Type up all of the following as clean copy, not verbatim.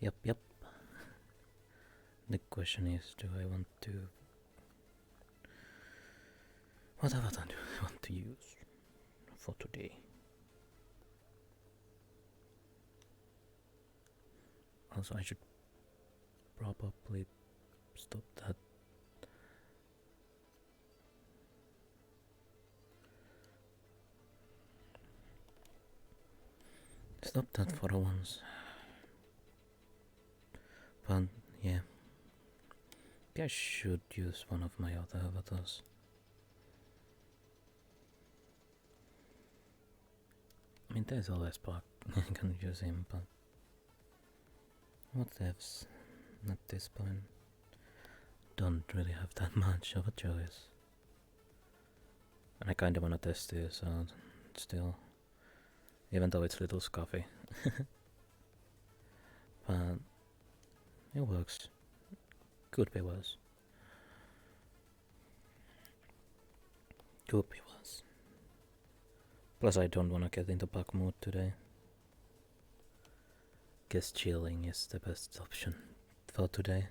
Yep. The question is, do I want to... What avatar do I want to use for today? Also, I should probably stop that. Stop that for once. But yeah, I should use one of my other avatars. I mean, there's always Spark. I can use him, but what ifs? At this point, don't really have that much of a choice. And I kinda wanna test this out still, even though it's a little scuffy. But it works. Could be worse. Could be worse. Plus, I don't wanna get into bug mode today. Guess chilling is the best option for today.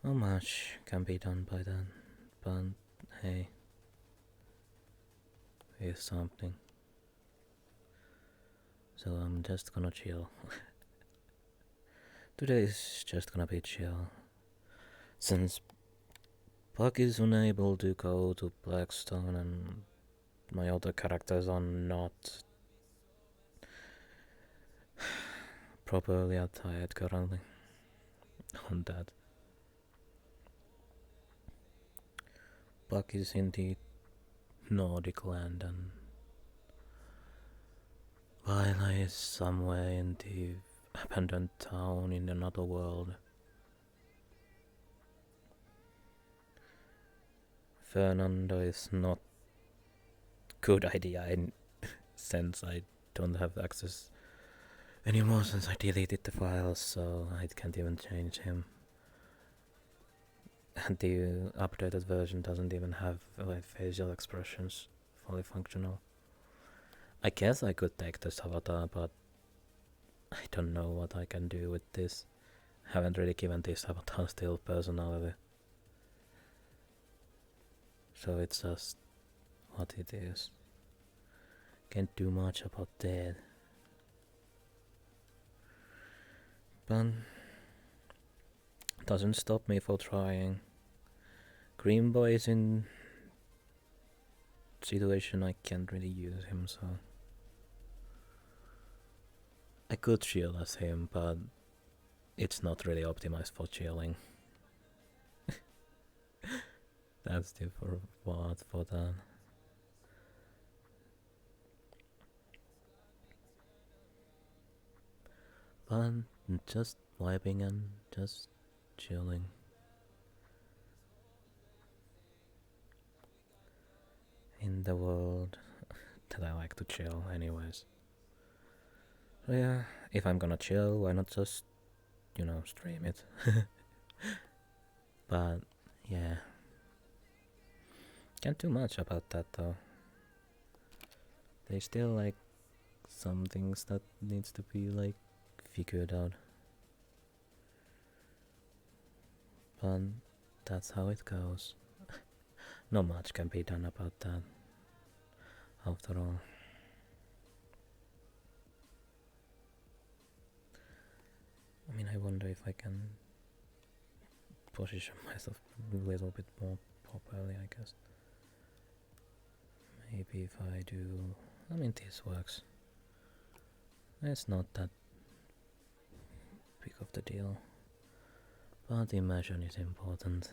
Not much can be done by that, but hey, here's something. So I'm just gonna chill. Today is just gonna be chill. Since Puck is unable to go to Blackstone and my other characters are not properly attired currently on that. Puck is in the Nordic land and Lila is somewhere in the abandoned town in another world. Fernando is not good idea in since I don't have access anymore since I deleted the files, so I can't even change him. And the updated version doesn't even have like facial expressions fully functional. I guess I could take this avatar, but I don't know what I can do with this. Haven't really given this avatar still personality. So it's just what it is. Can't do much about that. But doesn't stop me for trying. Green Boy is in situation I can't really use him, so I could chill as him, but it's not really optimized for chilling. That's the word for that. But just vibing and just chilling. In the world that I like to chill anyways. So yeah, if I'm gonna chill, why not just, stream it? But yeah, can't do much about that though. There's still like some things that needs to be like figured out. But that's how it goes. Not much can be done about that, after all. I mean, I wonder if I can position myself a little bit more properly, I guess. Maybe if I do... I mean, this works. It's not that big of the deal. But the immersion is important.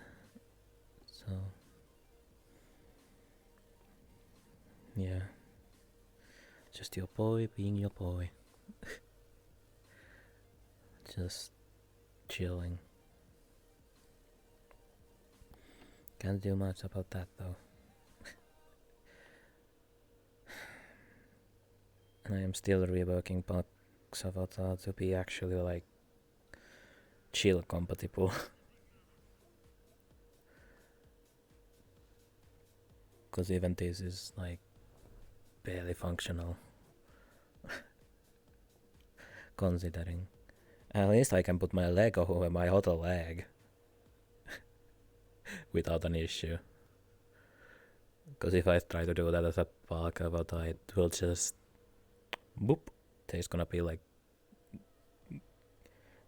So... yeah. Just your boy being your boy. Just chilling. Can't do much about that though. And I am still reworking Puck's avatar to be actually like chill compatible. Because even this is like barely functional. Considering At least I can put my leg over my other leg without an issue. Because if I try to do that as a parkour, but it will just boop. It's gonna be like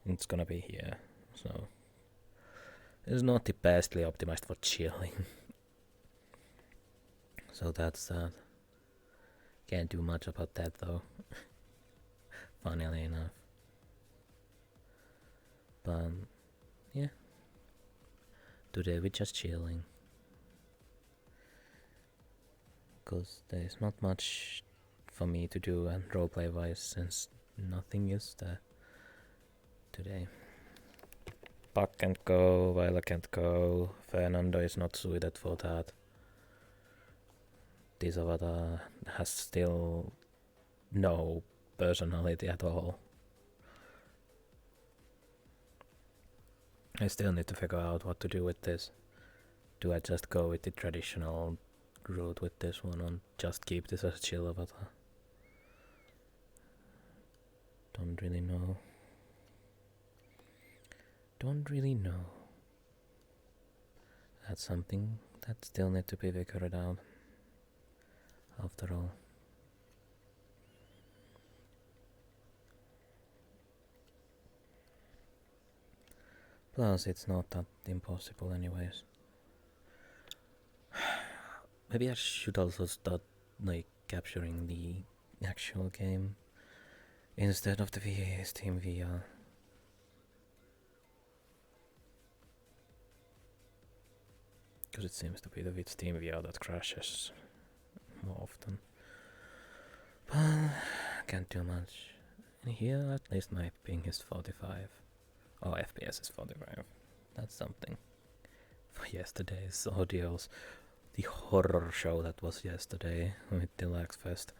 it's gonna be here. So it's not the bestly optimized for chilling. So that's that. Can't do much about that though. Funnily enough. But yeah. Today we're just chilling. Because there's not much for me to do and roleplay wise since nothing is there today. Puck can't go, Viola can't go, Fernando is not suited for that. This avatar has still no personality at all. I still need to figure out what to do with this. Do I just go with the traditional route with this one and just keep this as a chill avatar? Don't really know. Don't really know. That's something that still needs to be figured out. After all. Plus, it's not that impossible anyways. Maybe I should also start like capturing the actual game instead of the Steam VR. Because it seems to be the Steam VR that crashes more often. But can't do much. And here at least my ping is 45. Oh, FPS is 45. That's something. For yesterday's audios. The horror show that was yesterday with the Lax Fest.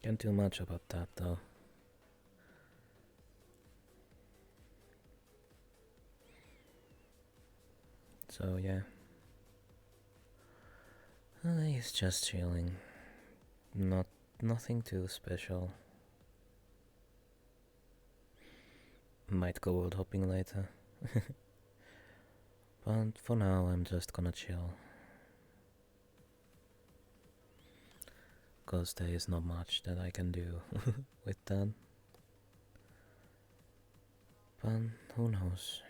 Can't do much about that though. So yeah. He's just chilling. Nothing too special. Might go world hopping later. But for now I'm just gonna chill. Cause there is not much that I can do with that. But who knows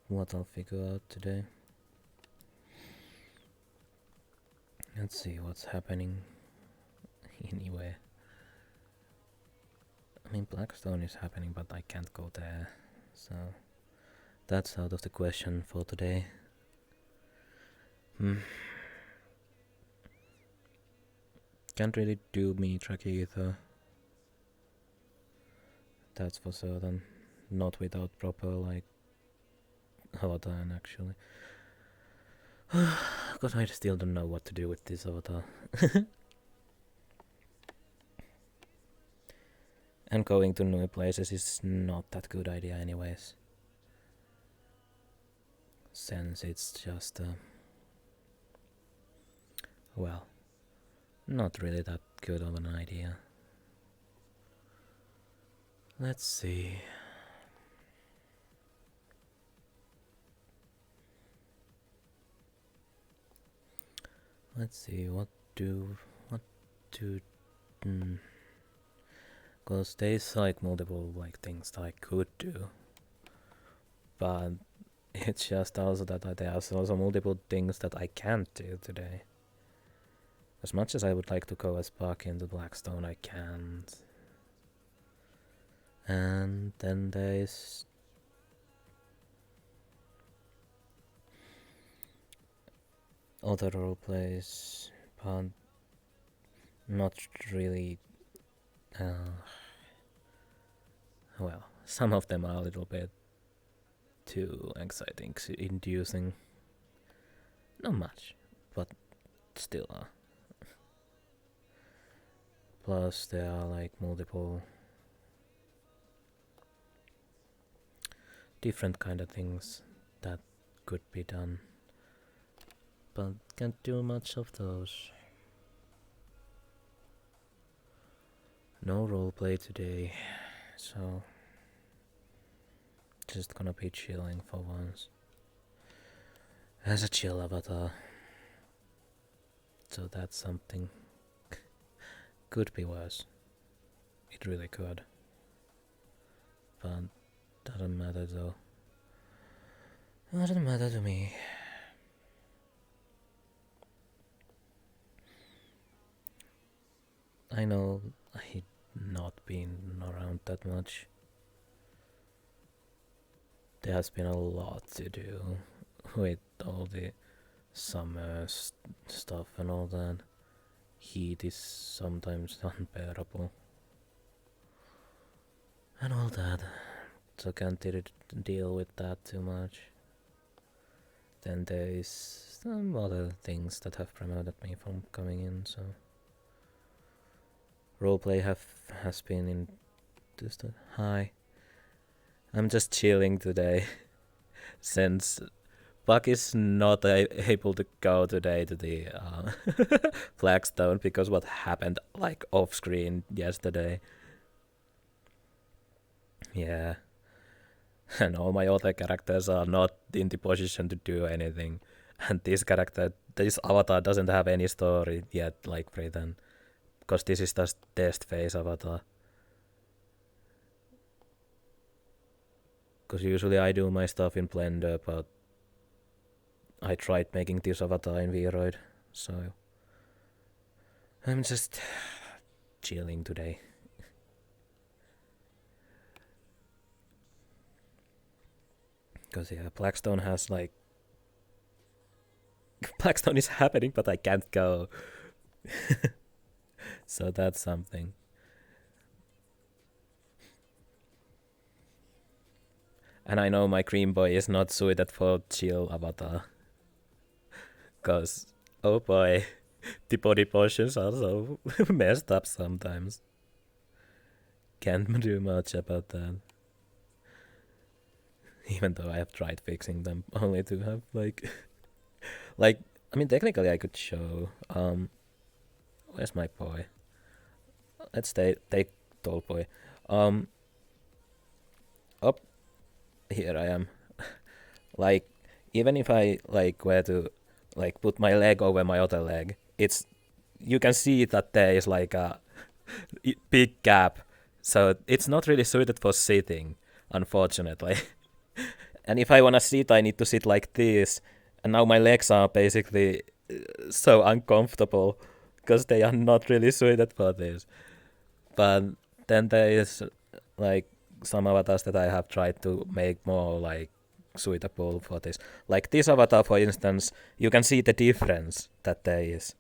what I'll figure out today. Let's see what's happening anyway. I mean, Blackstone is happening, but I can't go there, so that's out of the question for today. Can't really do me track either. That's for certain. Not without proper, like, avatar actually. Because I still don't know what to do with this avatar. And going to new places is not that good idea anyways. Since it's just, well, not really that good of an idea. Let's see. Let's see, what to, cause there's like multiple like things that I could do, but it's just also that there's also multiple things that I can't do today. As much as I would like to go as Spark into Blackstone, I can't. And then there's other roleplays, but not really. Well, some of them are a little bit too exciting, inducing. Not much, but still are. Plus, there are like multiple different kind of things that could be done, but can't do much of those. No roleplay today, so just gonna be chilling for once. As a chill avatar. So that's something. Could be worse. It really could. But doesn't matter though. Doesn't matter to me. I know I've not been around that much. There has been a lot to do with all the summer stuff and all that. Heat is sometimes unbearable. And all that. So can't deal with that too much. Then there is some other things that have prevented me from coming in, so roleplay has been in just hi. I'm just chilling today since Buck is not able to go today to the Flagstone because what happened like off screen yesterday. Yeah. And all my other characters are not in the position to do anything. And this avatar doesn't have any story yet, like written. Because this is just test phase avatar. Because usually I do my stuff in Blender, but I tried making this avatar in VRChat, so I'm just chilling today. Because yeah, Blackstone has like... Blackstone is happening, but I can't go. So that's something. And I know my Green Boy is not suited for chill avatar. Because, oh boy, the body potions are so messed up sometimes. Can't do much about that. Even though I have tried fixing them, only to have like... like, I mean, technically I could show... where's my boy? Let's take tall boy. Up here I am. Like, even if I like were to like put my leg over my other leg, it's... you can see that there is like a big gap. So it's not really suited for sitting, unfortunately. And if I wanna sit, I need to sit like this. And now my legs are basically so uncomfortable because they are not really suited for this. But then there is like some avatars that I have tried to make more like suitable for this. Like this avatar, for instance, you can see the difference that there is.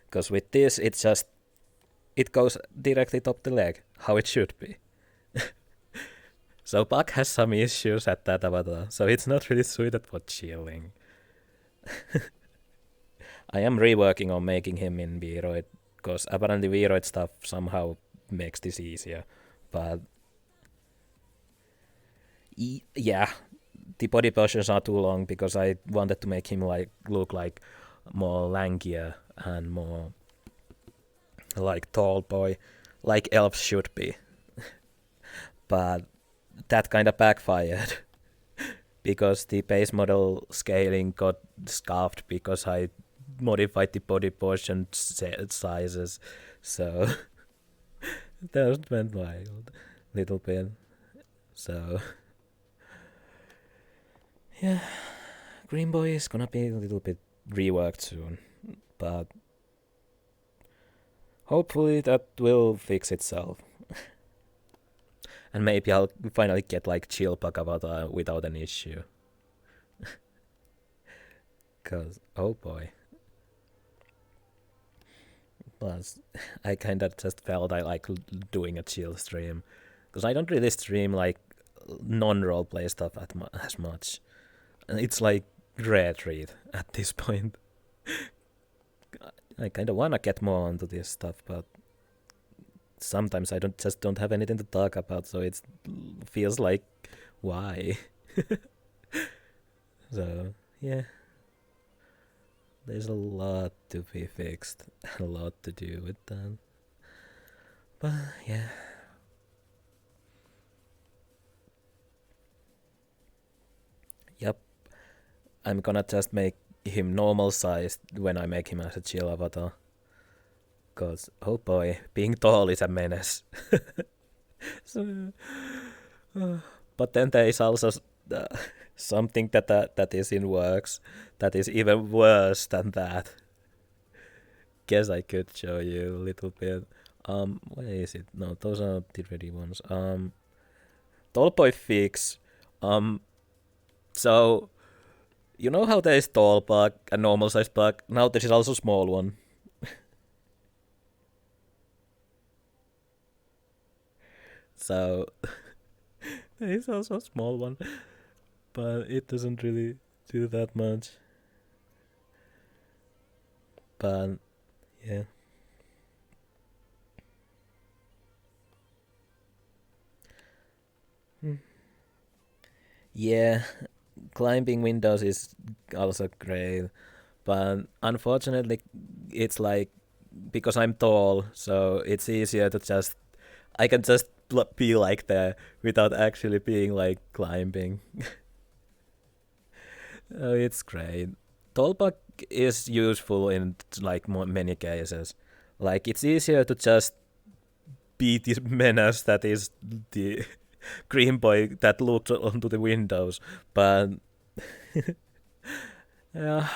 Because with this, it goes directly top the leg, how it should be. So Buck has some issues at that avatar, so it's not really suited for chilling. I am reworking on making him in VRChat, because apparently VRChat stuff somehow makes this easier. But yeah, the body postures are too long because I wanted to make him like look like more lankier and more like tall boy, like elves should be. But that kind of backfired because the base model scaling got scuffed because I modified the body portion sizes, so that went wild little bit. So yeah, Green Boy is gonna be a little bit reworked soon, but hopefully that will fix itself. And maybe I'll finally get like chill Bhagavata without an issue. Cause, oh boy. Plus, I kinda just felt I like doing a chill stream. Because I don't really stream like non-roleplay stuff as much. And it's like rare treat at this point. I kinda wanna get more onto this stuff, but sometimes I don't have anything to talk about, so it feels like why. So yeah, there's a lot to be fixed, a lot to do with that. But yeah. Yep. I'm gonna just make him normal sized when I make him as a chill avatar. Cause oh boy, being tall is a menace. So, but then there is also uh, something that is in works that is even worse than that. Guess I could show you a little bit. Where is it? No, those are the ready ones. Tall boy fix. Um, so you know how there is tall bug, a normal size bug. Now there is also small one. So there is also a small one, but it doesn't really do that much. But yeah. Hmm. Yeah, climbing windows is also great, but unfortunately, it's like because I'm tall, so it's easier to just I can just be like there without actually being like climbing. Oh, it's great. Tallback is useful in like many cases. Like it's easier to just be this menace that is the green boy that looks onto the windows, but uh,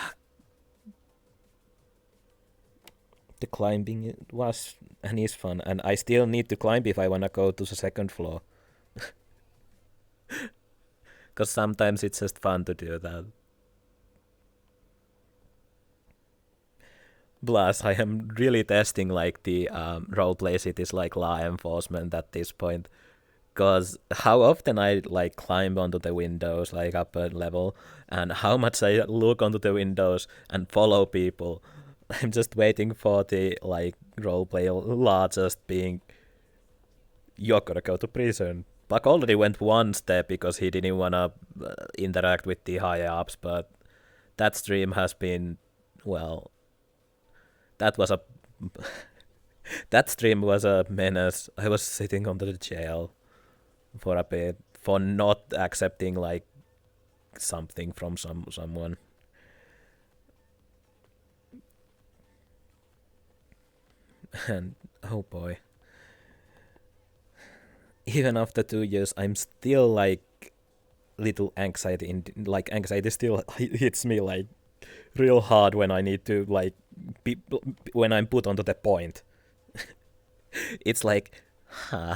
the climbing was and is fun, and I still need to climb if I wanna go to the second floor. Because sometimes it's just fun to do that. Plus, I am really testing like the roleplay cities like law enforcement at this point. Because how often I like climb onto the windows, like upper level, and how much I look onto the windows and follow people. I'm just waiting for the like roleplay law just being you're gonna go to prison. Buck already went one step because he didn't wanna interact with the higher ups, but that stream has been well. That was a that stream was a menace. I was sitting under the jail for a bit for not accepting like something from someone. And oh boy, even after 2 years, I'm still like little anxiety. Like anxiety still hits me like real hard when I need to like be, when I'm put onto the point. It's like, huh?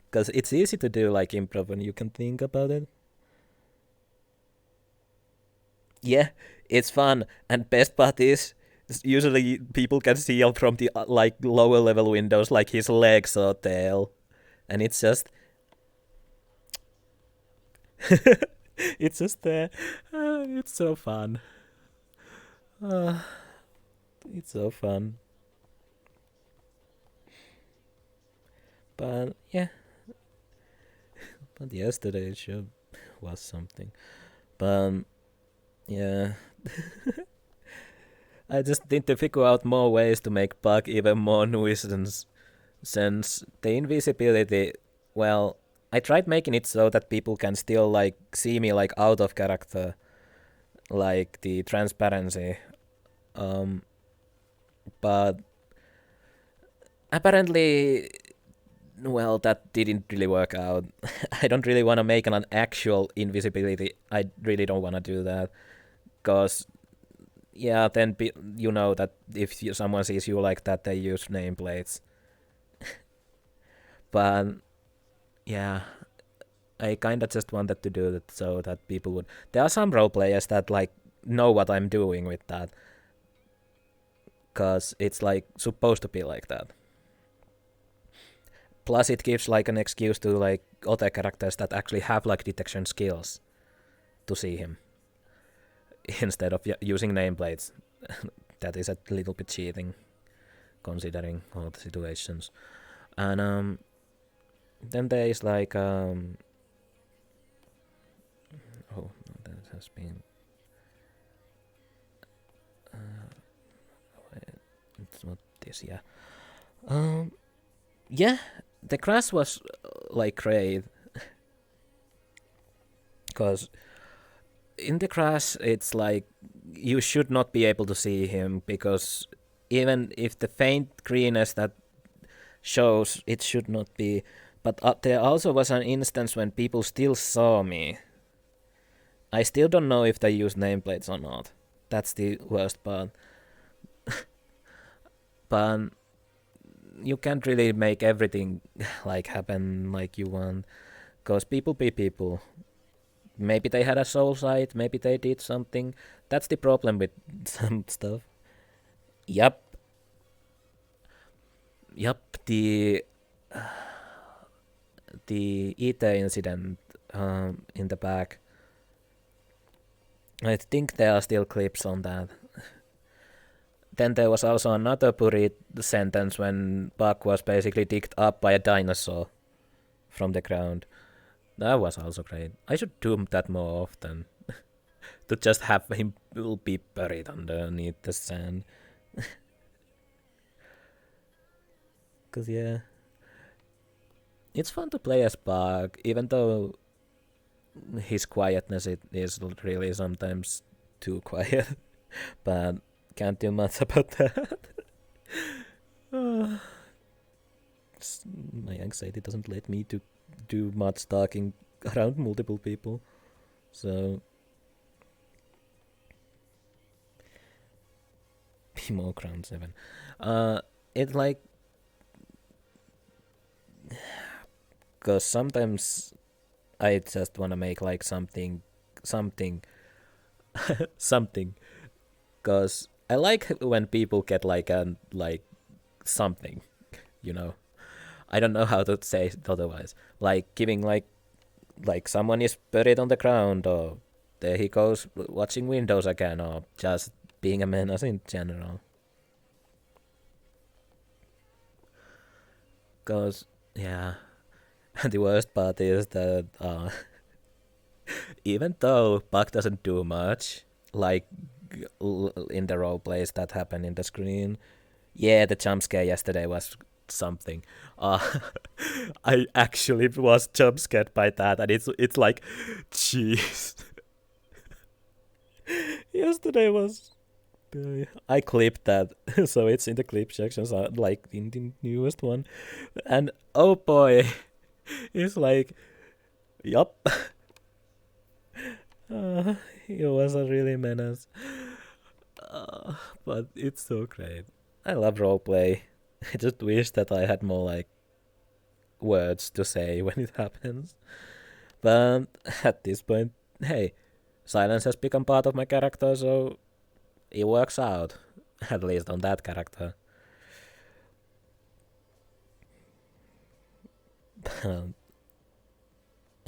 Because it's easy to do like improv when you can think about it. Yeah, it's fun, and best part is usually people can see him from the like lower level windows, like his legs or tail, and it's just it's just there. It's so fun. Uh, it's so fun. But yeah, but yesterday's show was something. But yeah, I just need to figure out more ways to make Bug even more nuisance. Since the invisibility, well, I tried making it so that people can still like see me like out of character, like the transparency. Um, but apparently, well, that didn't really work out. I don't really want to make an actual invisibility. I really don't want to do that because yeah, then you know that if someone sees you like that, they use nameplates. But yeah, I kind of just wanted to do that so that people would. There are some role players that like know what I'm doing with that, cause it's like supposed to be like that. Plus, it gives like an excuse to like other characters that actually have like detection skills to see him instead of using nameplates. That is a little bit cheating, considering all the situations. And then there is like oh, that has been it's not this, yeah. Um, yeah, the crash was like great because in the crash it's like you should not be able to see him because even if the faint greenness that shows it should not be, but there also was an instance when people still saw me. I still don't know if they use nameplates or not. That's the worst part. But you can't really make everything like happen like you want, cause people be people. Maybe they had a soul side, maybe they did something. That's the problem with some stuff. Yup. Yup, the ether incident in the back. I think there are still clips on that. Then there was also another Buried sentence when Buck was basically digged up by a dinosaur from the ground. That was also great. I should do that more often. To just have him be buried underneath the sand. Cause yeah, it's fun to play as Buck, even though his quietness is really sometimes too quiet. But can't do much about that. My anxiety doesn't let me to do much talking around multiple people. So be more ground 7. It's like, cause sometimes I just wanna make like something, something. Cause I like when people get like something, you know. I don't know how to say it otherwise. Like giving like someone is buried on the ground, or there he goes watching Windows again, or just being a menace in general. Cause yeah, and the worst part is that even though Buck doesn't do much, like in the role plays that happen in the screen, yeah, the jump scare yesterday was something. Uh, I actually was jump scared by that, and it's like, jeez. Yesterday was. I clipped that, so it's in the clip sections, like in the newest one, and oh boy, it's like, yup. It was a really menace. But it's so great. I love roleplay. I just wish that I had more like words to say when it happens. But at this point, hey, silence has become part of my character, so it works out. At least on that character.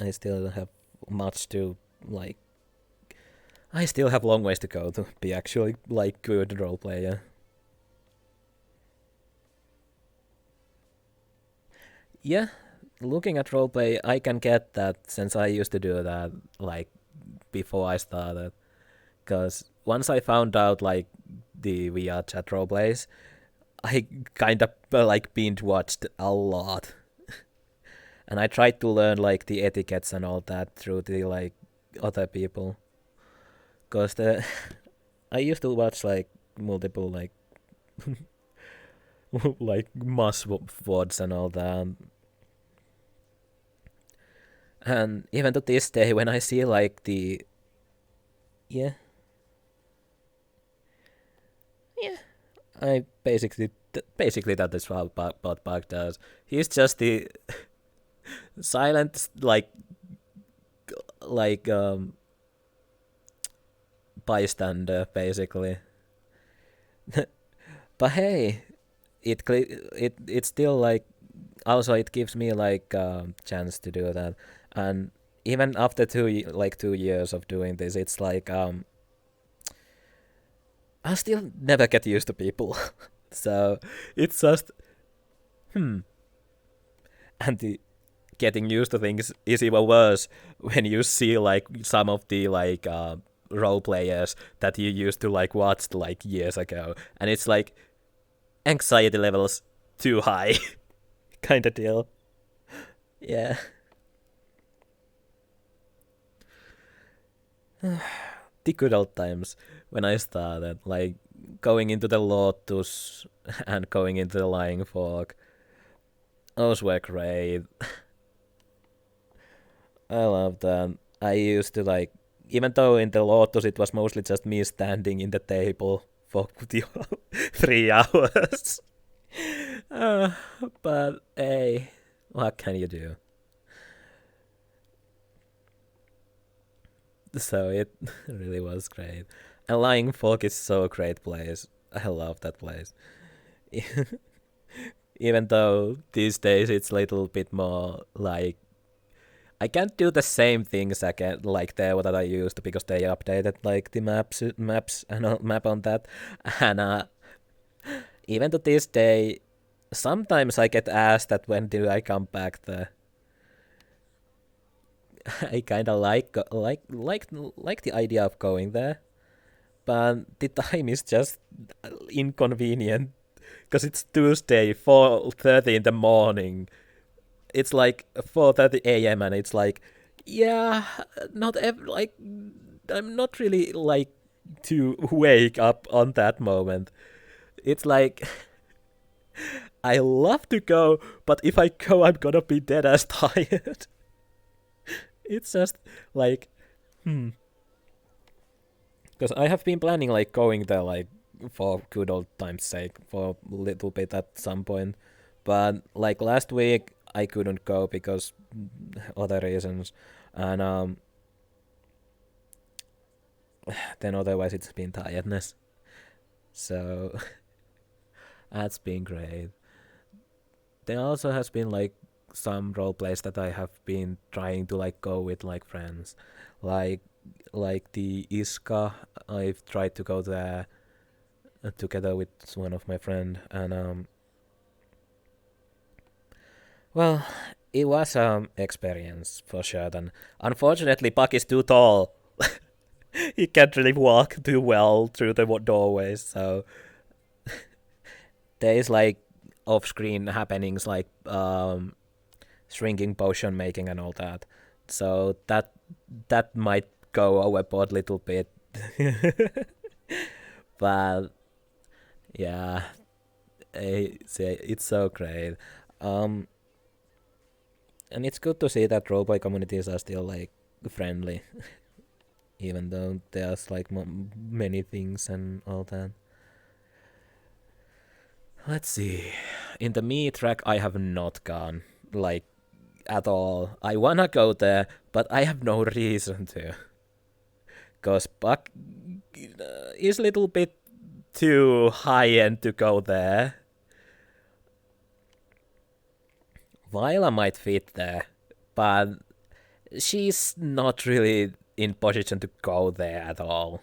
I still have much to like. I still have long ways to go to be actually like good role player. Yeah, looking at roleplay, I can get that since I used to do that like before I started. Cause once I found out like the VRChat roleplays, I kind of like binge watched a lot, and I tried to learn like the etiquettes and all that through the like other people. Cause the I used to watch like multiple like like mass vods and all that. And even to this day, when I see like the yeah, yeah, I basically that is what Bug does. He's just the silent like bystander basically. But hey, it still like also it gives me like chance to do that, and even after 2 years of doing this, it's like I still never get used to people. So it's just and the getting used to things is even worse when you see like some of the like role players that you used to like watch like years ago, and it's like anxiety levels too high kind of deal. Yeah. The good old times when I started, like going into the Lotus and going into the Lying Fork. Those were great. I love that. I used to like, even though in the Lotus it was mostly just me standing in the table for 3 hours. Uh, but hey, what can you do? So it really was great. And Lying Fork is so a great place. I love that place. Even though these days it's a little bit more like I can't do the same things again like there that I used because they updated like the maps and map on that. And even to this day, sometimes I get asked that when do I come back there. I kind of like the idea of going there, but the time is just inconvenient because it's Tuesday, 4:30 in the morning. It's like 4:30 a.m. and it's like, yeah, like I'm not really like to wake up on that moment. It's like I love to go, but if I go, I'm gonna be dead as tired. It's just like, because I have been planning like going there like for good old time's sake for a little bit at some point, but like last week I couldn't go because other reasons, and then otherwise it's been tiredness. So that's been great. There also has been like some role plays that I have been trying to like go with like friends, like the Iska. I've tried to go there together with one of my friend, and well, it was experience for sure. And unfortunately, Puck is too tall. He can't really walk too well through the doorways, so there is like off-screen happenings like shrinking potion making and all that. So that might go overboard a little bit. But yeah, it's so great. And it's good to see that roleplay communities are still like friendly, even though there's like many things and all that. Let's see. In the me track, I have not gone like at all. I wanna go there, but I have no reason to. Cause Puck is a little bit too high end to go there. Viola might fit there, but she's not really in position to go there at all.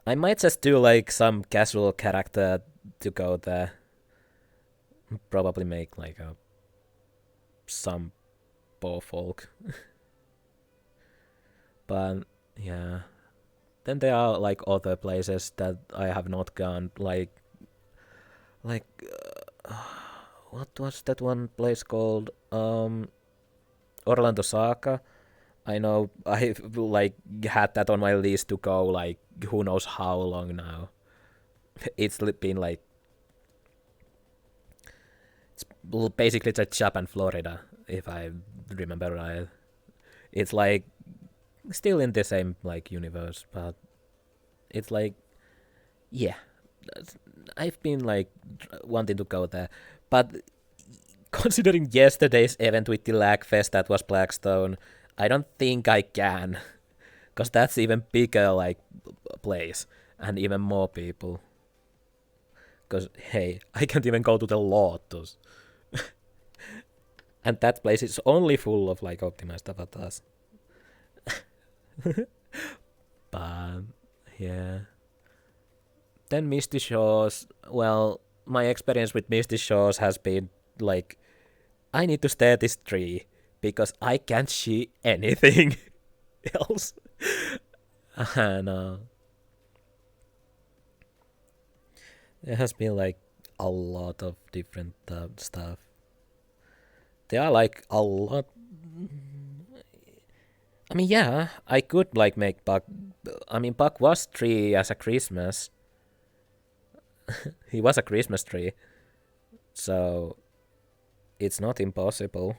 I might just do like some casual character to go there. Probably make like some poor folk. But yeah. Then there are like other places that I have not gone, like what was that one place called? Orlando Saga. I know I've like had that on my list to go like who knows how long now. It's been like it's basically just Japan, Florida, if I remember right. It's like still in the same like universe, but it's like yeah, I've been like wanting to go there, but considering yesterday's event with the Lagfest that was Blackstone, I don't think I can, because that's even bigger like place and even more people. Because hey, I can't even go to the Lotus, and that place is only full of like optimized avatars. But yeah. Then Misty Shores. Well, my experience with Misty Shores has been like, I need to stare at this tree because I can't see anything else. And there has been like a lot of different stuff. There are like a lot. I mean, yeah, I could like make Buck. I mean, Buck was tree as a Christmas. He was a Christmas tree, so it's not impossible.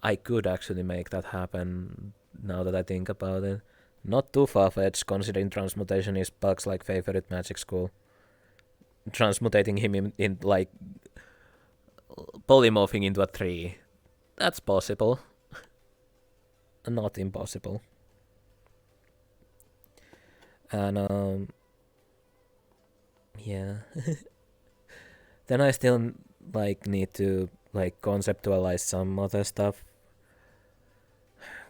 I could actually make that happen now that I think about it. Not too far-fetched, considering transmutation is Buck's like favorite magic school. Transmutating him in like polymorphing into a tree. That's possible. Not impossible. And yeah. Then I still like need to like conceptualize some other stuff.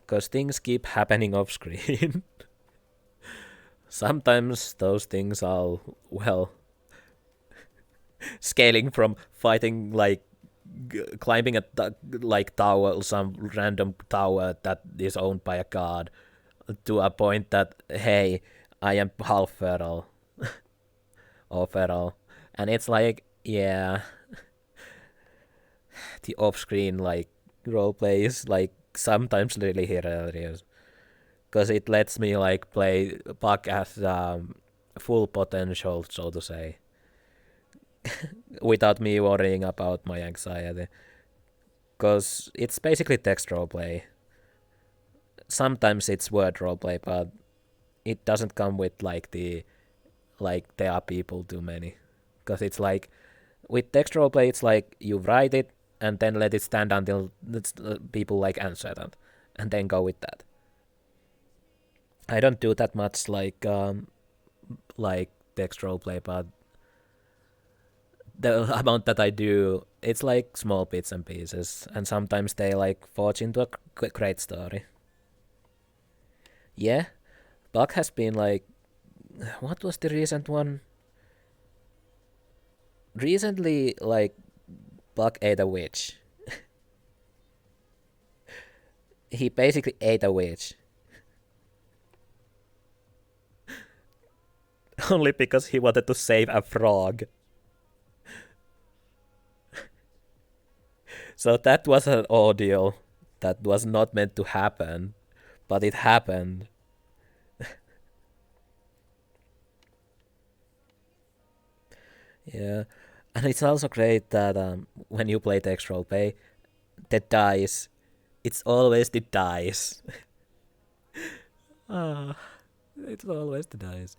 Cause things keep happening off screen. Sometimes those things are, well, scaling from fighting like climbing a like tower, some random tower that is owned by a god, to a point that, hey, I am half feral or feral, and it's like, yeah, the off-screen like roleplay is like sometimes really hilarious because it lets me like play Puck as full potential, so to say, without me worrying about my anxiety. Because it's basically text roleplay. Sometimes it's word roleplay, but it doesn't come with like the like there are people too many. Because it's like with text roleplay, it's like you write it and then let it stand until people like answer that, and then go with that. I don't do that much like text roleplay, but the amount that I do, it's like small bits and pieces, and sometimes they like forge into a great story. Yeah, Buck has been like, what was the recent one? Recently, like, Buck ate a witch. He basically ate a witch. Only because he wanted to save a frog. So that was an ordeal that was not meant to happen, but it happened. Yeah, and it's also great that when you play text roleplay, the dice, it's always the dice. Ah, it's always the dice.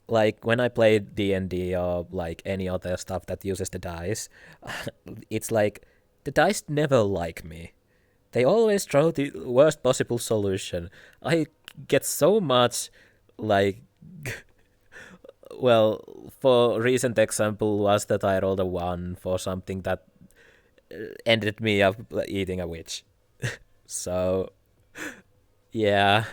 Like when I play D&D or like any other stuff that uses the dice, it's like the dice never like me. They always throw the worst possible solution. I get so much like well, for recent example was that I rolled a 1 for something that ended me up eating a witch. So yeah,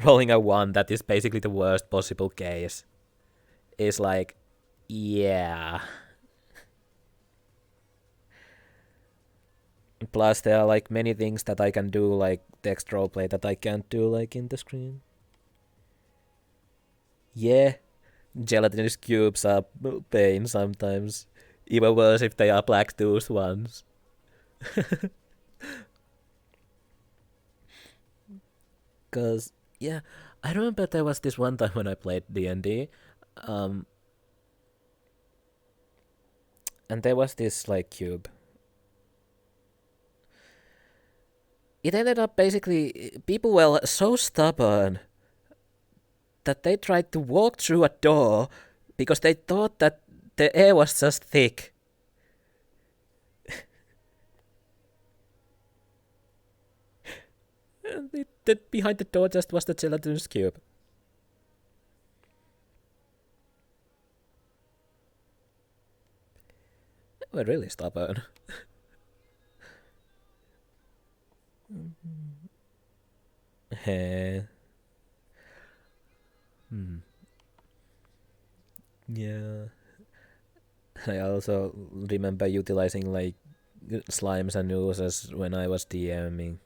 rolling a 1 that is basically the worst possible case is like, yeah. Plus there are like many things that I can do like text roleplay that I can't do like in the screen. Yeah, gelatinous cubes are pain sometimes. Even worse if they are black-toothed ones. Cause yeah, I remember there was this one time when I played D&D, um, and there was this like cube. It ended up basically people were so stubborn that they tried to walk through a door because they thought that the air was just thick. And behind the door just was the gelatinous cube. They were really stubborn. Heh. Yeah. I also remember utilizing like slimes and oozes when I was DMing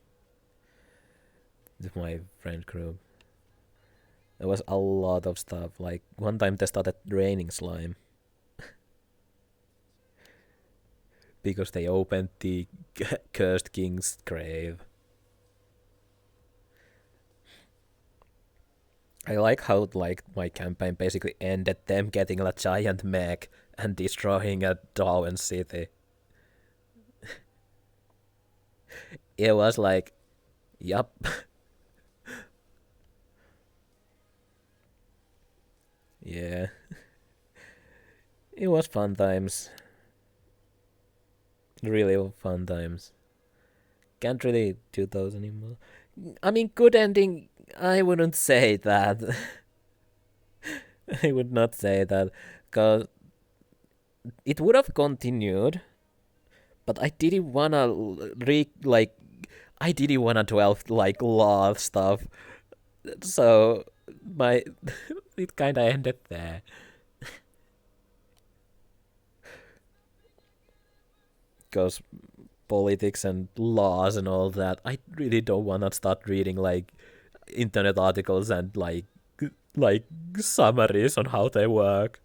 with my friend group. There was a lot of stuff. Like one time they started raining slime because they opened the cursed king's grave. I like how like my campaign basically ended them getting a giant mech and destroying a Darwin city. It was like, yup. Yeah. It was fun times. Really fun times. Can't really do those anymore. I mean, good ending, I wouldn't say that. I would not say that. Because it would have continued, but I didn't wanna I didn't wanna dwell like love stuff. So my it kinda ended there. Because politics and laws and all that, I really don't wanna start reading like internet articles and like summaries on how they work.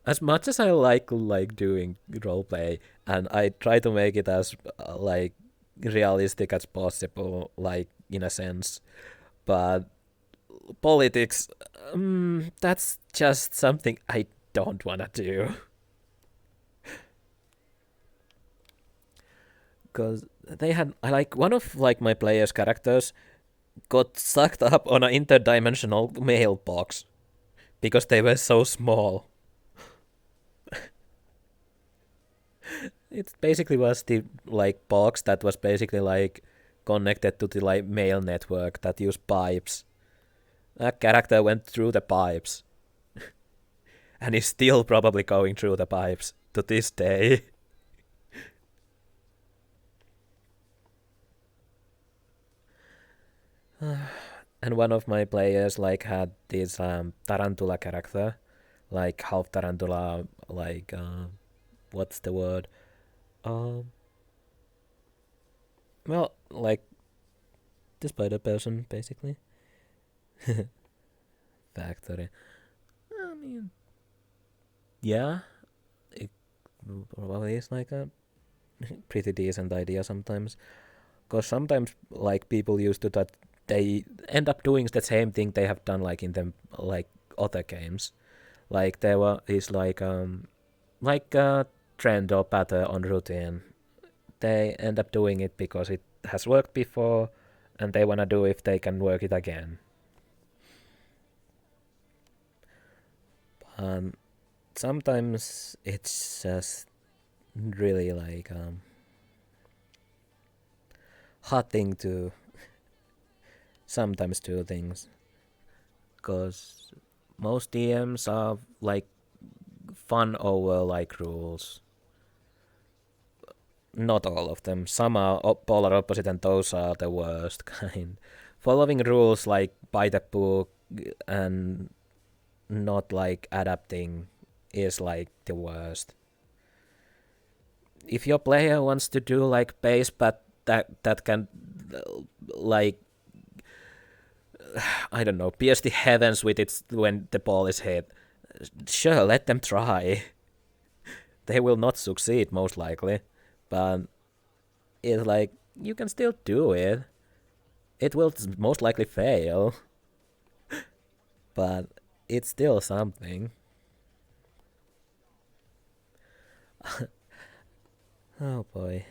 As much as I like doing roleplay, and I try to make it as like realistic as possible, like in a sense, but politics, that's just something I don't wanna do. Because they had like one of like my players' characters got sucked up on an interdimensional mailbox because they were so small. It basically was the like box that was basically like connected to the like mail network that used pipes. That character went through the pipes. And is still probably going through the pipes to this day. And one of my players like had this tarantula character, like half tarantula, like what's the word? Um, well, like the spider person, basically. Factory. I mean, yeah, it probably is like a pretty decent idea sometimes. Because sometimes, like people used to that, they end up doing the same thing they have done like in the like other games. Like there were is like a trend or pattern on routine. They end up doing it because it has worked before, and they wanna do if they can work it again. Um, Sometimes it's just really like hard thing to sometimes do things because most DMs are like fun over like rules. Not all of them. Some are polar opposite, and those are the worst kind. Following rules like by the book and not like adapting is like the worst. If your player wants to do like base, but that can like I don't know, pierce the heavens with it when the ball is hit. Sure, let them try. They will not succeed most likely, but it's like you can still do it. It will most likely fail, but it's still something. Oh boy.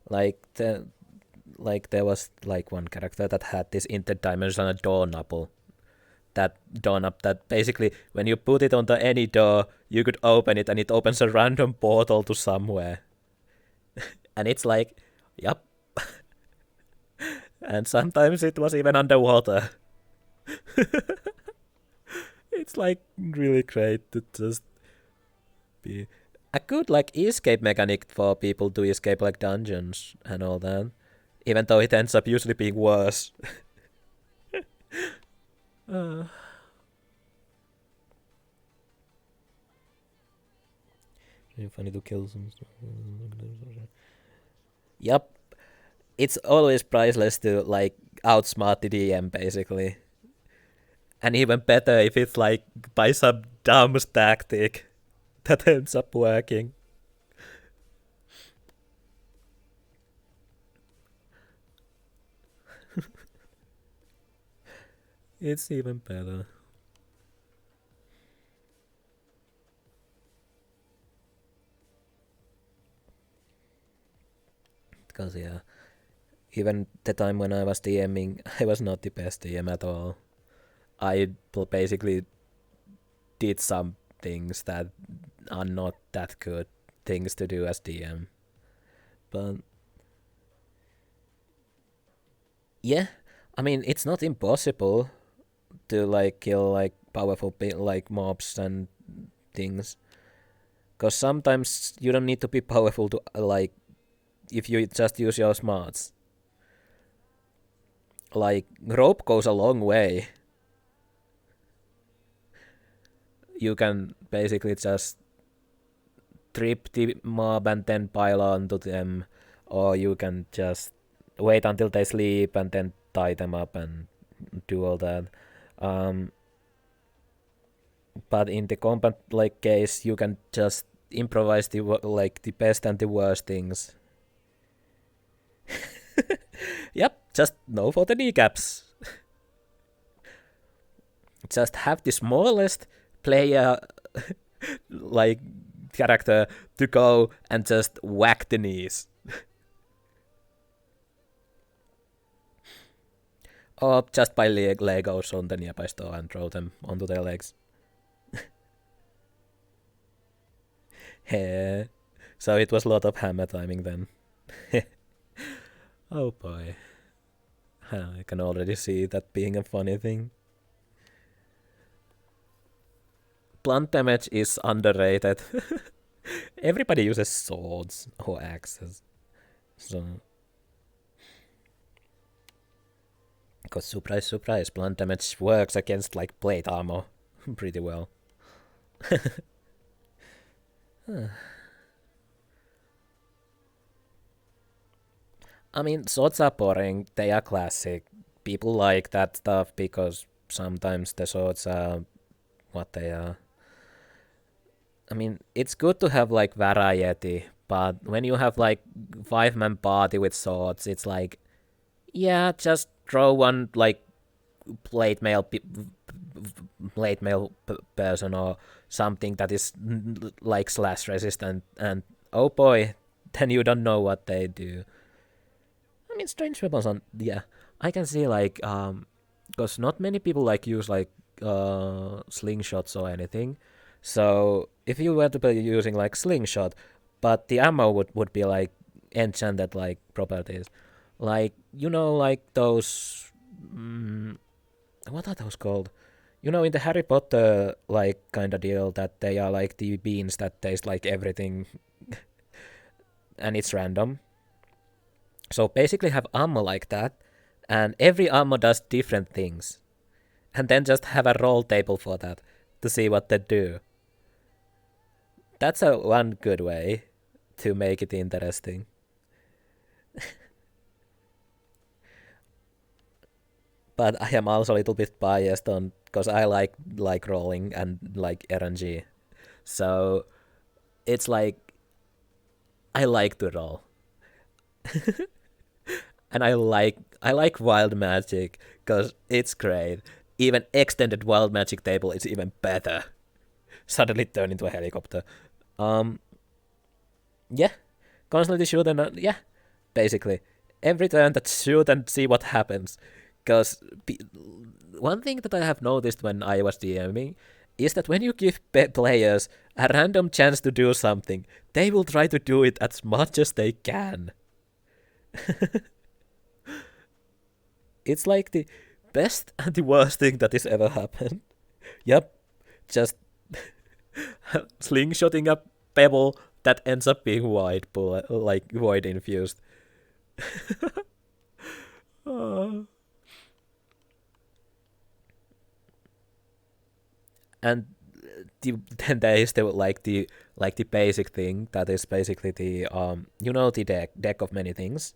Like there was like one character that had this interdimensional door knuckle. That door knob that basically when you put it onto any door, you could open it and it opens a random portal to somewhere. And it's like, yep. And sometimes it was even underwater. It's like really great to just be a good like escape mechanic for people to escape like dungeons and all that. Even though it ends up usually being worse. uh. Funny to kill some stuff. Yup. It's always priceless to like outsmart the DM basically. And even better if it's like by some dumb tactic that ends up working. It's even better. Because yeah, even the time when I was DMing, I was not the best DM at all. I basically did some things that are not that good things to do as DM. But yeah, I mean it's not impossible to like kill like powerful like mobs and things. Because sometimes you don't need to be powerful to like if you just use your smarts. Like rope goes a long way. You can basically just trip the mob and then pile onto them, or you can just wait until they sleep and then tie them up and do all that. Um, but in the combat like case, you can just improvise the like the best and the worst things. Yep, just no for the kneecaps. Just have the smallest player like character to go and just whack the knees. Or just buy Legos on the nearby store and throw them onto their legs. So it was a lot of hammer timing then. Oh boy. I can already see that being a funny thing. Blunt damage is underrated. Everybody uses swords or axes. So. Because surprise, surprise, blunt damage works against like plate armor pretty well. I mean, swords are boring. They are classic. People like that stuff because sometimes the swords are what they are. I mean, it's good to have like variety, but when you have like 5-man party with swords, it's like, yeah, just throw one like plate mail person or something that is like slash resistant, and oh boy, then you don't know what they do. I mean, strange weapons on yeah, I can see like because not many people like use like slingshots or anything. So if you were to be using like slingshot, but the ammo would be like enchanted like properties, like like those what are those called? In the Harry Potter like kind of deal that they are like the beans that taste like everything, and it's random. So basically have ammo like that, and every ammo does different things, and then just have a roll table for that to see what they do. That's one good way to make it interesting. But I am also a little bit biased on because I like rolling and like RNG. So it's like I like to roll. And I like wild magic because it's great. Even extended wild magic table is even better. Suddenly turn into a helicopter. Um yeah. Constantly shoot and yeah, basically. Every turn that shoot and see what happens. Because one thing that I have noticed when I was DMing is that when you give players a random chance to do something, they will try to do it as much as they can. It's like the best and the worst thing that has ever happened. Yep, just slingshotting a pebble that ends up being like void infused. Oh. And then there is the the basic thing that is basically the the deck of many things.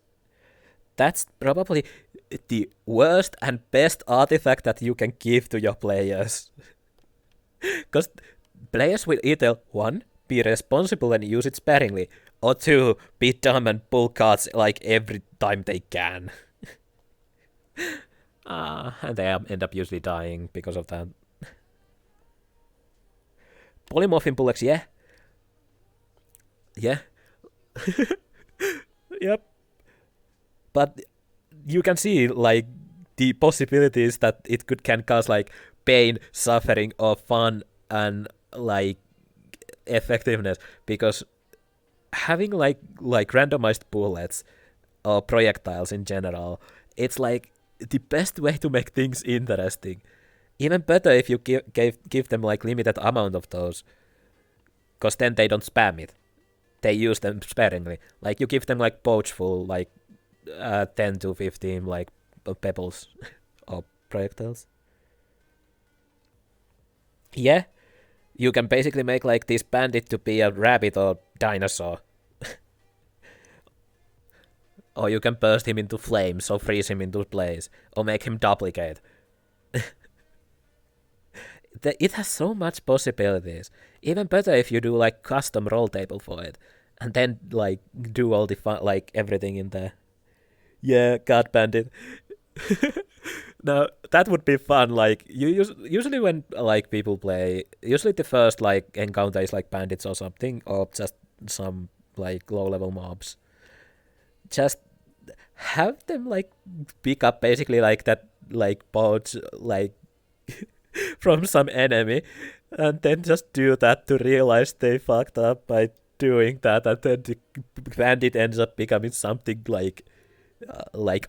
That's probably the worst and best artifact that you can give to your players. Because players will either, one, be responsible and use it sparingly, or two, be dumb and pull cards like every time they can. And they end up usually dying because of that. Polymorphin bullets, yeah. Yeah. Yep. But you can see, like, the possibilities that it can cause, like, pain, suffering, or fun, and, like, effectiveness. Because having, like randomized bullets, or projectiles in general, it's, like, the best way to make things interesting. Even better if you give them, like, limited amount of those. Because then they don't spam it. They use them sparingly. Like, you give them, like, pouchful, like, 10 to 15, like, pebbles or projectiles. Yeah, you can basically make, like, this bandit to be a rabbit or dinosaur. Or you can burst him into flames or freeze him into place. Or make him duplicate. It has so much possibilities. Even better if you do, like, custom roll table for it. And then, like, do all the fun, like, everything in there. Yeah, God Bandit. Now, that would be fun. Like, usually when, like, people play, usually the first, like, encounter is, like, bandits or something, or just some, like, low-level mobs. Just have them, like, pick up basically, like, that, like, pouch, like, from some enemy, and then just do that to realize they fucked up by doing that, and then the bandit ends up becoming something like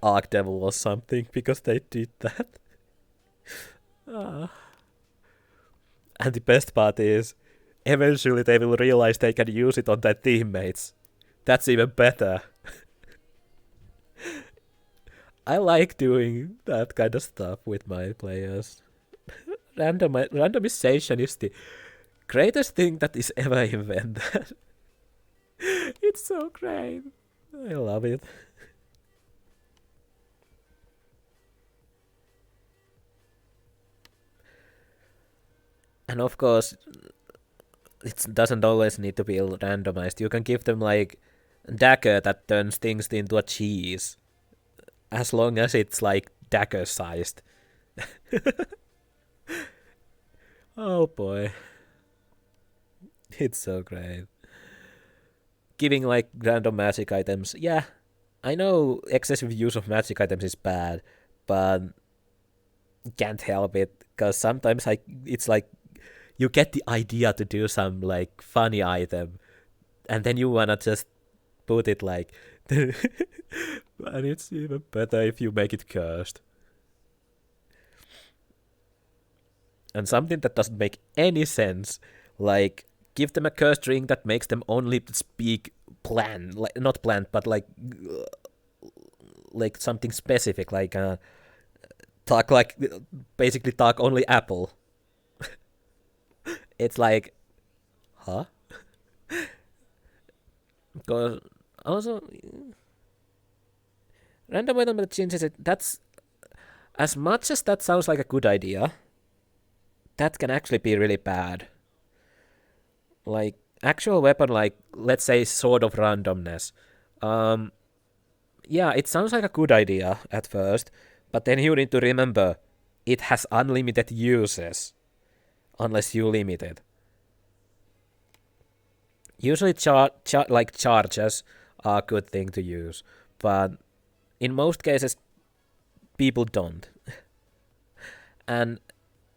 Archdevil or something because they did that. And the best part is, eventually they will realize they can use it on their teammates. That's even better. I like doing that kind of stuff with my players. Randomization is the greatest thing that is ever invented. It's so great. I love it. And of course, it doesn't always need to be randomized. You can give them, like, a dagger that turns things into a cheese. As long as it's, like, dagger sized. Oh boy. It's so great. Giving, like, random magic items. Yeah, I know excessive use of magic items is bad, but can't help it. Because sometimes it's like you get the idea to do some, like, funny item, and then you wanna just put it, like, and it's even better if you make it cursed. And something that doesn't make any sense, like, give them a cursed ring that makes them only speak plant, like, not plant, but like something specific, like talk, like, basically talk only apple. It's like, huh? Because also, random item that changes it. That's, as much as that sounds like a good idea, that can actually be really bad. Like, actual weapon, like, let's say Sword of Randomness. Yeah, it sounds like a good idea at first, but then you need to remember it has unlimited uses unless you limit it. Usually, like, charges are a good thing to use, but in most cases, people don't. And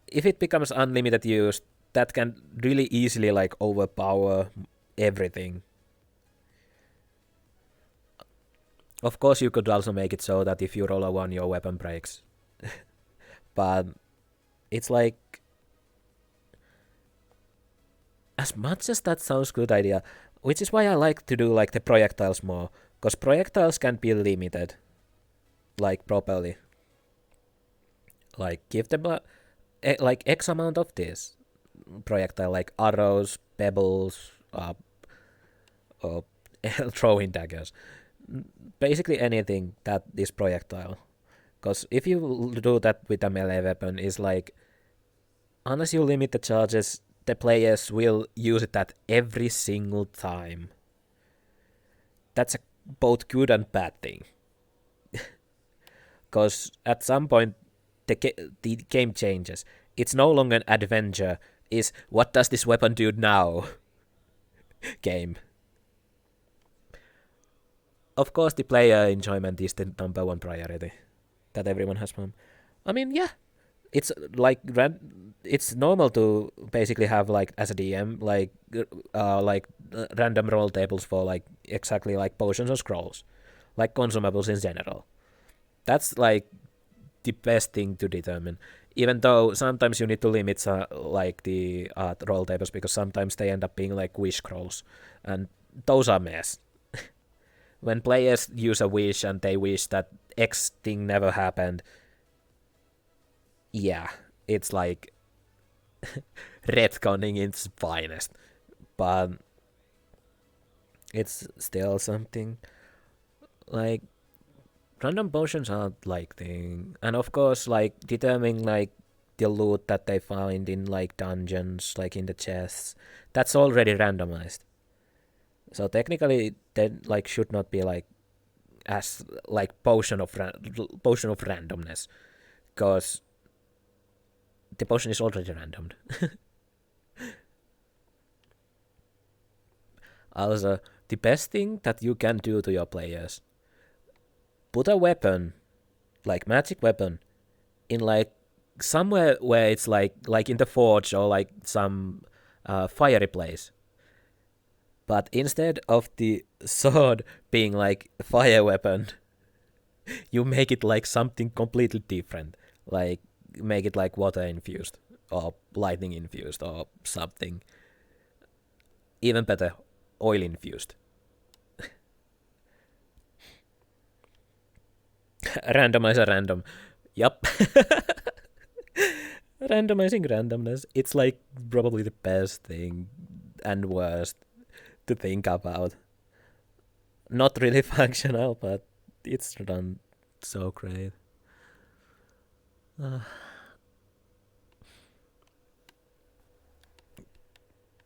if it becomes unlimited use, that can really easily, like, overpower everything. Of course, you could also make it so that if you roll a 1, your weapon breaks. But it's like, as much as that sounds good idea, which is why I like to do, like, the projectiles more, because projectiles can be limited, like, properly. Like, give them like, X amount of this projectile, like arrows, pebbles, or throwing daggers. basically anything that is projectile. Because if you do that with a melee weapon, is like unless you limit the charges, the players will use it at every single time. That's a both good and bad thing. Because at some point the game changes. It's no longer an adventure. Is what does this weapon do now? Game. Of course, the player enjoyment is the #1 priority that everyone has from. I mean, yeah, it's like it's normal to basically have like as a DM like random roll tables for like exactly like potions or scrolls, like consumables in general. That's like the best thing to determine. Even though sometimes you need to limit like the roll tables because sometimes they end up being like wish scrolls, and those are mess. When players use a wish and they wish that X thing never happened, yeah, it's like retconning its finest. But it's still something like random potions are like thing, and of course like determining like the loot that they find in like dungeons, like in the chests, that's already randomized. So technically, they like should not be like as like potion of randomness, because the potion is already randomed. Also, the best thing that you can do to your players, put a weapon, like magic weapon, in like somewhere where it's like in the forge or like some fiery place. But instead of the sword being like a fire weapon, you make it like something completely different. Like make it like water infused or lightning infused or something. Even better, oil infused. Randomize a random. Yup. Randomizing randomness. It's like probably the best thing and worst to think about. Not really functional, but it's done so great.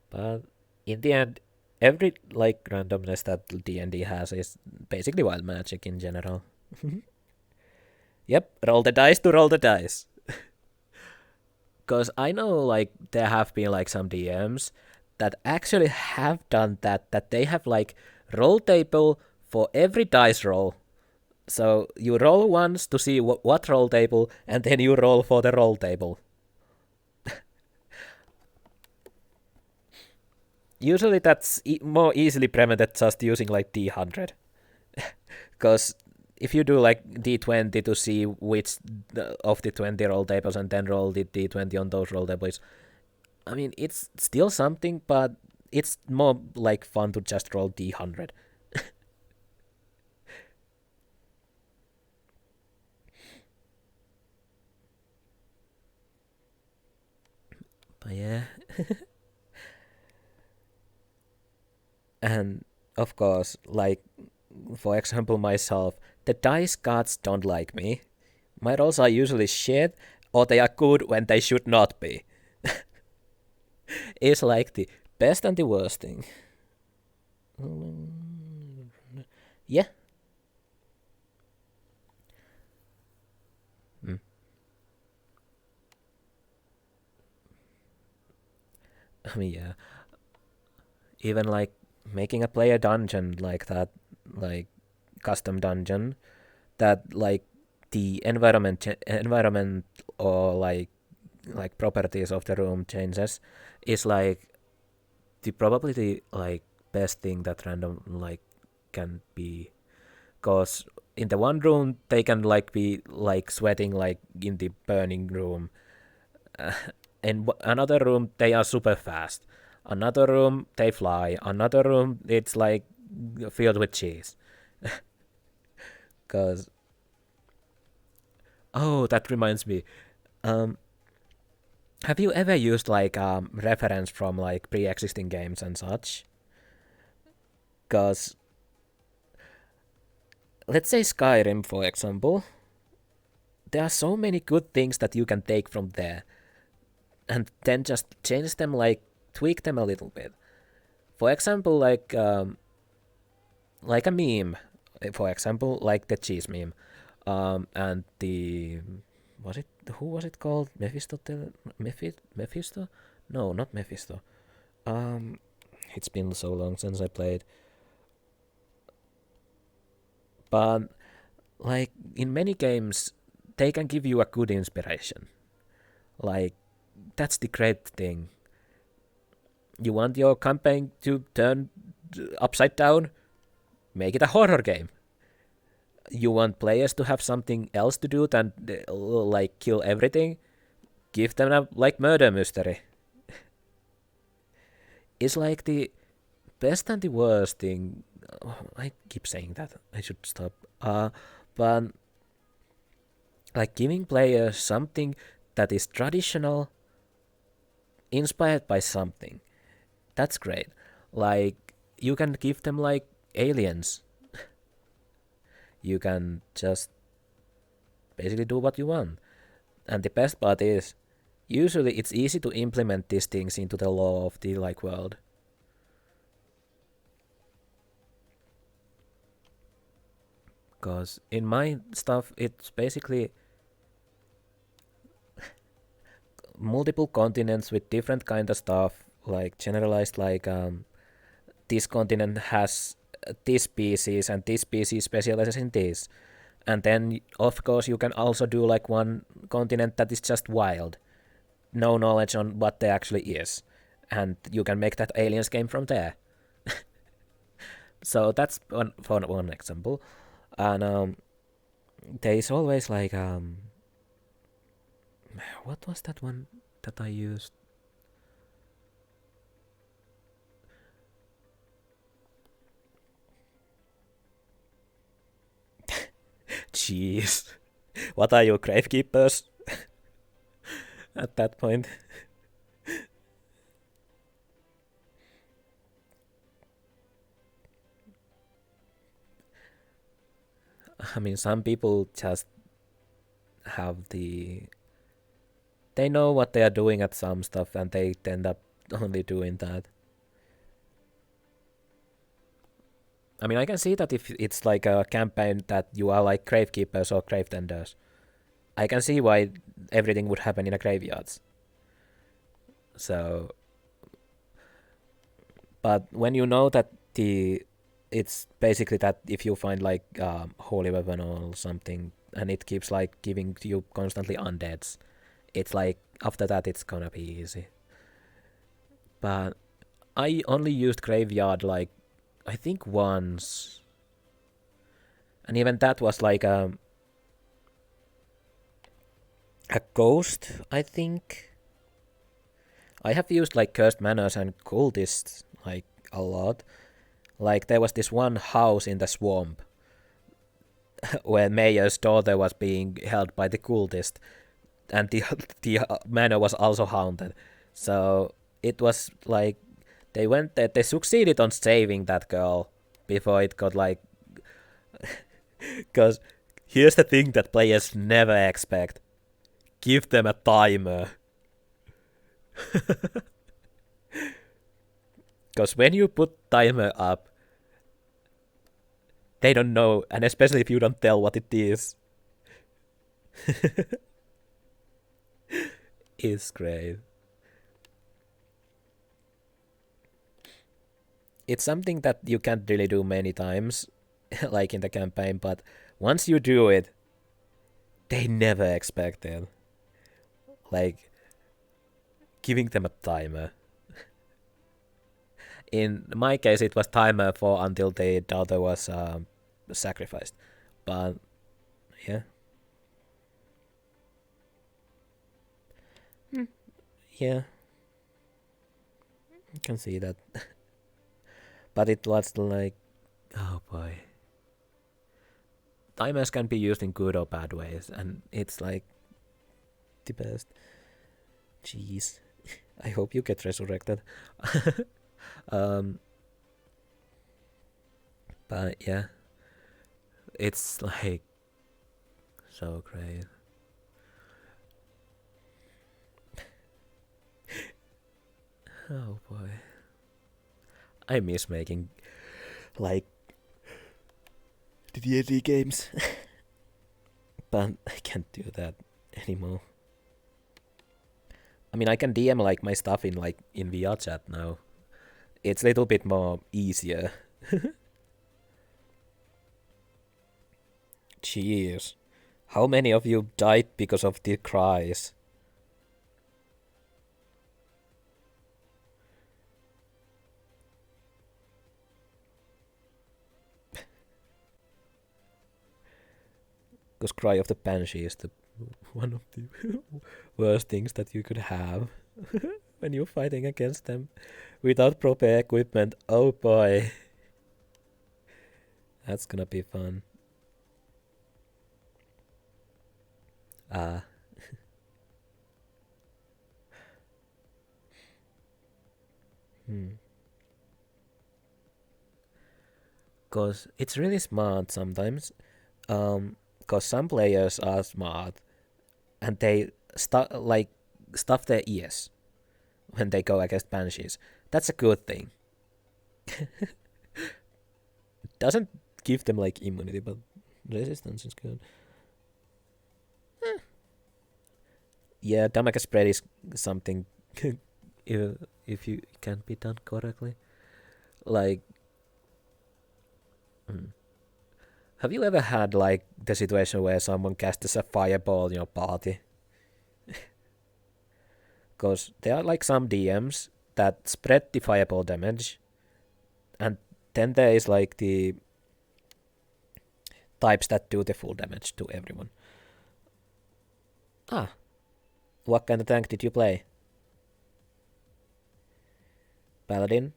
But in the end, every like randomness that D&D has is basically wild magic in general. Yep, roll the dice to roll the dice. Because I know like there have been like some DMs that actually have done that they have like roll table for every dice roll. So you roll once to see what roll table, and then you roll for the roll table. Usually that's more easily prevented just using like D100. Because if you do like D20 to see which of the 20 roll tables and then roll the D20 on those roll tables, I mean, it's still something, but it's more like fun to just roll D100. But yeah. And of course, like, for example, myself, the dice gods don't like me. My rolls are usually shit, or they are good when they should not be. It's like the best and the worst thing. Yeah. Mm. I mean, yeah. Even like making a player dungeon like that, like custom dungeon, that like the environment or like properties of the room changes is like the probably the like best thing that random like can be, because in the one room they can like be like sweating like in the burning room. In another room they are super fast, another room they fly, another room it's like filled with cheese. Because oh, that reminds me, um have you ever used like reference from like pre-existing games and such? Because let's say Skyrim, for example. There are so many good things that you can take from there, and then just change them, like tweak them a little bit. For example, like a meme. For example, like the cheese meme, and the was it who was it called? Mephisto? No, not Mephisto. Um, it's been so long since I played. But like in many games, they can give you a good inspiration. Like that's the great thing. You want your campaign to turn upside down? Make it a horror game. You want players to have something else to do than like kill everything? Give them a like murder mystery. It's like the best and the worst thing. I keep saying that. I should stop. But like giving players something that is traditional, inspired by something. That's great. Like you can give them like aliens. You can just basically do what you want. And the best part is, usually it's easy to implement these things into the law of the like world. Because in my stuff, it's basically multiple continents with different kind of stuff, like generalized, like this continent has this species and this species specializes in this. And then, of course, you can also do like one continent that is just wild, no knowledge on what there actually is, and you can make that aliens game from there. So that's one example, and there is always like what was that one that I used? Jeez, what are you, gravekeepers? At that point. I mean, some people just have they know what they are doing at some stuff and they end up only doing that. I mean, I can see that if it's like a campaign that you are like gravekeepers or grave tenders, I can see why everything would happen in a graveyards. So, but when you know that it's basically that if you find like holy weapon or something and it keeps like giving you constantly undeads, it's like after that it's gonna be easy. But I only used graveyard like I think once, and even that was like a ghost. I think I have used like cursed manors and cultists like a lot. Like there was this one house in the swamp where Mayor's daughter was being held by the cultist, and the manor was also haunted. So it was like they went there. They succeeded on saving that girl before it got like. Because here's the thing that players never expect: give them a timer. Because when you put timer up, they don't know, and especially if you don't tell what it is. It's great. It's something that you can't really do many times, like in the campaign, but once you do it, they never expect it. Like, giving them a timer. In my case, it was timer for until the daughter was sacrificed. But, yeah. Yeah, you can see that. But it was like, oh boy. Timers can be used in good or bad ways, and it's like the best. Jeez. I hope you get resurrected. um, but yeah. It's like so great. Oh boy. I miss making like the D&D games. But I can't do that anymore. I mean, I can DM like my stuff in VRChat now. It's a little bit more easier. Cheers. How many of you died because of the cries? Because cry of the banshee is the one of the worst things that you could have when you're fighting against them without proper equipment. Oh boy. That's gonna be fun. Ah. Because it's really smart sometimes. Because some players are smart and they stuff their ears when they go against banshees. That's a good thing. It doesn't give them like immunity, but resistance is good. Yeah, damage spread is something if you can be done correctly. Like, have you ever had like the situation where someone casts a fireball in your party? Because there are like some DMs that spread the fireball damage, and then there is like the types that do the full damage to everyone. Ah, what kind of tank did you play? Paladin?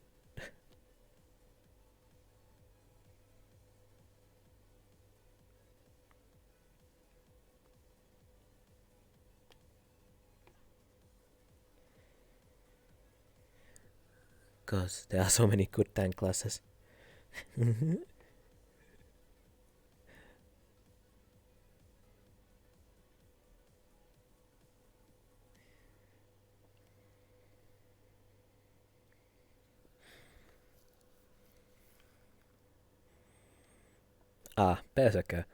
Because there are so many good tank classes. Ah, Berserker.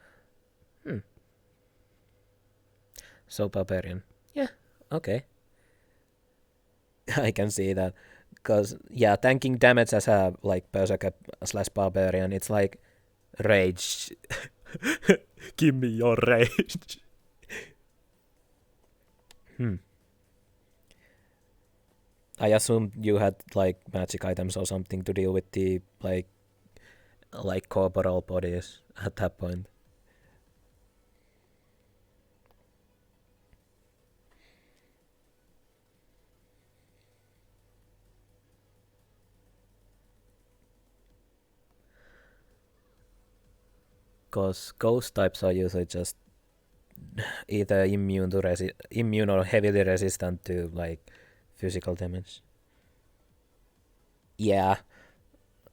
So barbarian. Yeah, okay. I can see that. Because, yeah, tanking damage as a, like, Berserker slash barbarian, it's like rage. Give me your rage. I assumed you had, like, magic items or something to deal with the, like corporal bodies at that point. Because ghost types are usually just either immune or heavily resistant to like physical damage. Yeah,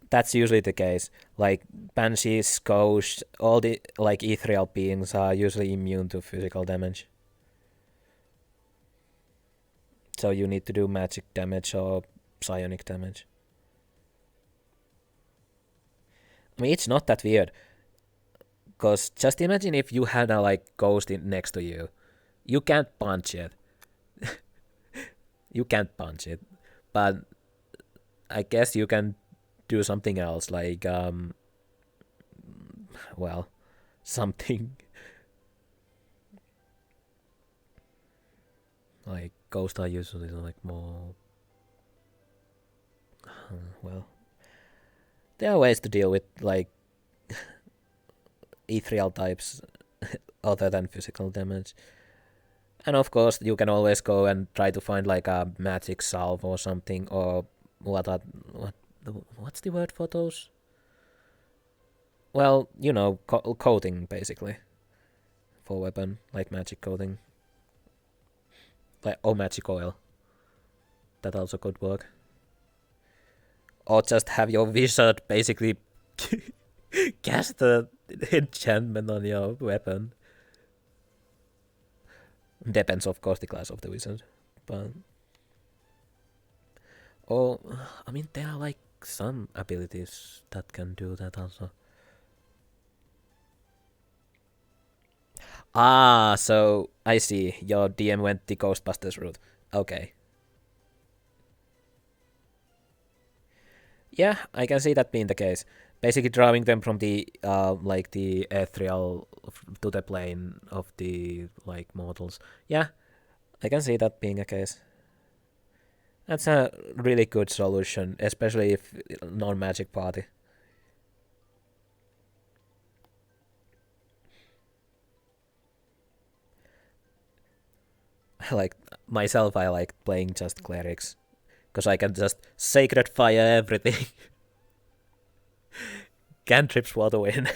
that's usually the case. Like banshees, ghosts, all the like ethereal beings are usually immune to physical damage. So you need to do magic damage or psionic damage. I mean, it's not that weird. Cause just imagine if you had a like ghost next to you. You can't punch it. You can't punch it. But I guess you can do something else, like well, something like ghosts are usually like more well, there are ways to deal with like ethereal types other than physical damage. And of course, you can always go and try to find like a magic salve or something, or what's the word for those? Well, you know, coating basically for weapon, like magic coating, like or magic oil. That also could work. Or just have your wizard basically cast the enchantment on your weapon. Depends, of course, the class of the wizard. But oh, I mean, there are like some abilities that can do that also. Ah, so I see. Your DM went the Ghostbusters route. Okay. Yeah, I can see that being the case. Basically, drawing them from the like the ethereal to the plane of the like mortals. Yeah, I can see that being a case. That's a really good solution, especially if non-magic party. Like myself, I like playing just clerics because I can just sacred fire everything. Cantrips for the win.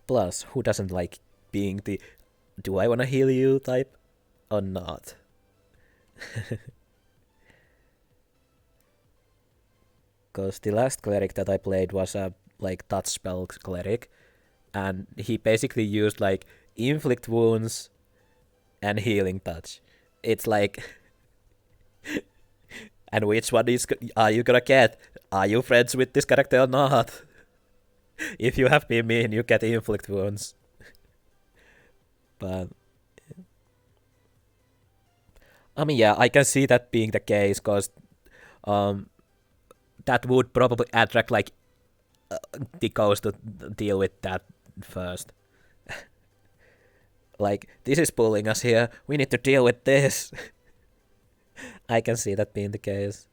Plus, who doesn't like being the "do I want to heal you" type or not? Because the last cleric that I played was a like touch spell cleric, and he basically used like inflict wounds and healing touch. It's like, and which one are you gonna get? Are you friends with this character or not? If you have been mean, you get inflict wounds. But I mean, yeah, I can see that being the case because um, that would probably attract like the ghost to deal with that first. Like, this is pulling us here. We need to deal with this. I can see that being the case.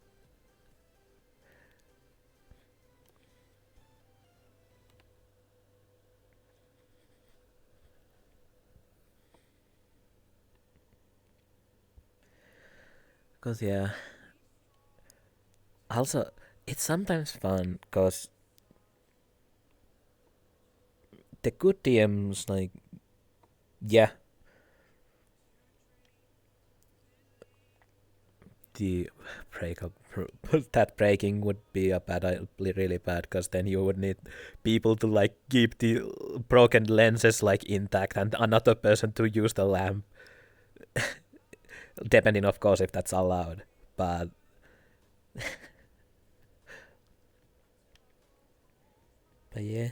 Because, yeah. Also, it's sometimes fun because the good DMs, like, yeah, the breakup, that breaking would be a bad, really bad, because then you would need people to, like, keep the broken lenses, like, intact and another person to use the lamp. Depending, of course, if that's allowed. But yeah,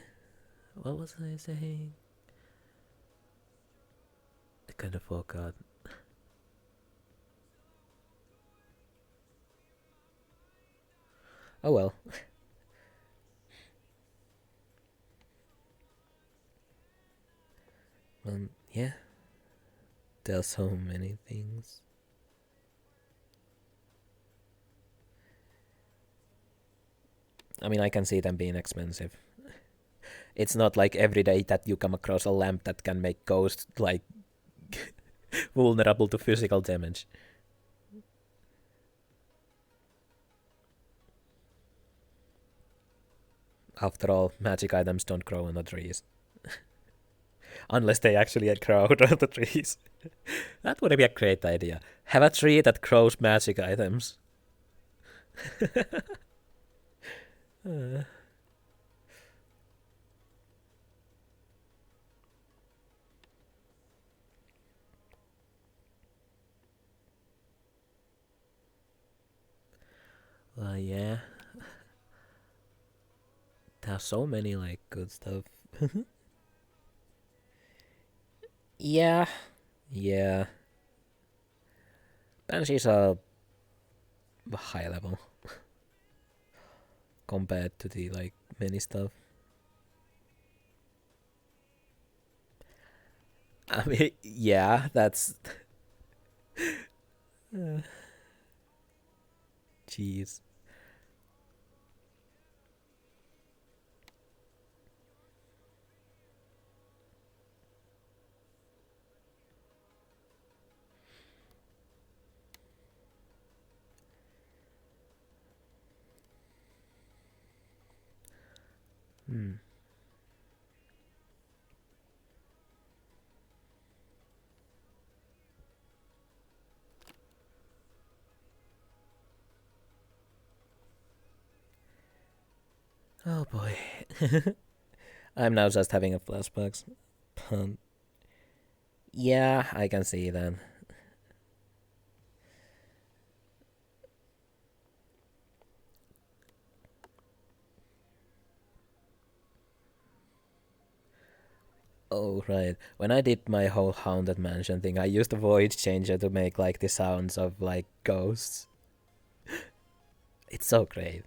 what was I saying? I kind of forgot. Oh well. Yeah, there's so many things. I mean, I can see them being expensive. It's not like every day that you come across a lamp that can make ghosts like vulnerable to physical damage. After all, magic items don't grow on the trees. Unless they actually grow on the trees. That would be a great idea. Have a tree that grows magic items. Yeah. There's so many like good stuff. Yeah. Yeah. Banshees are high level compared to the like many stuff. I mean, yeah, that's. Jeez. Hmm. Oh boy. I'm now just having a flashbacks. Yeah, I can see that. Oh, right. When I did my whole Haunted Mansion thing, I used a voice changer to make like the sounds of like ghosts. It's so great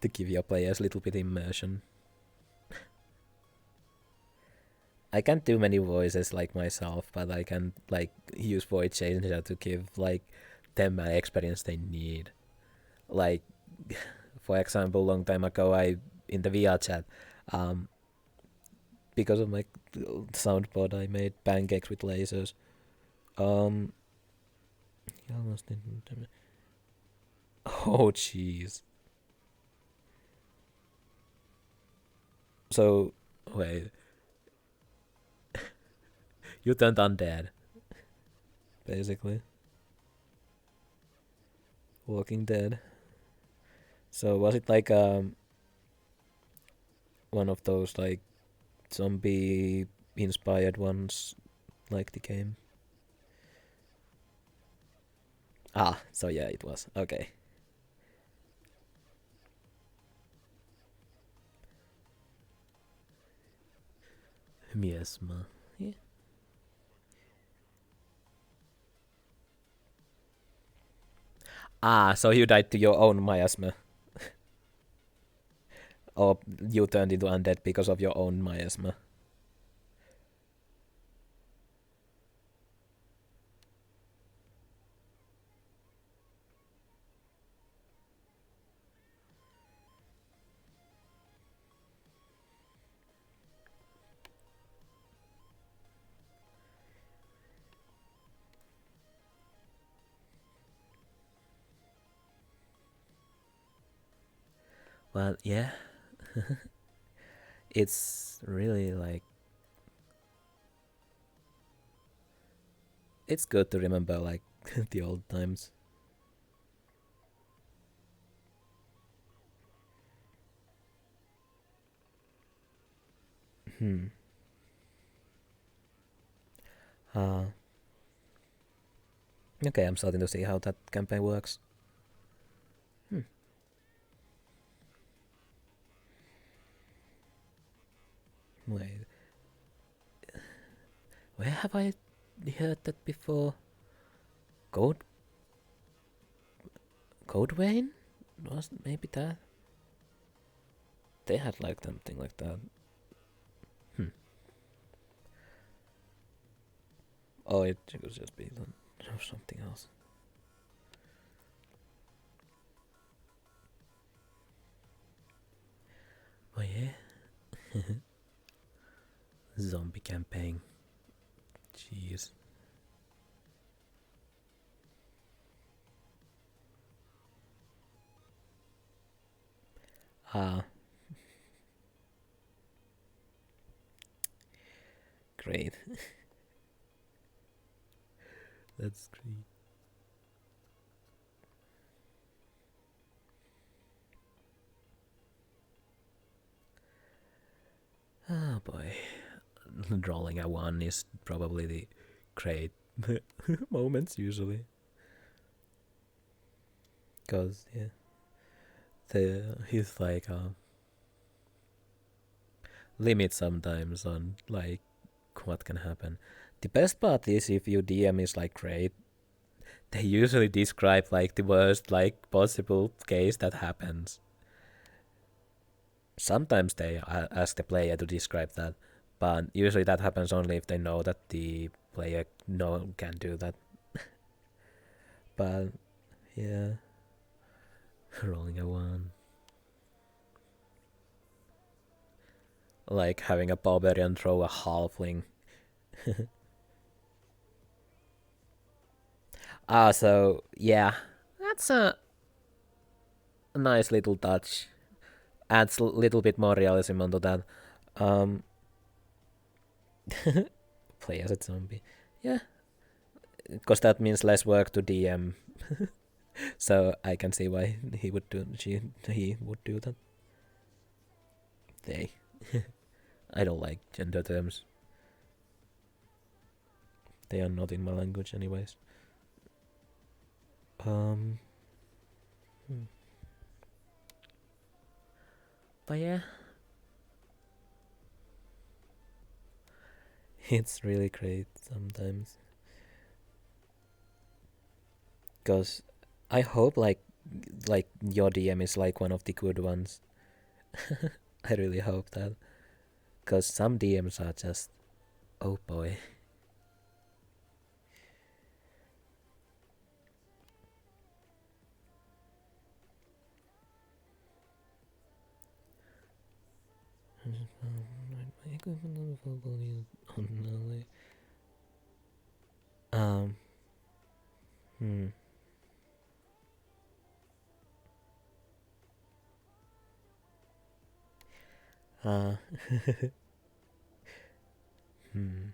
to give your players a little bit immersion. I can't do many voices like myself, but I can like use voice changer to give like them an experience they need. Like, for example, long time ago, I in the VRChat, um, because of my soundboard, I made pancakes with lasers. Um, he almost didn't. Oh, jeez. So, wait, you turned undead, basically. Walking Dead. So was it like one of those like zombie inspired ones, like the game? Ah, so yeah, it was. Okay. Miasma. Yeah. Ah, so you died to your own miasma. Or you turned into undead because of your own miasma. Well, yeah. It's really like it's good to remember like the old times. Hmm. Uh, okay, I'm starting to see how that campaign works. Hmm. Wait, where have I heard that before? Code Code Vein? Was maybe that? They had like something like that. Hmm. Oh, it could just be something else. Oh yeah. Zombie campaign. Jeez. Ah, great. That's great. Oh boy. Drawing a one is probably the great moments usually. Cause yeah, he's like limit sometimes on like what can happen. The best part is if your DM is like great, they usually describe like the worst like possible case that happens. Sometimes they ask the player to describe that, but usually that happens only if they know that the player can do that. But yeah, rolling a one, like having a barbarian throw a halfling. So yeah, that's a nice little touch. Adds a little bit more realism onto that. Um, Play as a zombie. Yeah, because that means less work to DM. So I can see why he would do that. they. I don't like gender terms. They are not in my language, anyways. Hmm. But yeah, it's really great sometimes. Cause I hope like your DM is like one of the good ones. I really hope that. Cause some DMs are just, oh boy. Um. Hmm. Uh. Hmm.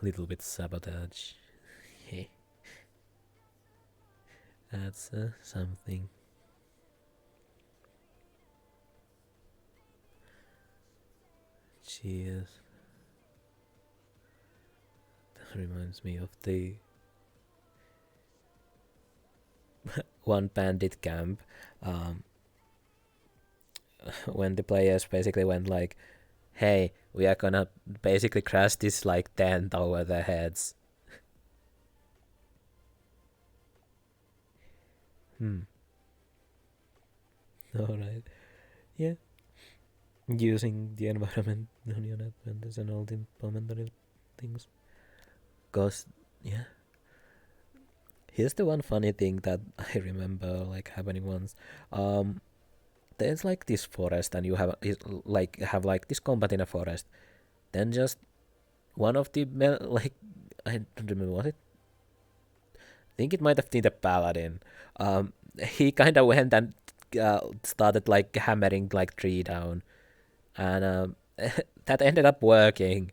Little bit sabotage. Hey. That's something. Cheers. That reminds me of the one bandit camp. Um, when the players basically went like, "Hey, we are gonna basically crash this like tent over their heads." Hmm. All right. Yeah. Using the environment on your advantage and all the implementary things. Cause yeah. Here's the one funny thing that I remember like happening once. Um, there's like this forest, and you have like this combat in a forest. Then just one of the like I don't remember what it. I think it might have been the paladin. He kind of went and started like hammering like tree down, and that ended up working.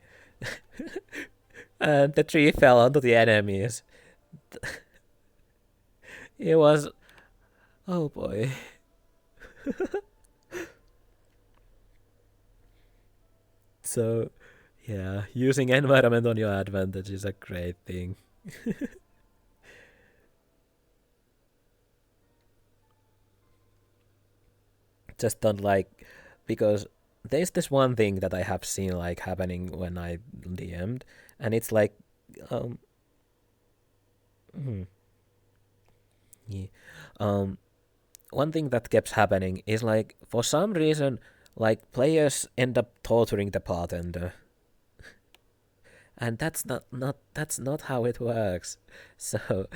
And the tree fell onto the enemies. It was, oh boy. So yeah, using environment on your advantage is a great thing. Just don't like, because there's this one thing that I have seen like happening when I DM'd, and it's like, um, hmm, yeah, um, one thing that keeps happening is like for some reason, like players end up torturing the bartender, and that's not how it works. So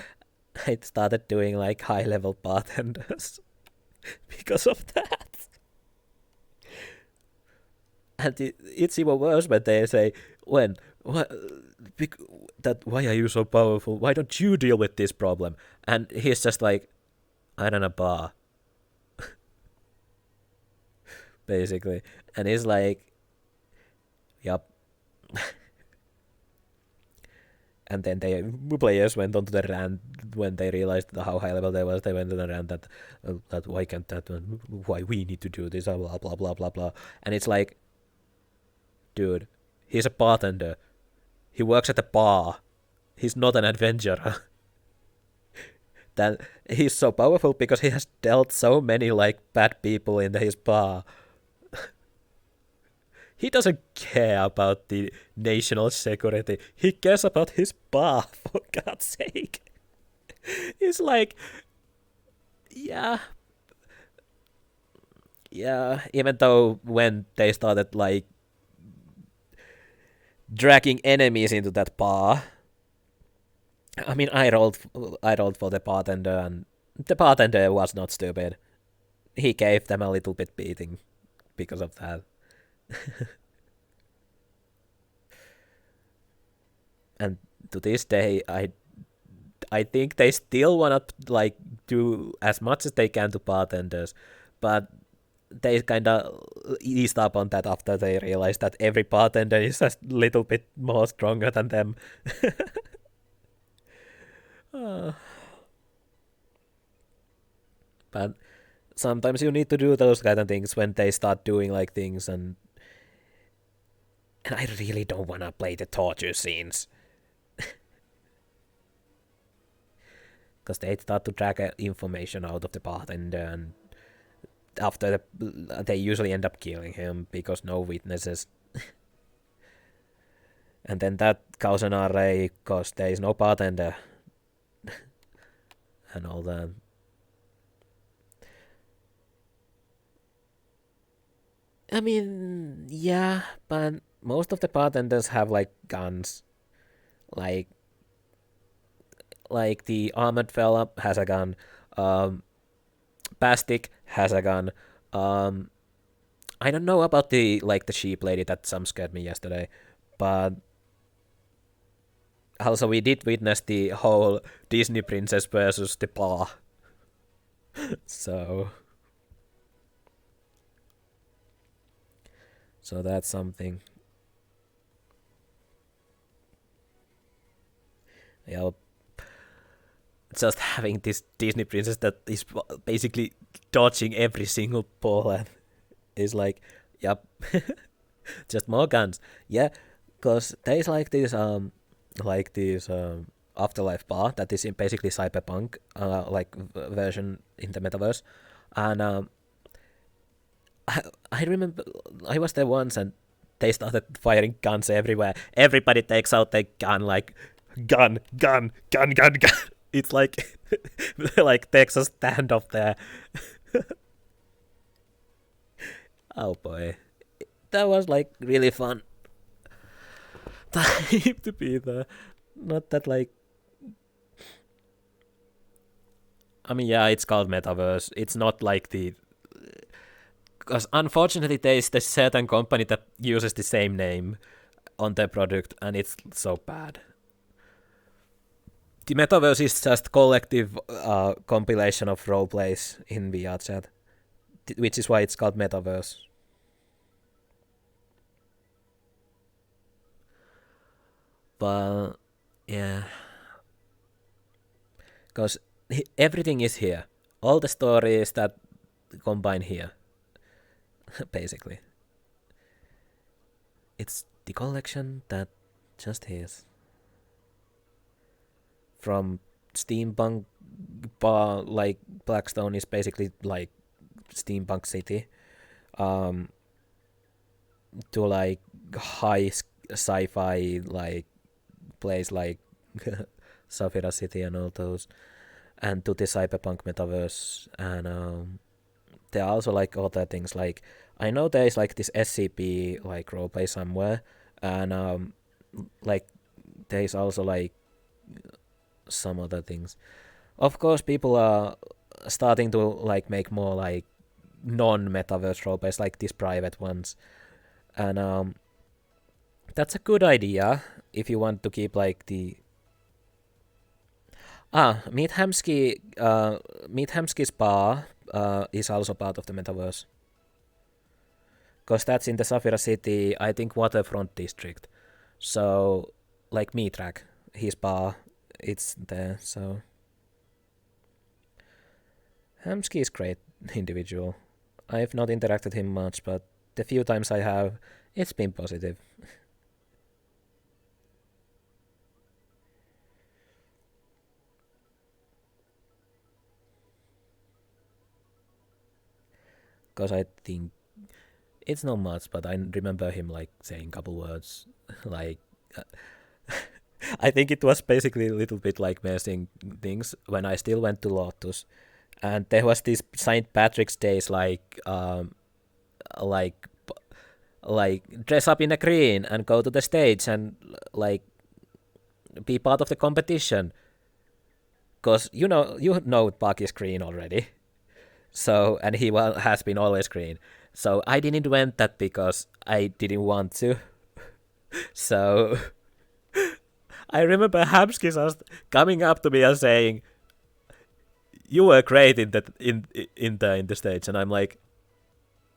I started doing like high level bartenders because of that. And it's even worse when they say, when, what, that, why are you so powerful? Why don't you deal with this problem? And he's just like, I run a bar, basically. And he's like, yup. And then they players went on to the rant when they realized how high level they was. They went on the rant that why can't that, why we need to do this, blah blah blah blah blah. And it's like, dude, he's a bartender. He works at a bar. He's not an adventurer. That he's so powerful because he has dealt so many like bad people in his bar. He doesn't care about the national security. He cares about his bar, for God's sake. He's like, yeah, yeah. Even though when they started like dragging enemies into that bar, I mean, I rolled for the bartender, and the bartender was not stupid. He gave them a little bit beating because of that. And to this day, I think they still wanna like do as much as they can to bartenders, but they kind of eased up on that after they realized that every bartender is a little bit more stronger than them. uh, but sometimes you need to do those kind of things when they start doing like things, and I really don't want to play the torture scenes. Because they start to drag information out of the bartender, and after they usually end up killing him because no witnesses. And then that causes an array because there is no bartender. And all that. I mean, yeah, but most of the bartenders have like guns. Like the armored fella has a gun. Bastic has a gun. I don't know about the sheep lady that some scared me yesterday, but also we did witness the whole Disney princess versus the bar. So that's something. Yeah, just having this Disney princess that is basically dodging every single ball is like, yep, just more guns. Yeah, because there's like this afterlife bar that is in basically cyberpunk version in the metaverse, and I remember I was there once and they started firing guns everywhere. Everybody takes out their gun, like gun. It's like like Texas standoff there. Oh boy, that was like really fun time to be there. Not that like, I mean, yeah, it's called metaverse. It's not like the, because unfortunately there is this certain company that uses the same name on their product, and it's so bad. The metaverse is just collective compilation of roleplays in VRChat, which is why it's called metaverse. But yeah, because everything is here. All the stories that combine here, basically. It's the collection that just is. From steampunk bar, like Blackstone is basically like steampunk city, to like high sci-fi like place like Safira City and all those, and to the cyberpunk metaverse, and there are also like other things like, I know there is like this SCP like roleplay somewhere, and like there is also like some other things. Of course, people are starting to like make more like non-metaverse roleplays, like these private ones, and that's a good idea if you want to keep like the Meet Hamsky's bar is also part of the metaverse, because that's in the Safira City, I think, waterfront district. So like Mitrak, his bar, it's there. So Hamsky is great individual. I've not interacted with him much, but the few times I have, it's been positive. Because I think it's not much, but I remember him like saying a couple words. Like, I think it was basically a little bit like messing things when I still went to Lotus, and there was this Saint Patrick's Days like like dress up in a green and go to the stage and like be part of the competition. Cause you know Buck is green already, so, and he has been always green. So I didn't invent that because I didn't want to. So I remember Hamskis coming up to me and saying, "You were great in that in the stage," and I'm like,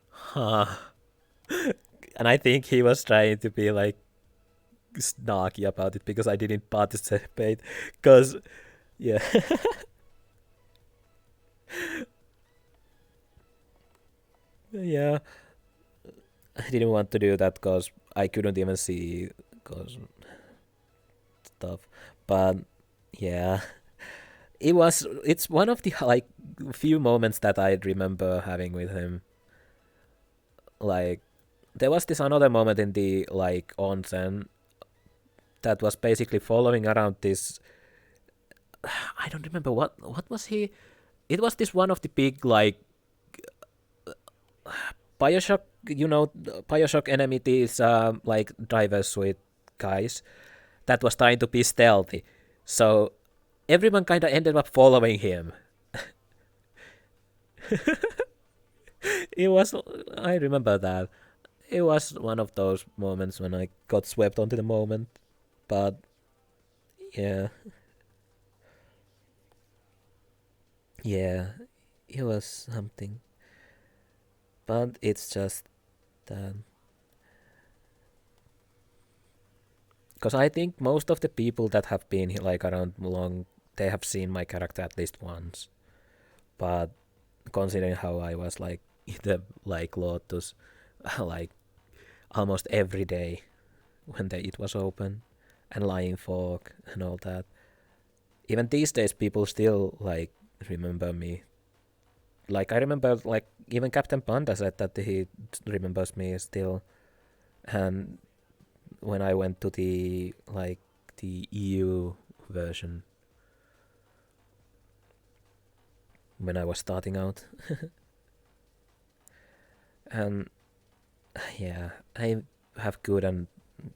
"Huh." And I think he was trying to be like snarky about it because I didn't participate. Cause yeah, Yeah, I didn't want to do that because I couldn't even see cause stuff. But yeah, it's one of the like few moments that I remember having with him. Like there was this another moment in the like onsen that was basically following around this. I don't remember what was he. It was this one of the big like Bioshock, Bioshock enemy, these like driver suit guys that was trying to be stealthy. So everyone kind of ended up following him. It was, I remember that. It was one of those moments when I got swept onto the moment. But yeah, yeah, it was something. But it's just that. Because I think most of the people that have been like around long, they have seen my character at least once. But considering how I was like in the like Lotus, like almost every day when it was open, and Lying Fork and all that. Even these days, people still like remember me. Like I remember, like even Captain Panda said that he remembers me still. And when I went to the like the EU version when I was starting out, and yeah, I have good and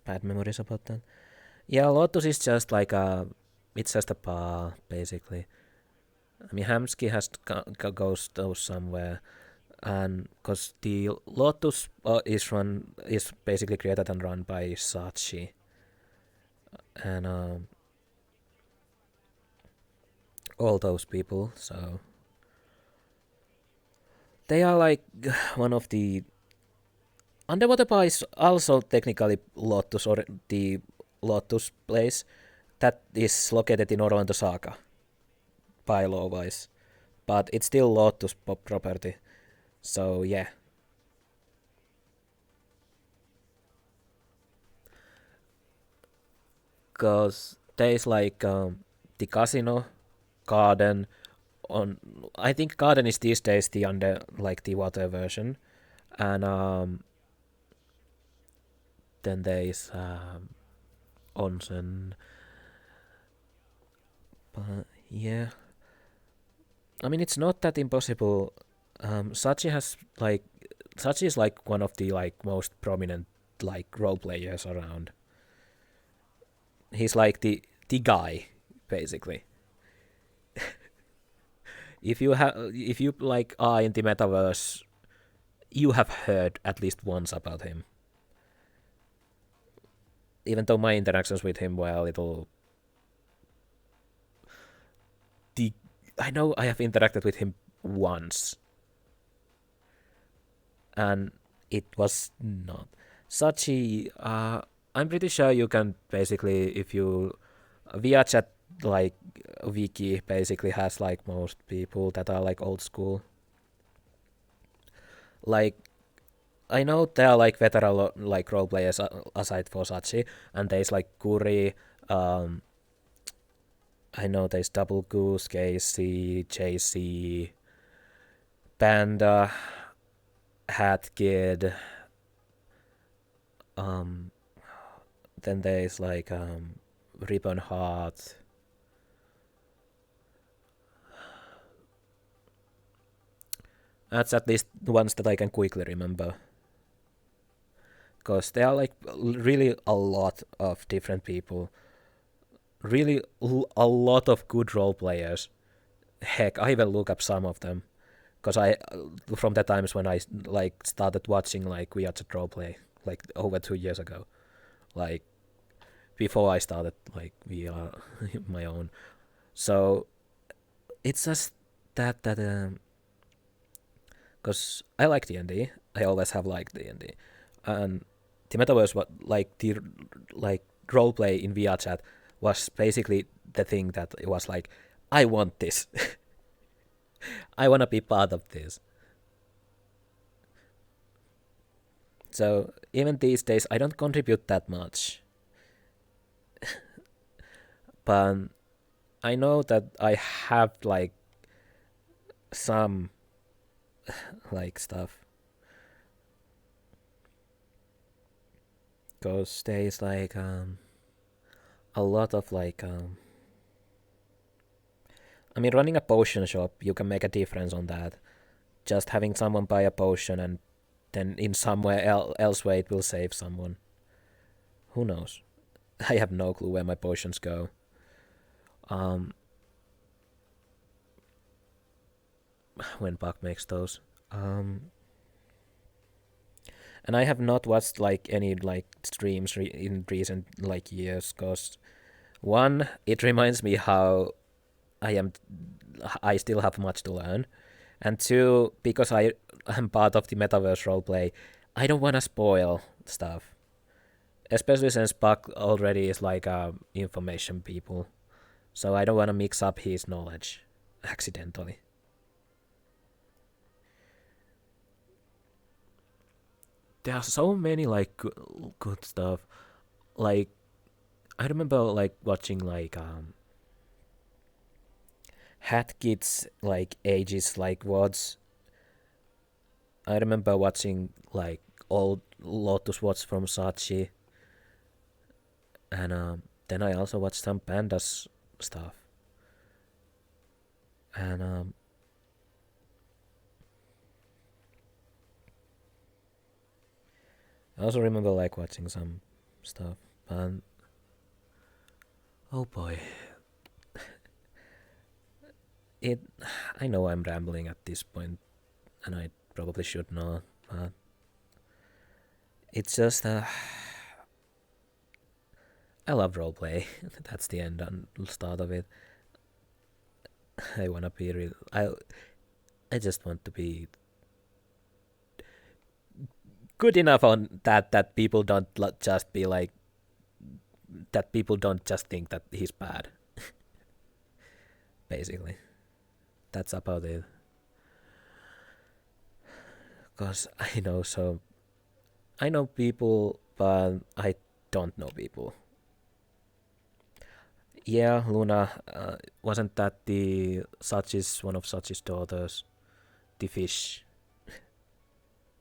bad memories about that. Yeah, Lotus is just like it's just a bar basically. I mean, Hamsky has goes somewhere, and because the Lotus is basically created and run by Sachi, and all those people. So they are like one of the underwater bar is also technically Lotus or the Lotus place that is located in Orlando Saga by law wise, but it's still Lotus property. So yeah, cause there is like the casino, garden. On I think garden is these days the under like the water version, and then there is onsen. But yeah, I mean it's not that impossible. Sachi has like Sachi is like one of the like most prominent like role players around. He's like the guy basically. If you like are in the metaverse, you have heard at least once about him. Even though my interactions with him were a little, the I know I have interacted with him once, and it was not Sachi. I'm pretty sure you can basically if you VRChat like wiki basically has like most people that are like old school. Like I know there are like veteran like role players aside for Sachi, and there's like Kuri. Um, I know there's Double Goose, Casey, JC, Panda, Hat Kid. Um, then there's like Ribbon Heart. That's at least the ones that I can quickly remember. Because there are like really a lot of different people. Really a lot of good role players. Heck, I even look up some of them. Because I, from the times when I like started watching like VRChat roleplay, like over 2 years ago. Like before I started like VR my own. So it's just that because I like D&D. I always have liked D&D, and the metaverse was like the like roleplay in VRChat was basically the thing that it was like I want this. I want to be part of this. So even these days, I don't contribute that much. But I know that I have like some like stuff. Cause there is like a lot of like I mean, running a potion shop, you can make a difference on that. Just having someone buy a potion and then in somewhere elsewhere it will save someone. Who knows? I have no clue where my potions go. When Buck makes those. And I have not watched like any like streams in recent like years, cause one, it reminds me how I still have much to learn, and two, because I am part of the metaverse roleplay, I don't want to spoil stuff, especially since Buck already is like information people, so I don't want to mix up his knowledge accidentally. There are so many like good stuff. Like I remember like watching like Hat Kids like ages like WODs. I remember watching like old Lotus WODs from Sachi, and then I also watched some Pandas stuff, and I also remember like watching some stuff, but oh boy, it. I know I'm rambling at this point, and I probably should not, but it's just I love roleplay. That's the end and start of it. I wanna be real. I just want to be good enough on that people don't just be like that. People don't just think that he's bad. Basically, that's about it. Cause I know people, but I don't know people. Yeah, Luna, wasn't that the Sachi's one of Sachi's daughters, the fish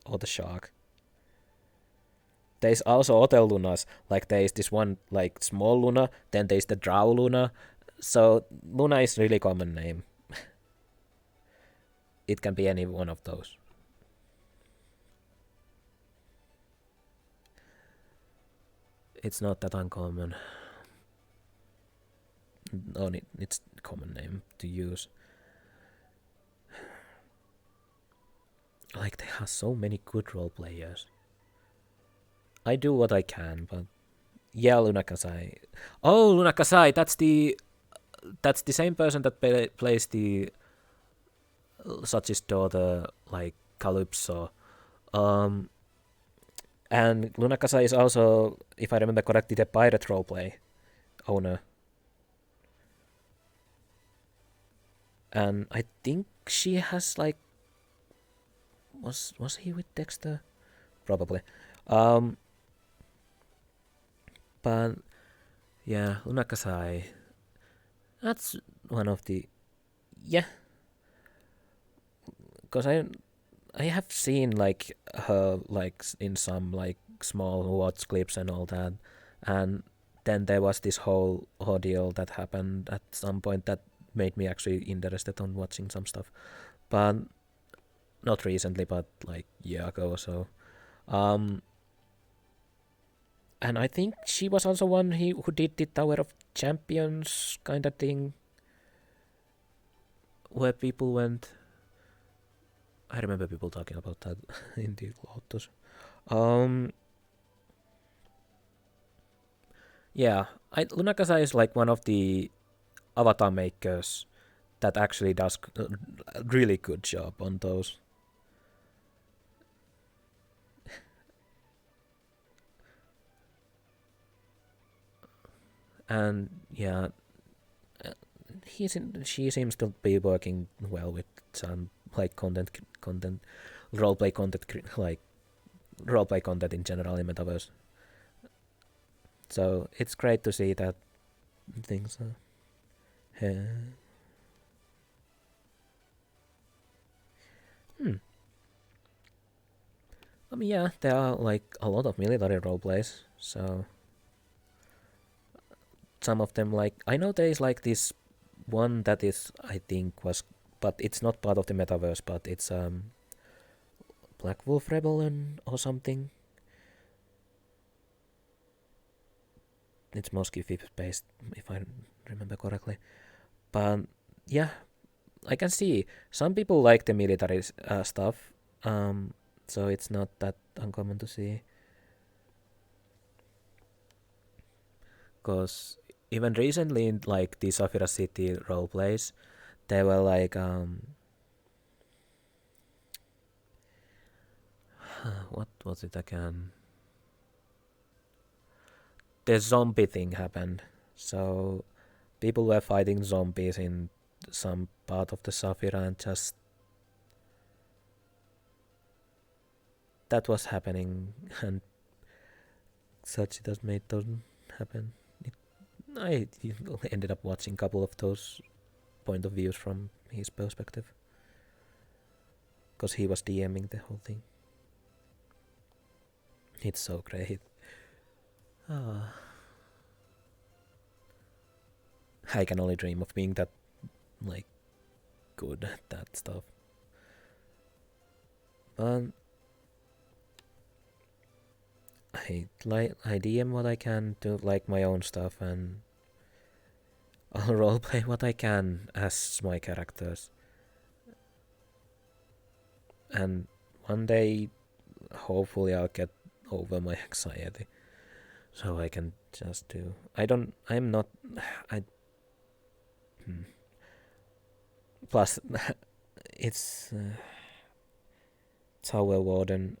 or the shark? There's also other Lunas. Like there's this one like small Luna, then there's the Drow Luna. So Luna is really common name. It can be any one of those. It's not that uncommon. No, it's common name to use. Like they have so many good role players. I do what I can, but yeah, Luna Kasai. Oh, Luna Kasai, that's the same person that plays the Sachi's daughter, like Calypso. Um, and Luna Kasai is also, if I remember correctly, the pirate roleplay owner. And I think she has like was he with Dexter? Probably. Um, but yeah, Luna Kasai. That's one of the yeah. Cause I have seen like her like in some like small watch clips and all that, and then there was this whole ordeal that happened at some point that made me actually interested on watching some stuff, but not recently, but like a year ago or so. Um, and I think she was also one who did the Tower of Champions kind of thing, where people went. I remember people talking about that in the Lotus. Um, yeah, Lunakasa is like one of the avatar makers that actually does a really good job on those. And yeah, she seems to be working well with some like content roleplay content like roleplay content in general in metaverse. So it's great to see that things are here. I mean, yeah, there are like a lot of military roleplays. So some of them, like I know there is like this one that is I think was, but it's not part of the metaverse, but it's Black Wolf Rebellion or something. It's mostly based, if I remember correctly. But yeah, I can see some people like the military stuff. So it's not that uncommon to see. Because even recently, in like the Safira City role plays, they were like what was it again? The zombie thing happened. So people were fighting zombies in some part of the Safira, and just that was happening, and such does made those happen. I ended up watching a couple of those point of views from his perspective, because he was DMing the whole thing. It's so great. I can only dream of being that like good at that stuff. But I DM what I can, do like my own stuff, and I'll roleplay what I can as my characters. And one day, hopefully, I'll get over my anxiety, so I can just do. I'm not. I. Plus, it's Tower Warden.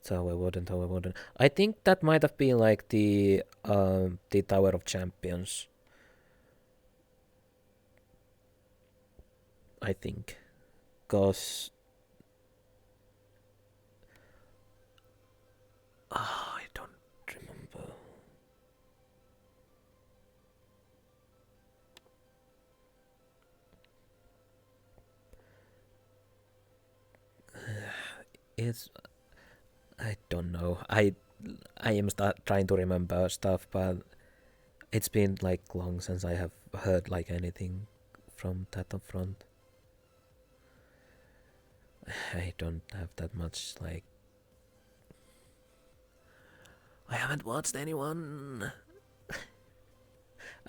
Tower Warden. I think that might have been like the Tower of Champions. I think, cause I don't remember. It's I don't know. I am trying to remember stuff, but it's been like long since I have heard like anything from that up front. I don't have that much like. I haven't watched anyone.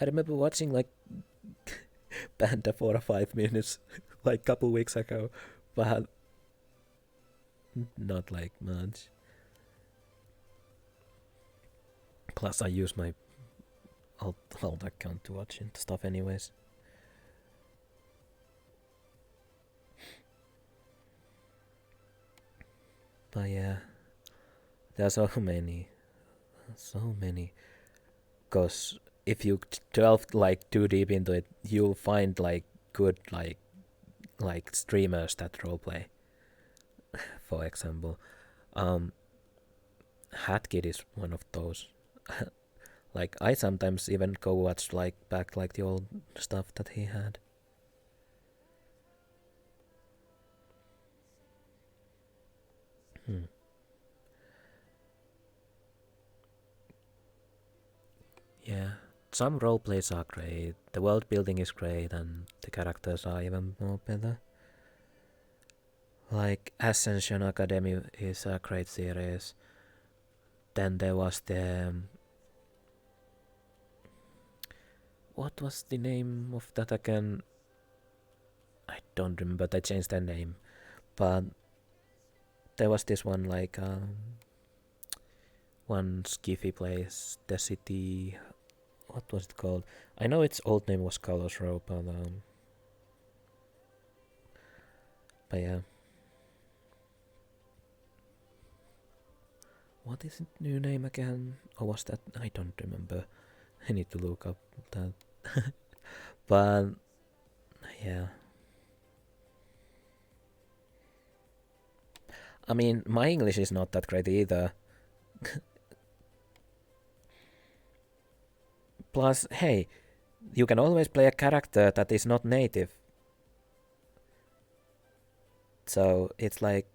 I remember watching like Panda 4 or 5 minutes like couple weeks ago, but not like much. Plus, I use my alt account to watch stuff, anyways. But yeah, there are so many. Cause if you delve like too deep into it, you'll find like good like streamers that roleplay. For example, Hatkid is one of those. Like I sometimes even go watch like back like the old stuff that he had. Yeah, some role plays are great, the world building is great, and the characters are even more better. Like Ascension Academy is a great series. Then there was the what was the name of that again? I don't remember. They changed their name, but there was this one like one skiffy place, the city. What was it called? I know its old name was Carlos Row, but yeah. What is its new name again? Or was that? I don't remember. I need to look up that. But yeah. I mean, my English is not that great either. Plus, hey, you can always play a character that is not native. So it's like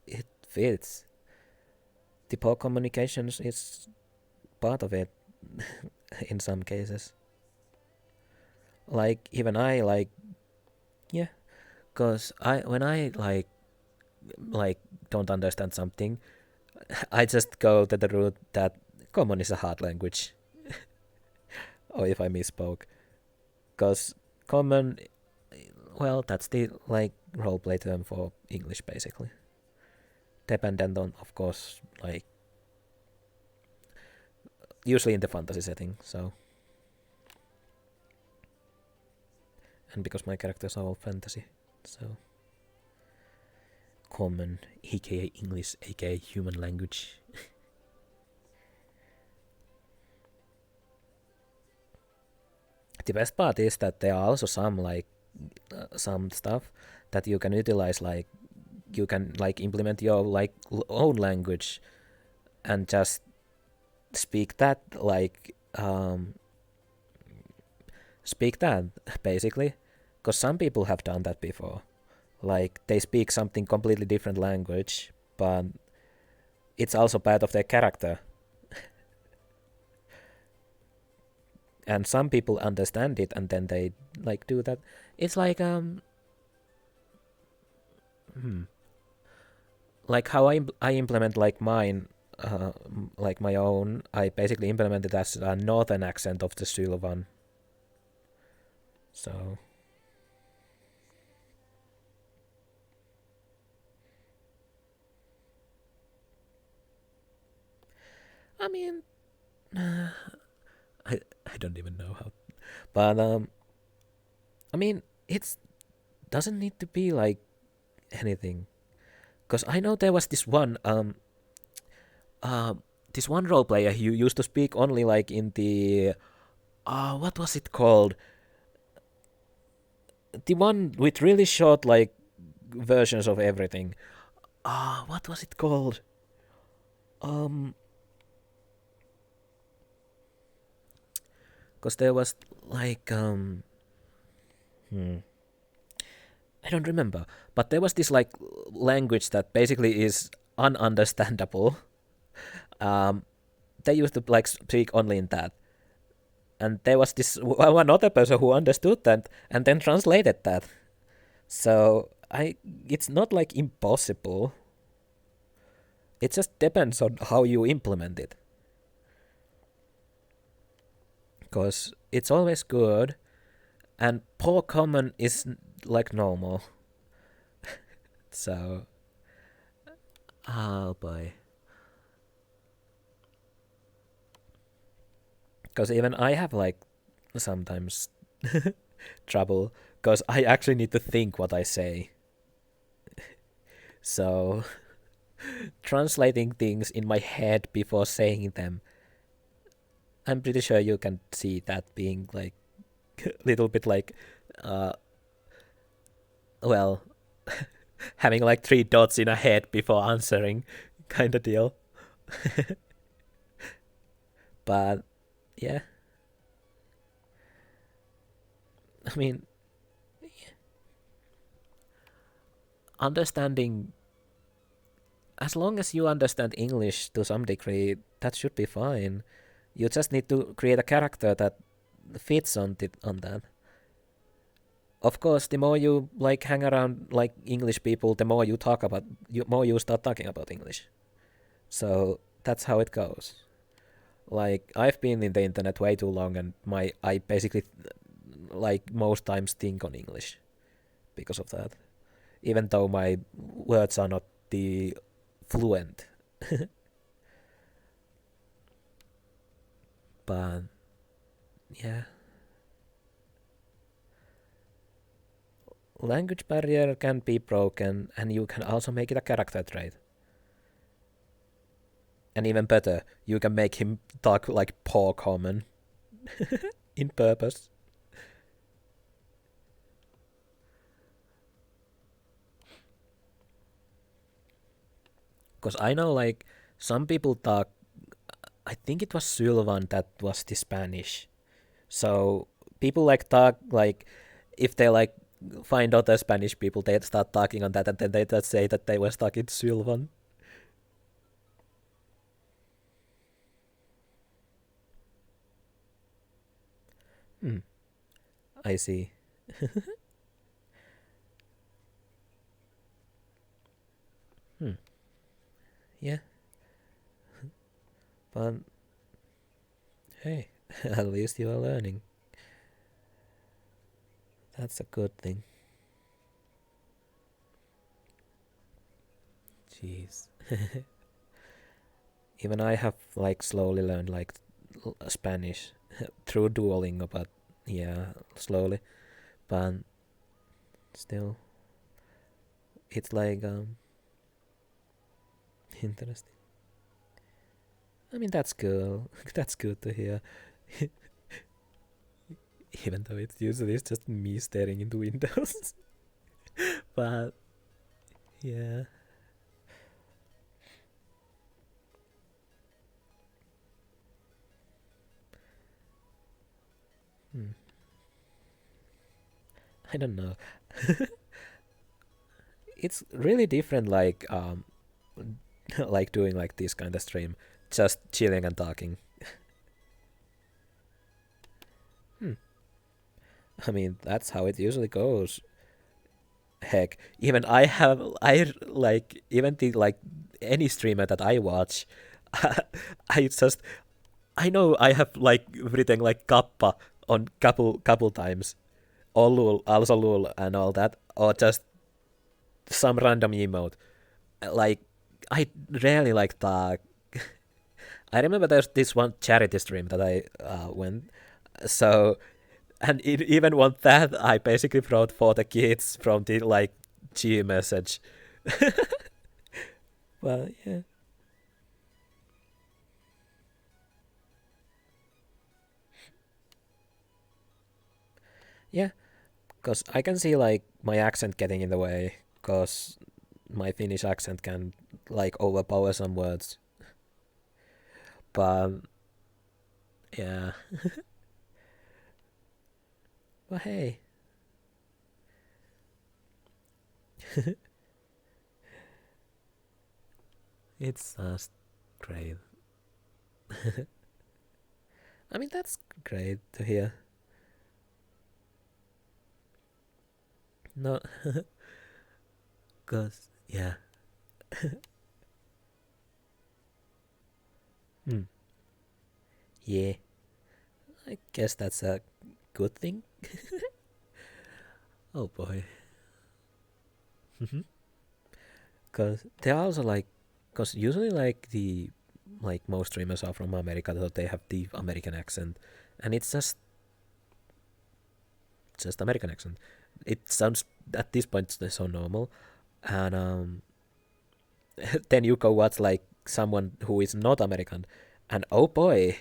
it fits. The poor communications is part of it in some cases. Like even I yeah, cause when I don't understand something, I just go to the route that common is a hard language. Or if I misspoke, cause common, well, that's the roleplay term for English basically. Dependent on, of course, usually in the fantasy setting. So, and because my characters are all fantasy, so common, aka English, aka human language. The best part is that there are also some some stuff that you can utilize, you can implement your own language and just speak that speak that basically, because some people have done that before. Like they speak something completely different language, but it's also part of their character. And some people understand it and then they do that. It's like like how I implement mine, my own. I basically implemented as a northern accent of the Sylvan. So I mean, I don't even know how, but I mean it's doesn't need to be like anything, because I know there was this one role player who used to speak only in the what was it called, the one with really short versions of everything. What was it called? Because there was I don't remember, but there was this language that basically is ununderstandable. They used to speak only in that, and there was this one other person who understood that and then translated that. So it's not impossible. It just depends on how you implement it. Because it's always good, and poor common is normal. So, oh boy. Because even I have sometimes trouble, because I actually need to think what I say. So, translating things in my head before saying them, I'm pretty sure you can see that being a little bit well, having 3 dots in a head before answering kind of deal. But yeah, I mean, understanding, as long as you understand English to some degree, that should be fine. You just need to create a character that fits on that. Of course, the more you hang around English people, the more you more you start talking about English. So that's how it goes. I've been in the internet way too long, and I basically most times think on English because of that, even though my words are not the fluent. But yeah, language barrier can be broken, and you can also make it a character trait. And even better, you can make him talk poor common in purpose. Because I know like some people talk. I think it was Sylvan that was the Spanish. So people like talk like if they like find other Spanish people, they start talking on that, and then they just say that they were talking to Sylvan. Hmm. I see. Hmm. Yeah, but hey, at least you are learning. That's a good thing. Jeez. Even I have like slowly learned like Spanish through Duolingo, but yeah, slowly. But still, it's like interesting. I mean, that's cool. That's good to hear. Even though it's just me staring into windows. But yeah, hmm. I don't know. It's really different. Like doing like this kind of stream, just chilling and talking. Hmm. I mean, that's how it usually goes. Heck, even I like even the like any streamer that I watch, I just I know I have like written like kappa on couple times, or lul, also lul and all that, or just some random emote. Like I rarely like talk. I remember there's this one charity stream that I went. So and even one that I basically wrote for the kids from the like G message. Well, yeah, yeah, because I can see like my accent getting in the way, because my Finnish accent can like overpower some words. But yeah, but hey, it's just great. I mean, that's great to hear. No, cause yeah, hmm. Yeah, I guess that's a good thing. Oh boy. Cause they're also like, cause usually like the like most streamers are from America, so they have the American accent, and it's just American accent. It sounds at this point so normal, and then you go watch like someone who is not American, and oh boy,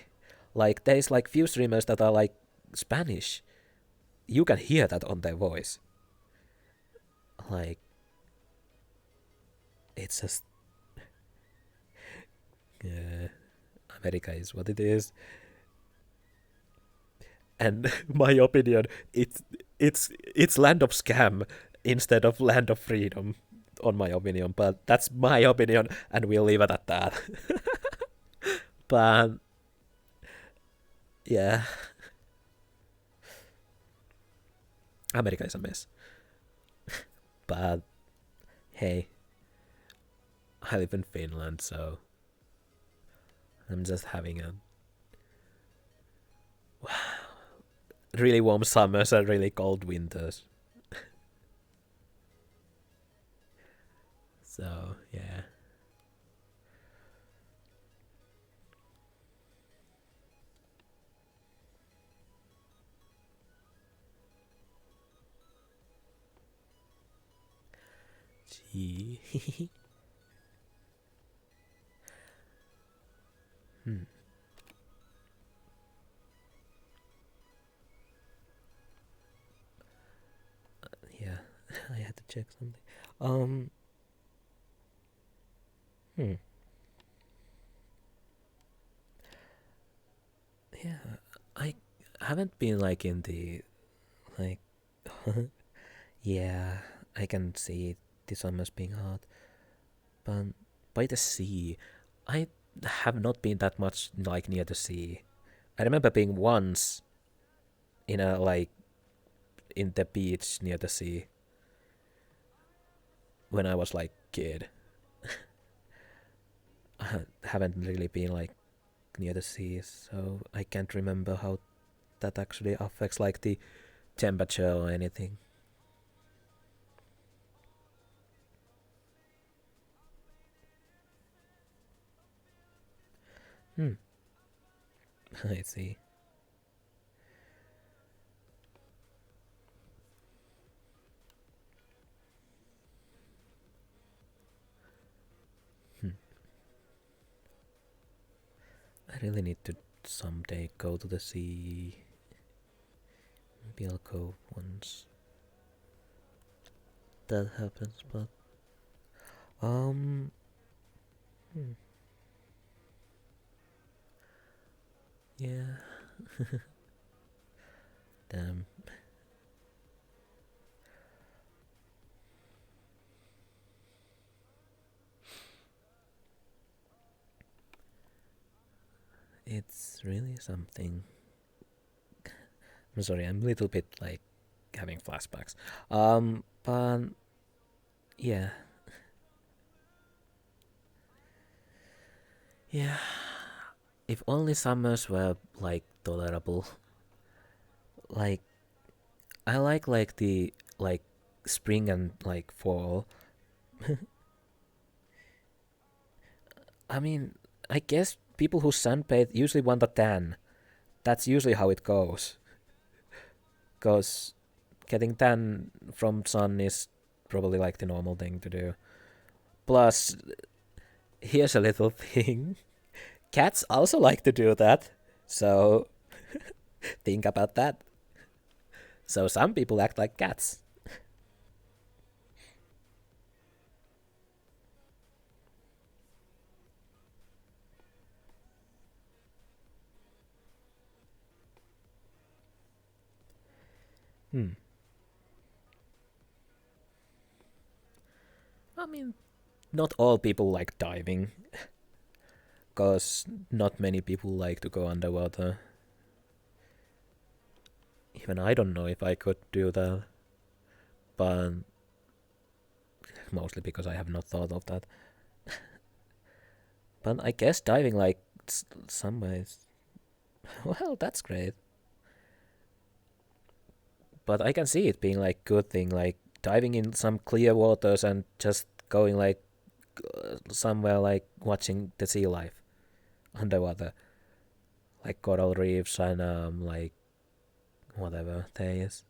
like there's like few streamers that are like Spanish. You can hear that on their voice. Like it's just uh, America is what it is, and my opinion, it's land of scam instead of land of freedom, on my opinion. But that's my opinion, and we'll leave it at that. But yeah, America is a mess. But hey, I live in Finland, so I'm just having a really warm summers and really cold winters. So yeah. Gee. Hmm. Yeah, I had to check something. Um, Hmm. Yeah, I haven't been like in the like. Yeah, I can see the summers being hot, but by the sea, I have not been that much like near the sea. I remember being once in a like in the beach near the sea when I was like kid. I haven't really been like near the sea, so I can't remember how that actually affects like the temperature or anything. Hmm. I see. Hmm. I really need to someday go to the sea. Maybe I'll go once that happens, but um, hmm, yeah, damn, it's really something. I'm sorry, I'm a little bit like having flashbacks. But yeah, yeah. If only summers were like tolerable. Like I like the like spring and like fall. I mean, I guess people who sunbathe usually want a tan. That's usually how it goes. Cause getting tan from sun is probably like the normal thing to do. Plus, here's a little thing. Cats also like to do that. So think about that. So some people act like cats. Hmm. I mean, not all people like diving, cause not many people like to go underwater. Even I don't know if I could do that, but mostly because I have not thought of that. But I guess diving, like, some ways. Well, that's great. But I can see it being, like, good thing, like, diving in some clear waters and just going, like, somewhere, like, watching the sea life underwater. Like, coral reefs and, like, whatever there is.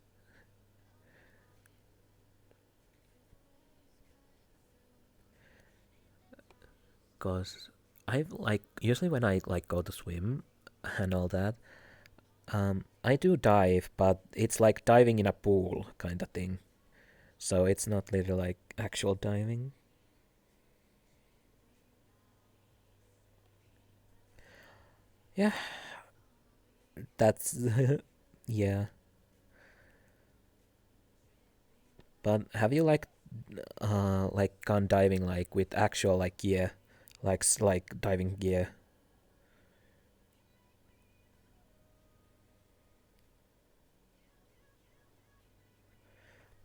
Because I, like, usually when I, like, go to swim and all that, I do dive, but it's like diving in a pool kind of thing. So it's not literally like actual diving. Yeah, that's yeah. But have you like gone diving like with actual like gear, like like diving gear?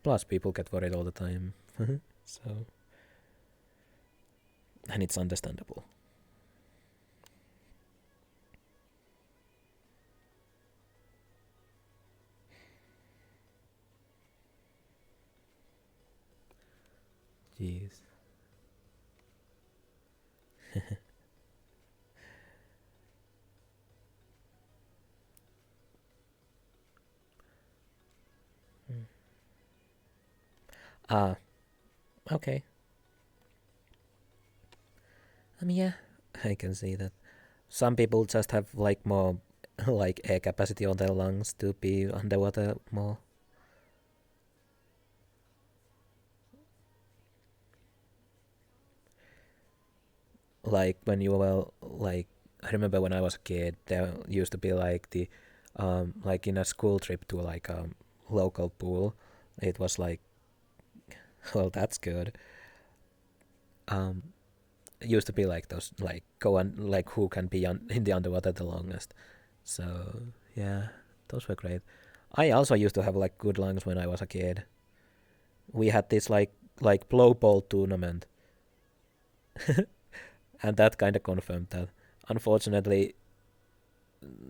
Plus, people get worried all the time, so and it's understandable. Jeez. Mm. Ah, okay. I mean, yeah, I can see that. Some people just have like more like air capacity on their lungs to be underwater more. like when you were like, I remember when I was a kid, there used to be like the like in a school trip to like a local pool. It was like, well, that's good. Um, it used to be like those like go on like who can be in the underwater the longest. So yeah, those were great. I also used to have like good lungs when I was a kid. We had this like blow ball tournament, and that kind of confirmed that. Unfortunately,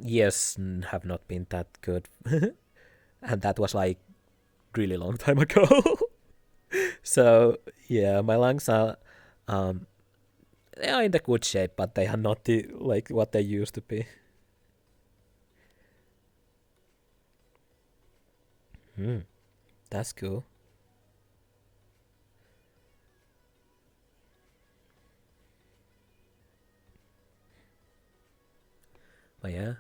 years have not been that good, and that was like really long time ago. So yeah, my lungs are um they are in the good shape, but they are not the like what they used to be. Hmm, that's cool. But yeah,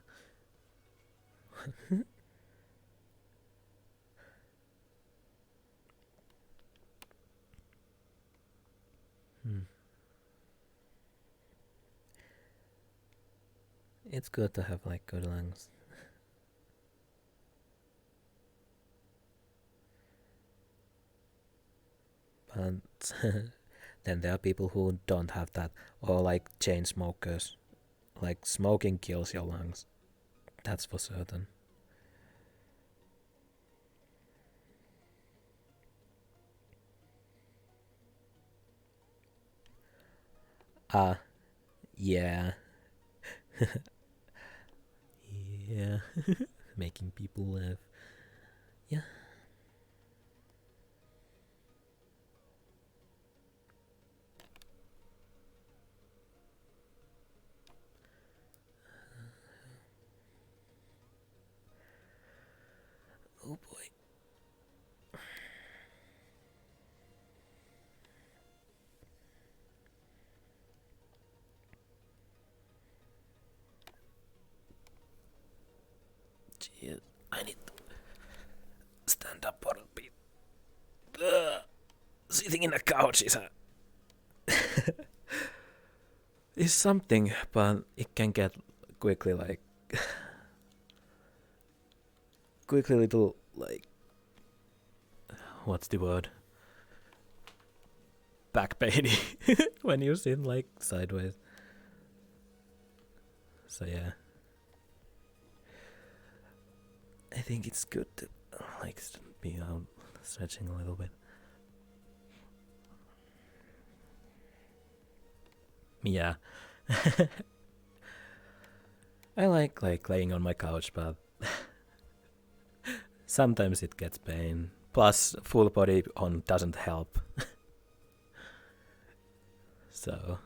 hmm. It's good to have like good lungs. But then there are people who don't have that, or like chain smokers. Like smoking kills your lungs. That's for certain. Ah, yeah, yeah, making people laugh. Yeah. Oh boy. Jeez, I need to stand up for a bit. Sitting in a couch is something, but it can get quickly like quickly little like what's the word? Back painy when you sit like sideways. So yeah, I think it's good to like be out stretching a little bit. Yeah, I like laying on my couch, but sometimes it gets pain. Plus, full body on doesn't help. So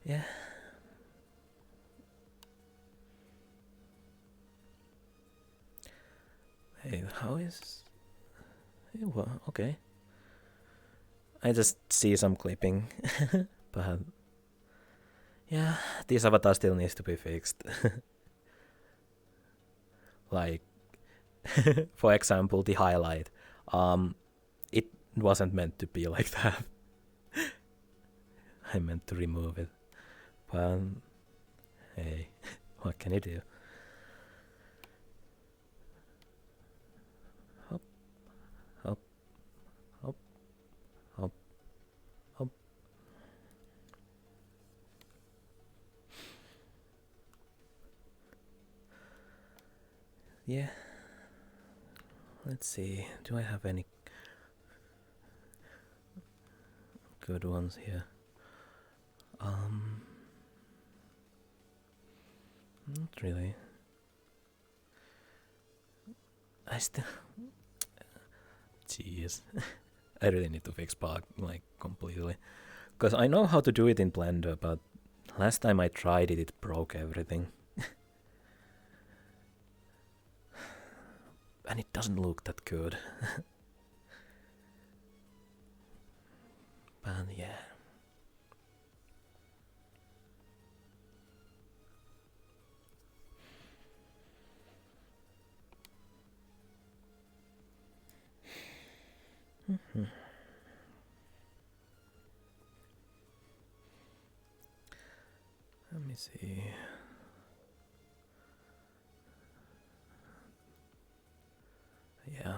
yeah. Hey, how is? Hey, well, okay. I just see some clipping, but yeah, this avatar still needs to be fixed. Like, for example, the highlight. Um, it wasn't meant to be like that. I meant to remove it, but hey, what can you do? Hop, hop, hop, hop, hop. Yeah. Let's see. Do I have any good ones here? Not really. I still. Jeez. I really need to fix Spark, like, completely. Because I know how to do it in Blender, but last time I tried it, it broke everything. And it doesn't look that good. But yeah. me see. Yeah,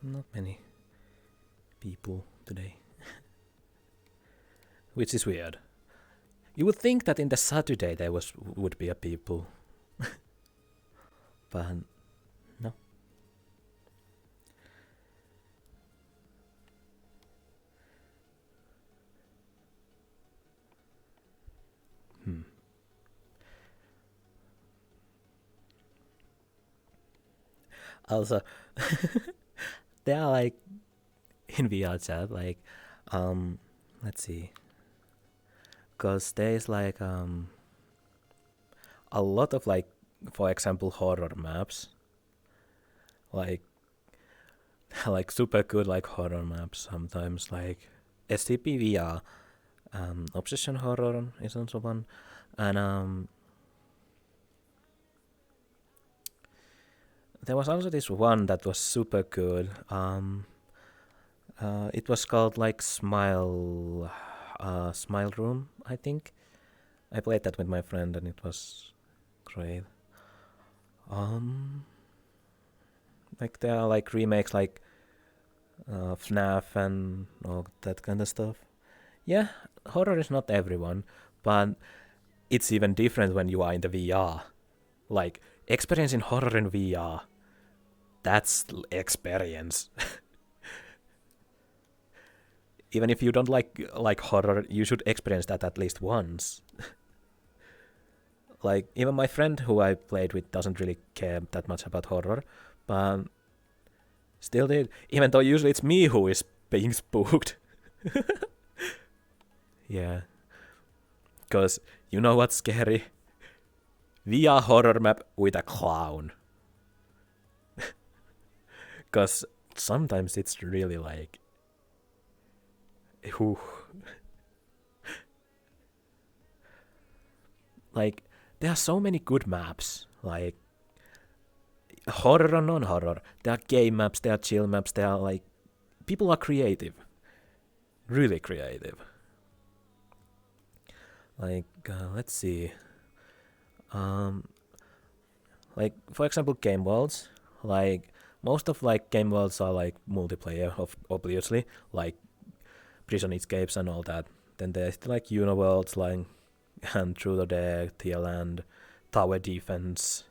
not many people today. Which is weird. You would think that in the Saturday there would be a people. But no. Also, there are like in VRChat, like, let's see, because there is like a lot of like, for example, horror maps, like like super good like horror maps sometimes, like SCP-VR, Obsession Horror is also one, and there was also this one that was super good. It was called like Smile Room, I think. I played that with my friend and it was great. Like there are like remakes like FNAF and all that kind of stuff. Yeah, horror is not everyone, but it's even different when you are in the VR. Like experiencing horror in VR, that's experience. Even if you don't like horror, you should experience that at least once. Like even my friend who I played with doesn't really care that much about horror, but still did. Even though usually it's me who is being spooked. Yeah. Cause you know what's scary? VR horror map with a clown. Cause sometimes it's really like, whew. Like there are so many good maps, like horror or non-horror. There are game maps, there are chill maps, there are like, people are creative, really creative. Like let's see, like for example game worlds, like most of like game worlds are like multiplayer, obviously, like prison escapes and all that. Then there's like Uniworlds, like and True the Dead, Land, Tower Defense,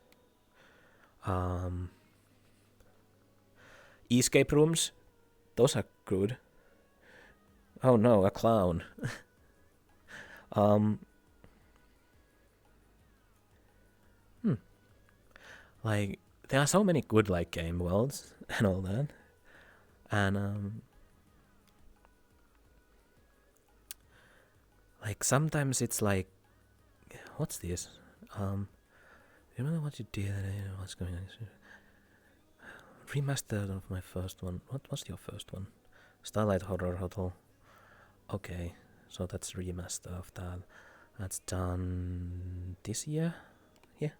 escape rooms. Those are good. Oh no, a clown. Like there are so many good like game worlds and all that, and like sometimes it's like, what's this? Remember what you did? What's going on? Remastered of my first one. What was your first one? Starlight Horror Hotel. Okay, so that's remaster of that. That's done this year. Yeah.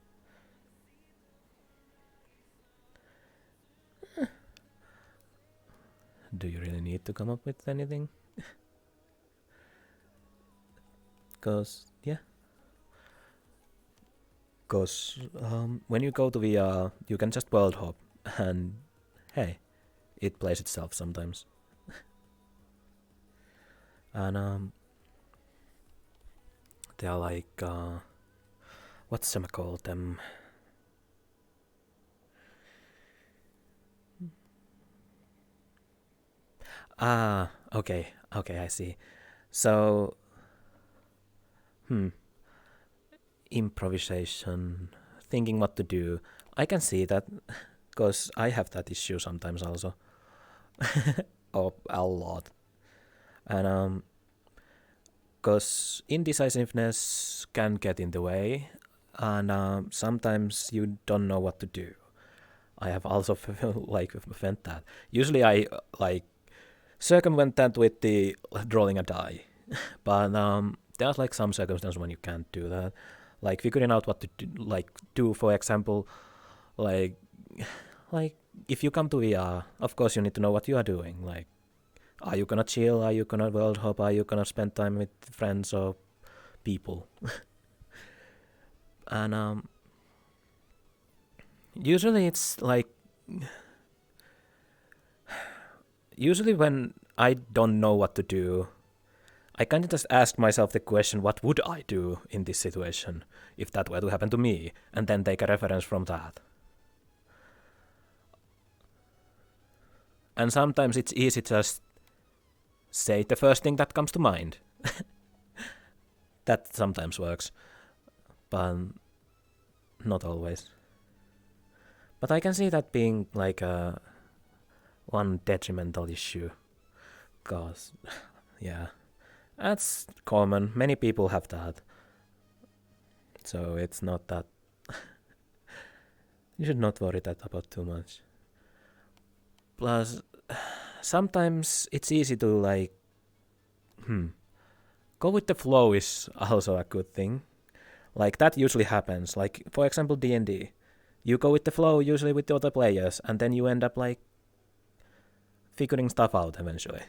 Do you really need to come up with anything? Cause yeah. Cause when you go to VR, you can just world hop, and hey, it plays itself sometimes. And they are like what's some call them? Okay, I see. So, improvisation, thinking what to do. I can see that, because I have that issue sometimes also. Oh, a lot. And because indecisiveness can get in the way, and sometimes you don't know what to do. I have also like felt that. Usually I like circumvent that with the rolling a die, but there's like some circumstances when you can't do that, like figuring out what to do. For example, like if you come to VR, of course you need to know what you are doing. Like, are you gonna chill? Are you gonna world hop? Are you gonna spend time with friends or people? And usually it's like, usually when I don't know what to do, I kind of just ask myself the question, what would I do in this situation if that were to happen to me, and then take a reference from that. And sometimes it's easy to just say the first thing that comes to mind. That sometimes works, but not always. But I can see that being like one detrimental issue, cause yeah, that's common. Many people have that, so it's not that. You should not worry that about too much. Plus, sometimes it's easy to like, go with the flow is also a good thing. Like that usually happens. Like for example, D&D. You go with the flow usually with the other players, and then you end up like figuring stuff out eventually.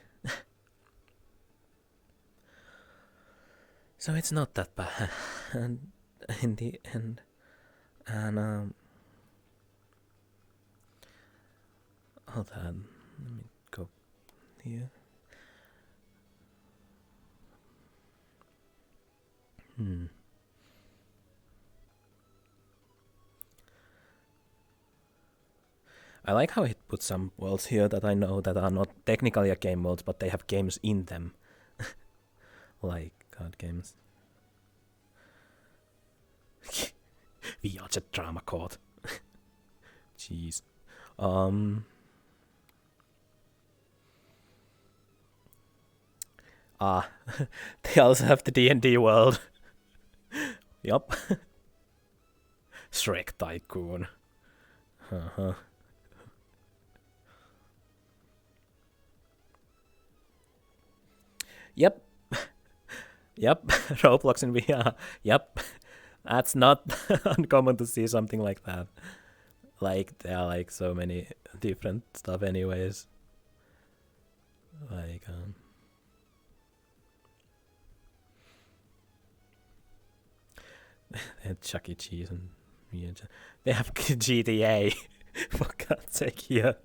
So it's not that bad, and in the end, and hold on, let me go here. I like how it puts some worlds here that I know that are not technically a game worlds, but they have games in them. Like card games. VRChat drama court. Jeez. They also have the D&D world. Yup. Shrek Tycoon. Uh-huh. Yep. Yep. Roblox in VR. Yep. That's not uncommon to see something like that. Like, there are like so many different stuff anyways. Like, they had Chuck E. Cheese and they have GTA. For God's sake, here.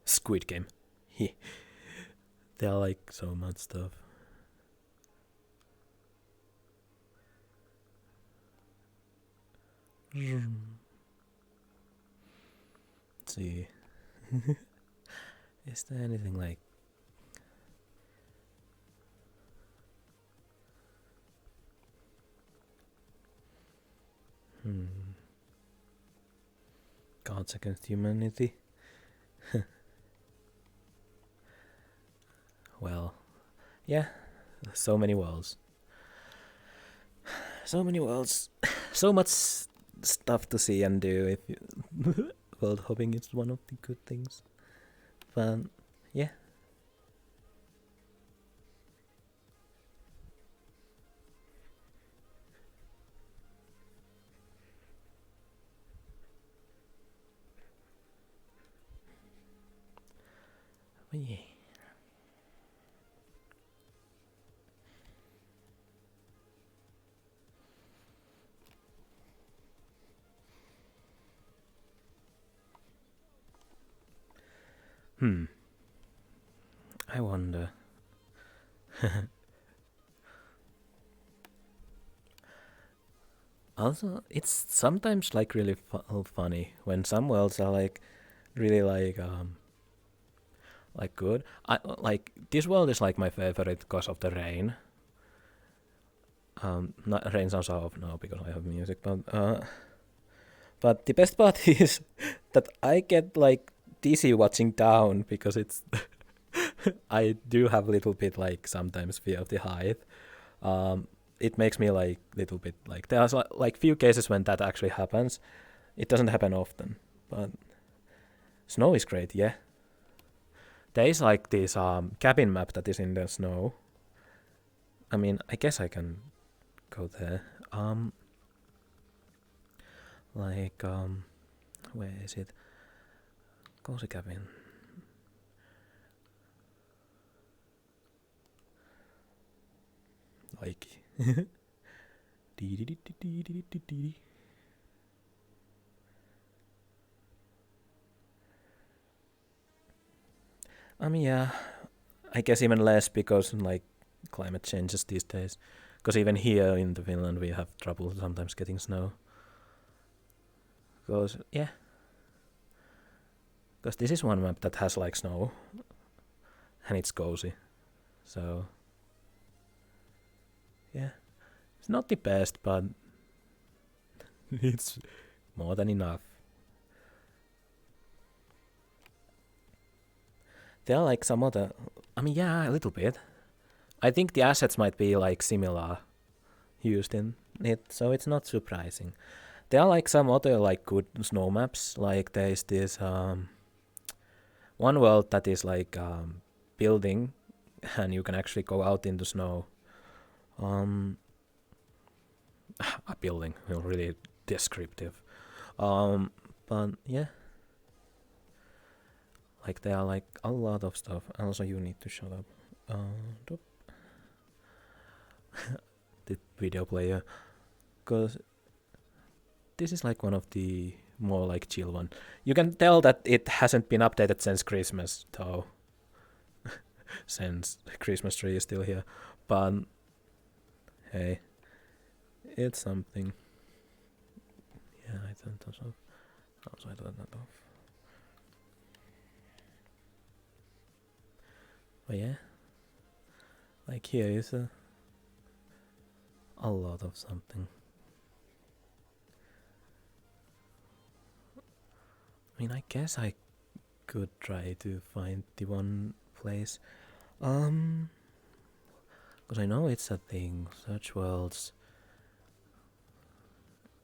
Squid Game. There are like so much stuff. Let's see. Is there anything like Gods Against Humanity? Well, yeah, so many worlds. So many worlds. So much stuff to see and do. If you world hopping is one of the good things. But yeah. But yeah. I wonder. Also, it's sometimes like really funny when some worlds are like really like good. I like this world is like my favorite because of the rain. Not rain sounds off now because I have music, but the best part is that I get like DC watching down because it's I do have a little bit like sometimes fear of the height. It makes me like little bit like there's like few cases when that actually happens. It doesn't happen often, but snow is great. Yeah, there is like this cabin map that is in the snow, I mean, I guess I can go there. Like, where is it? Cozy cabin. Like, I mean, yeah, I guess even less because like climate changes these days. Because even here in the Finland we have trouble sometimes getting snow. Because yeah, because this is one map that has like snow, and it's cozy. So yeah, it's not the best, but it's more than enough. There are like some other. I mean, yeah, a little bit. I think the assets might be like similar used in it, so it's not surprising. There are like some other like good snow maps. Like there's this one world that is like building, and you can actually go out in the snow. A building, really descriptive. But yeah, like there are like a lot of stuff. Also, you need to shut up. The video player, because this is like one of the more like chill one. You can tell that it hasn't been updated since Christmas, though. Since the Christmas tree is still here, but hey, it's something. Yeah, I turned those off. Also, I turned that off. But yeah, like here is a lot of something. I mean, I guess I could try to find the one place. Because I know it's a thing. Search worlds.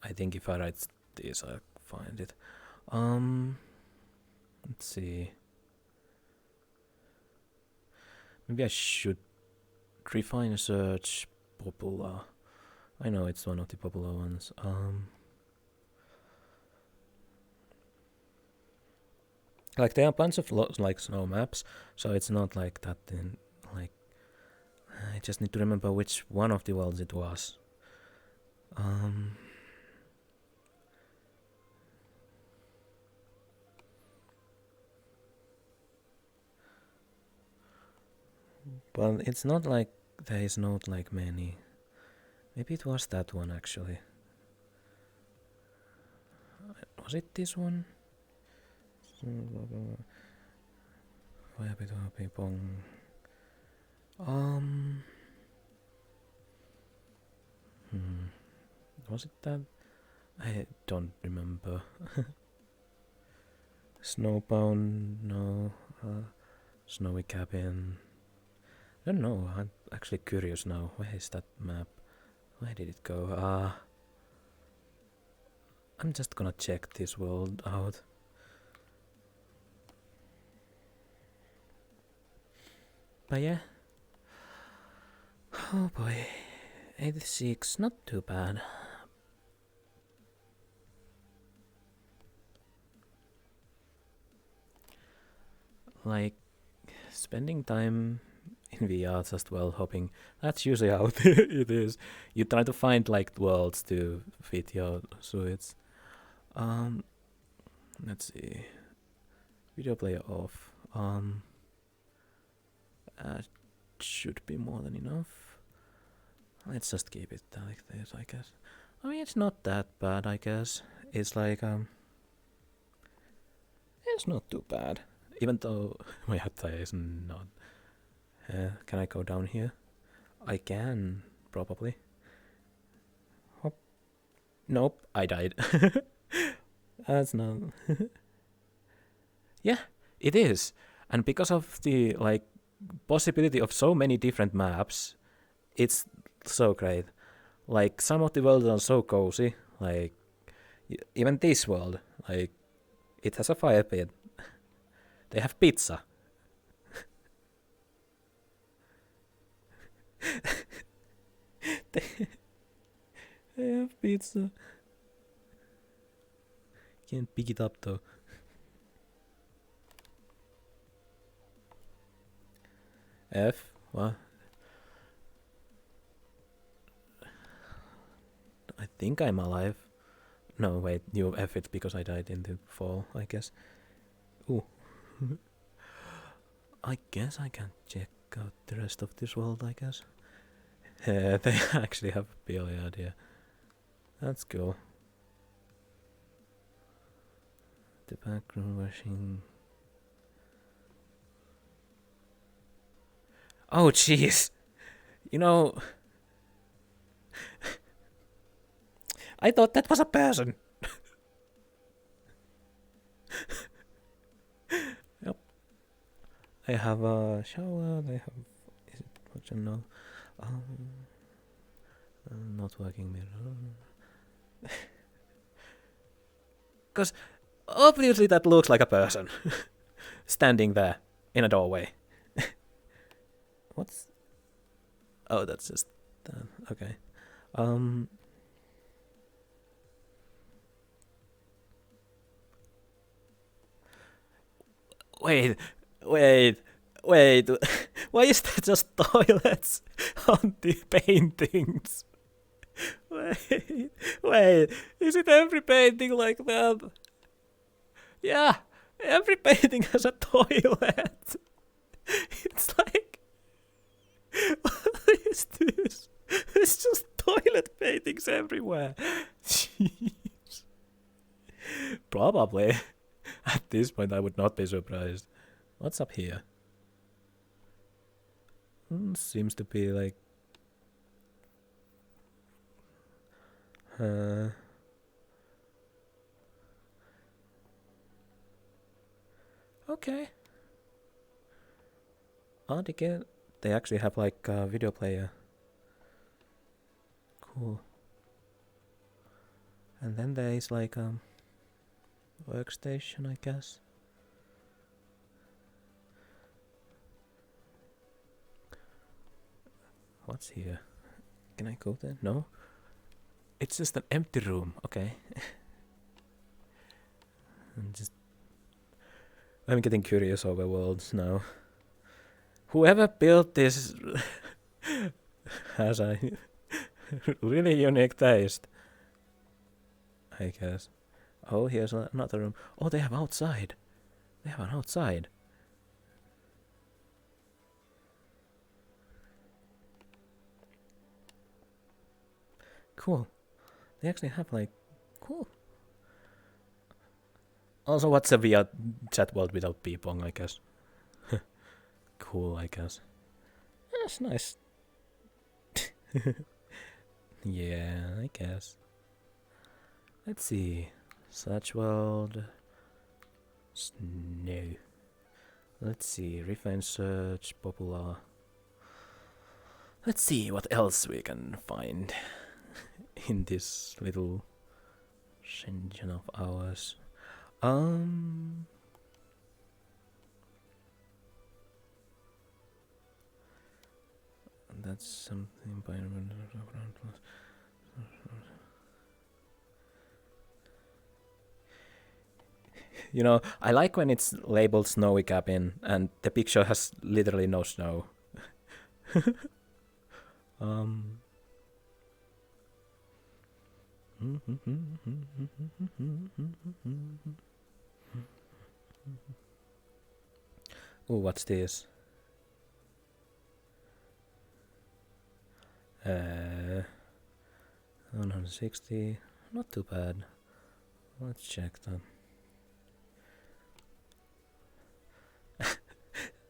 I think if I write this, I'll find it. Let's see. Maybe I should refine search popular. I know it's one of the popular ones. Like there are a bunch of like snow maps, so it's not like that. Then like I just need to remember which one of the worlds it was. But it's not like there is not like many. Maybe it was that one actually. Was it this one? Was it that? I don't remember. Snowbound, no. Snowy cabin. I don't know. I'm actually curious now. Where is that map? Where did it go? I'm just gonna check this world out. But yeah. Oh boy. 86, not too bad. Like, spending time in VR just world hopping, that's usually how it is. You try to find like worlds to fit your suits. Let's see. Video player off. Should be more than enough. Let's just keep it like this, I guess. I mean, it's not that bad, I guess. It's like, it's not too bad. Even though my attire is not. Can I go down here? I can, probably. Hop. Nope, I died. That's not. Yeah, it is. And because of the, like, possibility of so many different maps, it's so great. Like, some of the worlds are so cozy. Like, even this world, like, it has a fire pit. They have pizza. I have pizza. Can't pick it up though. F? What? I think I'm alive. No, wait, you F it because I died in the fall, I guess. Ooh. I guess I can check out the rest of this world, I guess. They actually have a billiard, yeah. That's cool. The background washing. Oh, jeez! You know... I thought that was a person! Yep. I have a shower, I have... Is it what you know? Not working mirror. Because obviously that looks like a person. Standing there in a doorway. What's... Oh, that's just... okay. Wait. Why is there just toilets on the paintings? Wait. Is it every painting like that? Yeah, every painting has a toilet. It's like... What is this? It's just toilet paintings everywhere. Jeez. Probably. At this point, I would not be surprised. What's up here? Seems to be like... Okay. Oh, they actually have like a video player. Cool. And then there is like workstation, I guess. What's here? Can I go there? No? It's just an empty room, okay. I'm getting curious over worlds now. Whoever built this has a really unique taste, I guess. Oh, here's another room. Oh, they have outside. They have an outside. Cool. They actually have like... Cool. Also, what's a VRChat world without people, I guess? Cool, I guess. That's nice. Yeah, I guess. Let's see. Search world. No. Let's see. Refine search. Popular. Let's see what else we can find in this little Shenzhen of ours. That's something by... You know, I like when it's labeled snowy cabin and the picture has literally no snow. Oh, what's this? 160, not too bad. Let's check that.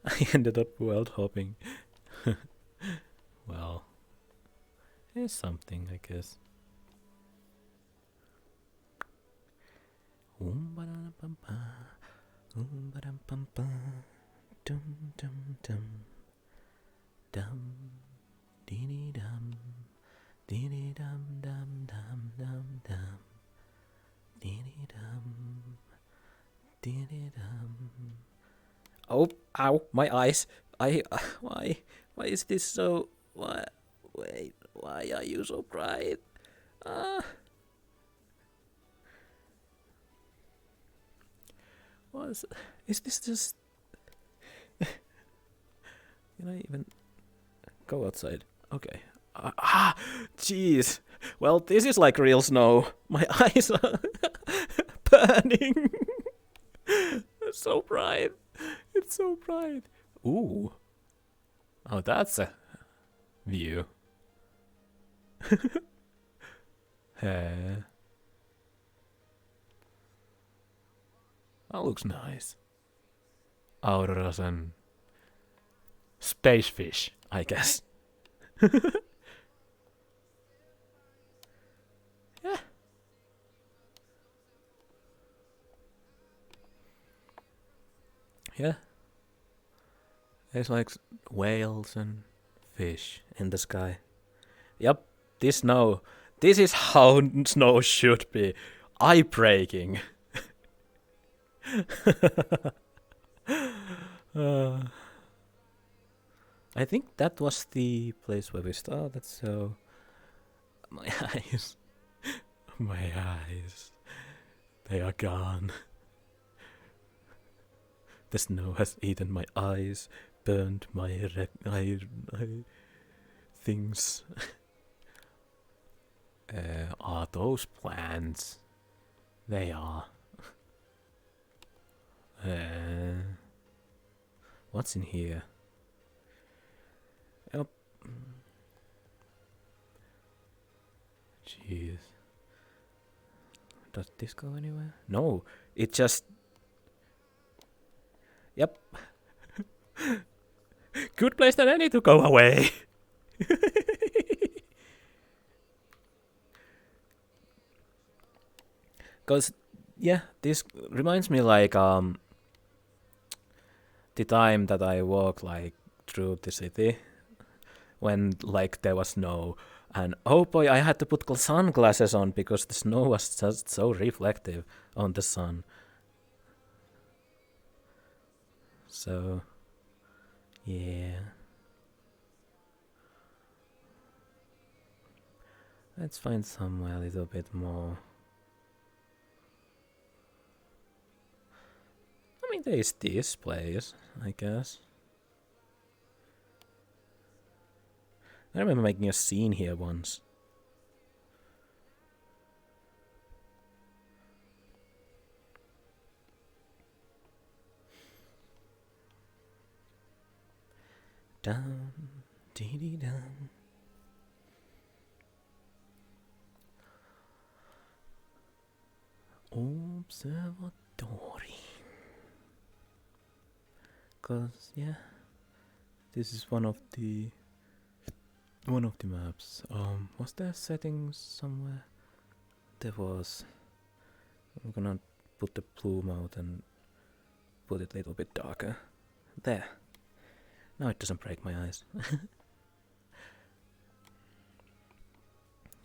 I ended up world hopping. Well, it's something, I guess. Oh, ow, my eyes. Why is this so... What? Wait. Why are you so bright? Is this just... Can I even go outside? Okay. Jeez. Well, this is like real snow. My eyes are burning. It's so bright. It's so bright. Ooh. Oh, that's a view. That looks nice. Auroras and space fish, I guess. Yeah. Yeah. There's like whales and fish in the sky. Yep, this snow. This is how snow should be. Eye-breaking. I think that was the place where we started, so... My eyes... My eyes... They are gone. The snow has eaten my eyes, burned my things. Are those plants? They are. What's in here? Yep. Jeez. Does this go anywhere? No, it just... Yep. Good place that I need to go away. Cause yeah, this reminds me like the time that I walked like through the city when like there was snow, and oh boy, I had to put sunglasses on because the snow was just so reflective on the sun. So yeah, let's find somewhere a little bit more. I mean, there is this place, I guess. I remember making a scene here once. Dum, dee dee dum. Observatory. Cause yeah, this is one of the maps. Was there settings somewhere? There was. I'm gonna put the plume out and put it a little bit darker. There. Now it doesn't break my eyes.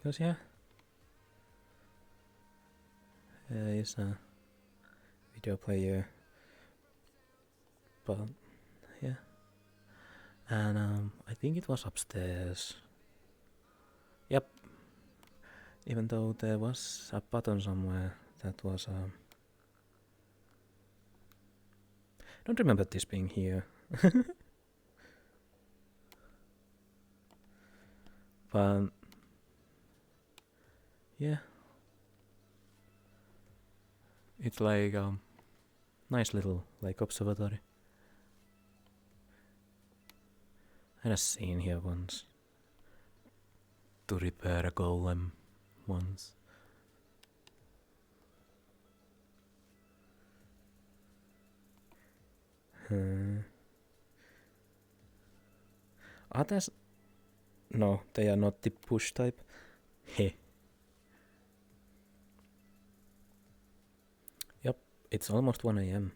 Cause yeah, there is a video player. But yeah, and I think it was upstairs. Yep. Even though there was a button somewhere that was don't remember this being here. But yeah, it's like nice little like observatory. I had a scene here once to repair a golem once. Others? No, they are not the push type. Heh. Yep, it's almost 1 AM.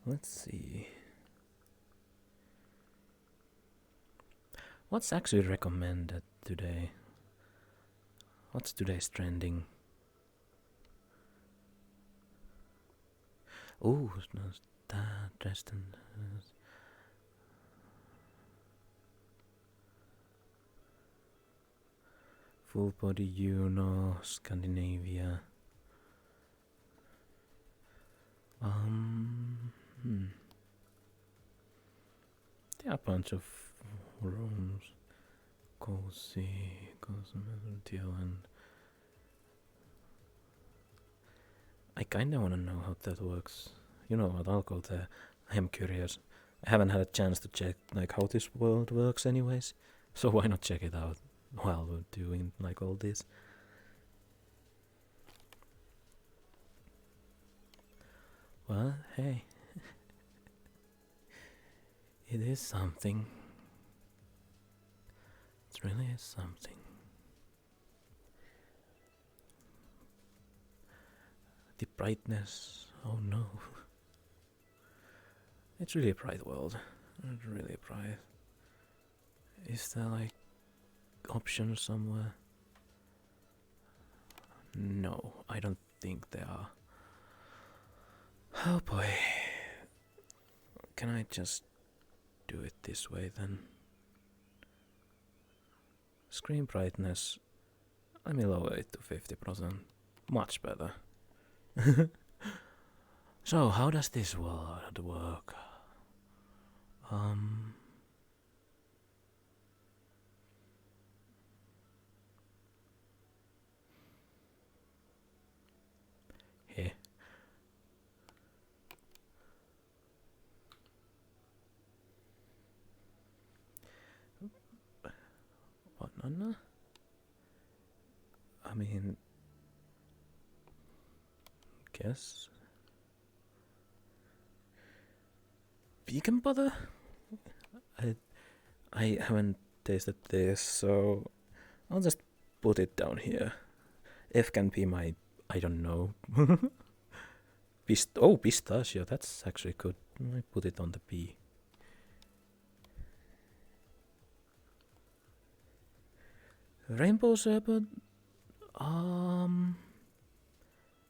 Let's see. What's actually recommended today? What's today's trending? Ooh, that, Dresden. Full body Juno, Scandinavia. There are a bunch of rooms. Cozy, and I kinda wanna know how that works. You know what, I'll go there. I am curious. I haven't had a chance to check like how this world works anyways. So why not check it out while we're doing like all this? Well, hey. It is something. It really is something. The brightness, oh no. It's really a bright world. It's really bright. Is there like options somewhere? No, I don't think there are. Oh boy. Can I just do it this way then? Screen brightness. Let me lower it to 50%. Much better. So, how does this world work? Here. Banana? I mean, guess. Vegan butter? I haven't tasted this, so I'll just put it down here. F can be my, I don't know. Pistachio, that's actually good. I put it on the B. Rainbow sherbet?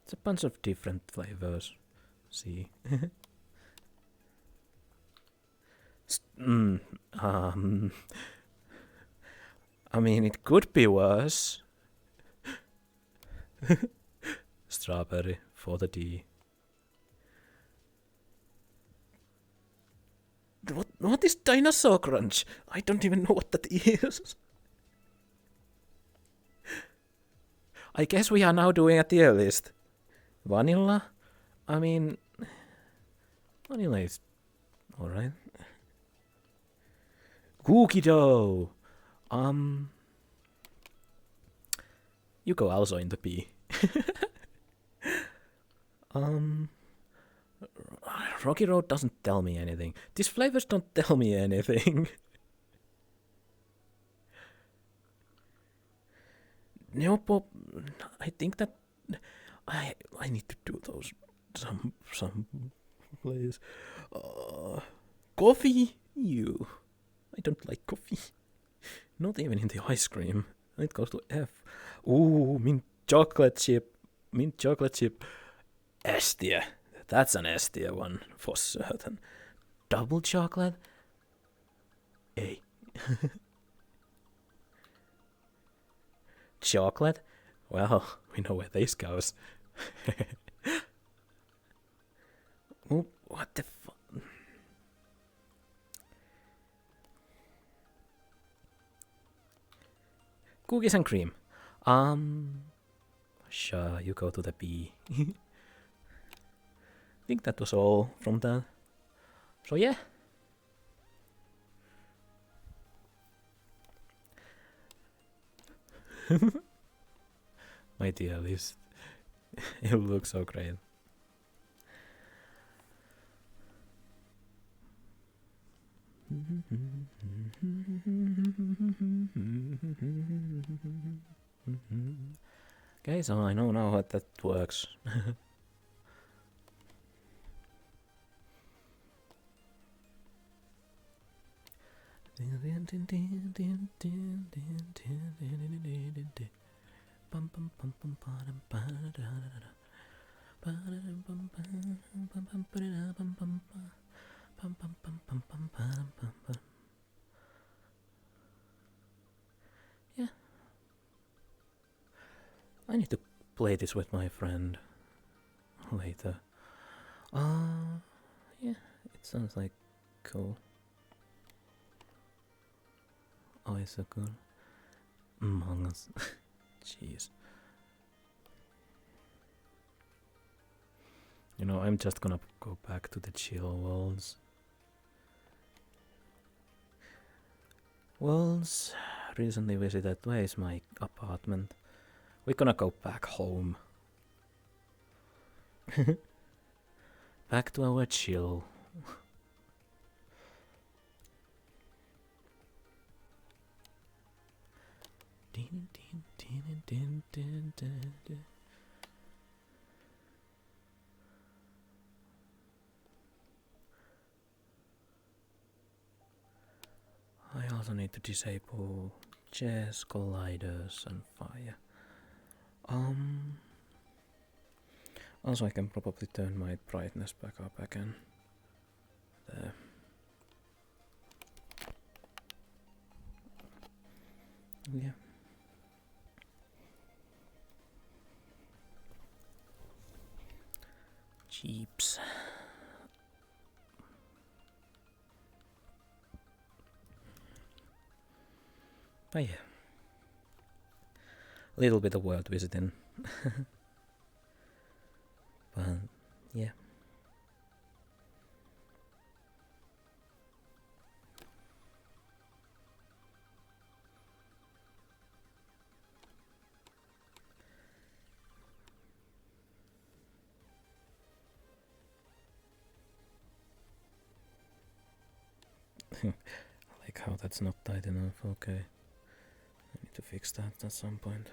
It's a bunch of different flavors. See? I mean, it could be worse. Strawberry for the D. What is dinosaur crunch? I don't even know what that is. I guess we are now doing a tier list. Vanilla? I mean, vanilla is alright. Cookie dough! You go also in the B. Rocky Road doesn't tell me anything. These flavors don't tell me anything. Neopop, I think that I need to do those some plays. Coffee, you. I don't like coffee. Not even in the ice cream. It goes to F. Ooh, mint chocolate chip. S tier. That's an S tier one for certain. Double chocolate? A. Chocolate? Well, we know where this goes. Ooh, what the fuck? Cookies and cream. Sure, you go to the B. I think that was all from that. So yeah. My dear list. It looks so great. Okay, so I know now how that works. Yeah. I need to play this with my friend later. Yeah, it sounds like cool. Oh, it's so cool. Among Us. Jeez. You know, I'm just gonna go back to the chill worlds. Worlds. Recently visited. Where is my apartment? We're gonna go back home. Back to our chill. I also need to disable chess, colliders, and fire. Also, I can probably turn my brightness back up again. There. Yeah. Jeeps. But yeah. A little bit of world visiting. But yeah. Like how that's not tight enough. Okay. I need to fix that at some point.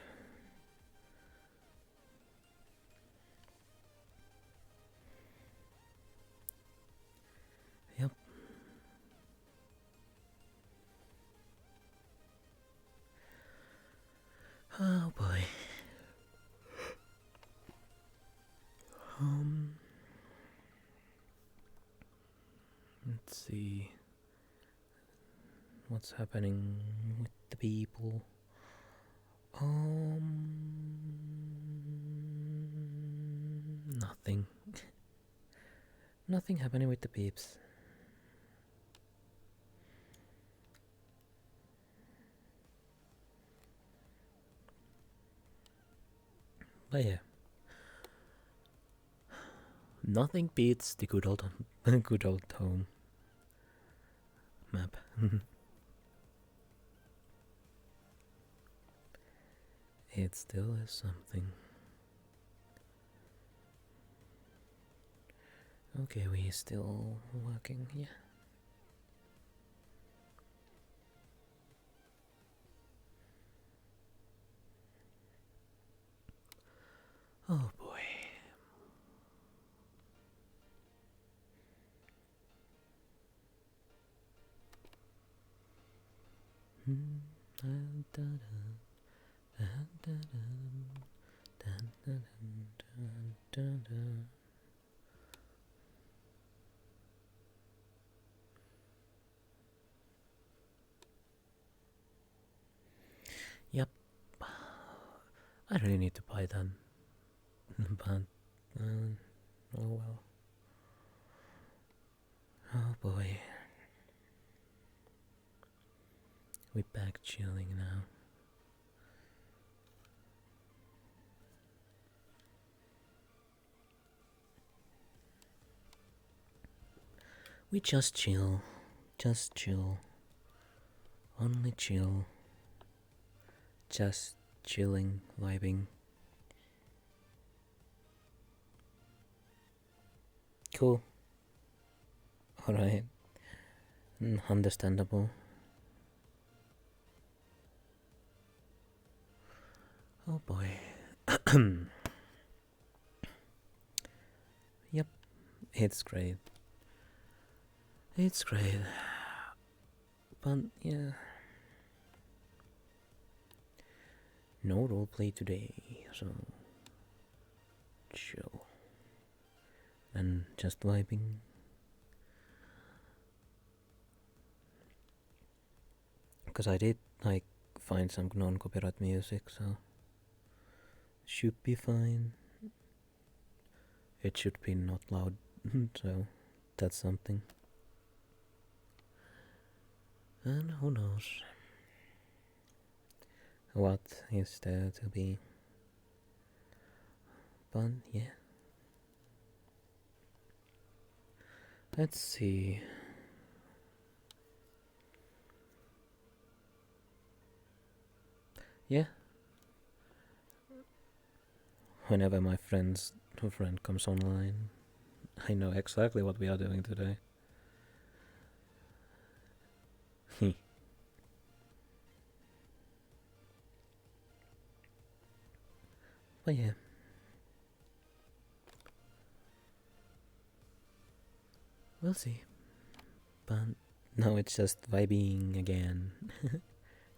Yep. Oh boy. Let's see what's happening with the people. Nothing. Nothing happening with the peeps. But yeah. Nothing beats the good old home map. It still is something. Okay, we still working, yeah. Oh boy. Yep. I really need to buy that. But, oh well. Oh boy. We're back chilling now. We just chill. Just chill. Only chill. Just chilling, vibing. Cool. Alright. Understandable. Oh boy. Yep. It's great. It's great. But yeah. No roleplay today, so chill. and just vibing. Because I did like find some non-copyright music, so should be fine. It should be not loud, so that's something. And who knows what is there to be. But yeah. Let's see. Yeah. Whenever my friend comes online, I know exactly what we are doing today. But yeah. We'll see. But no, it's just vibing again.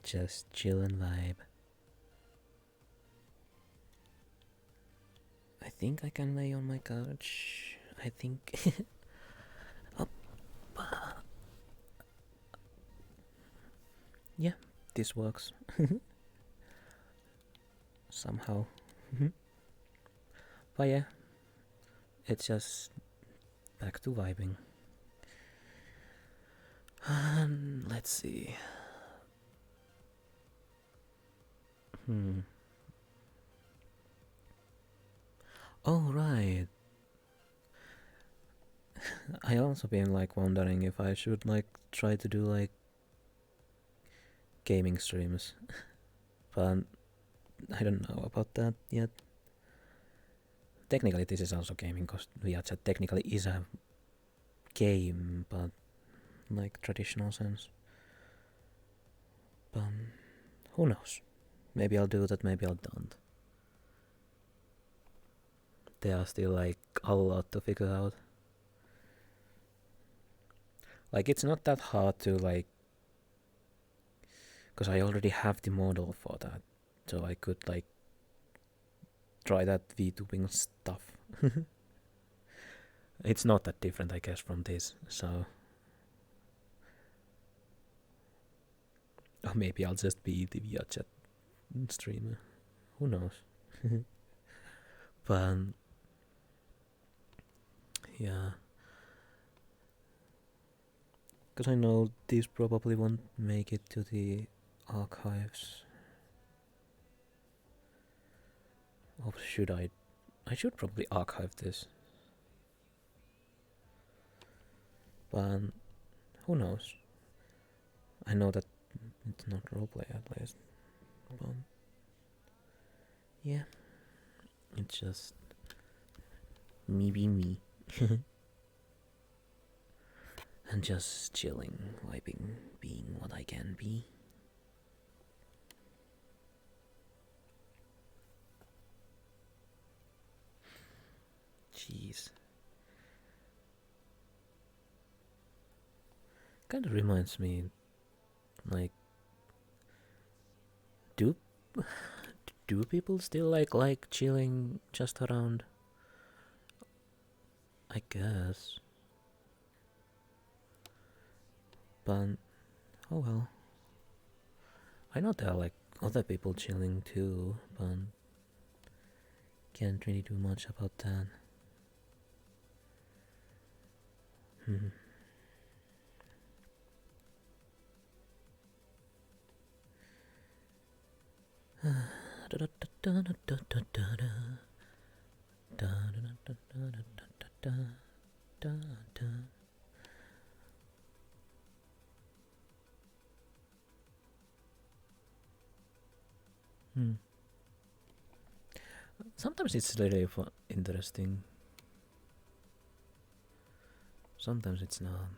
Just chill and vibe. I think I can lay on my couch. I think. Oh, yeah, this works. Somehow. But yeah, it's just back to vibing. Let's see. Oh, right. I also been like wondering if I should like try to do like gaming streams. But I don't know about that yet. Technically this is also gaming because VRChat technically is a game, but like traditional sense. But who knows? Maybe I'll do that, maybe I don't. There are still like a lot to figure out. Like it's not that hard to like, because I already have the model for that, so I could like try that VTubing stuff. It's not that different, I guess, from this. So, or maybe I'll just be the VRChat streamer. Who knows? But yeah, because I know these probably won't make it to the archives. Or should I? I should probably archive this. But who knows? I know that it's not roleplay at least. But yeah, it's just me being me. And just chilling, vibing, being what I can be. Jeez. Kind of reminds me, like, do do people still like chilling just around? I guess. But oh well. I know there are like other people chilling too, but can't really do much about that. Sometimes it's really interesting. Sometimes it's not.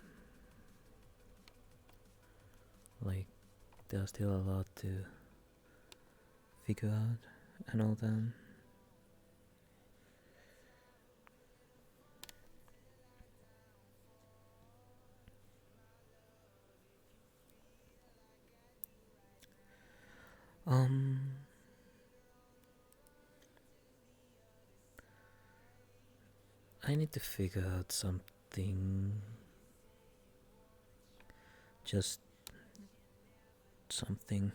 Like, there's still a lot to figure out and all that. I need to figure out something. Just something.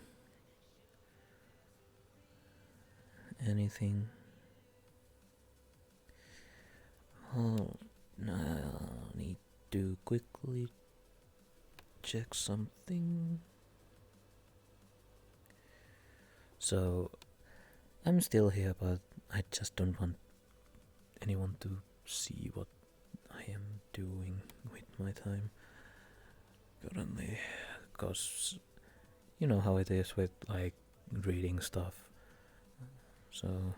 Anything. Oh, no, I need to quickly check something. So, I'm still here, but I just don't want anyone to see what I am doing with my time currently. Because you know how it is with like reading stuff. So,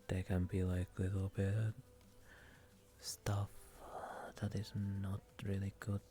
there can be like little bit of stuff that is not really good.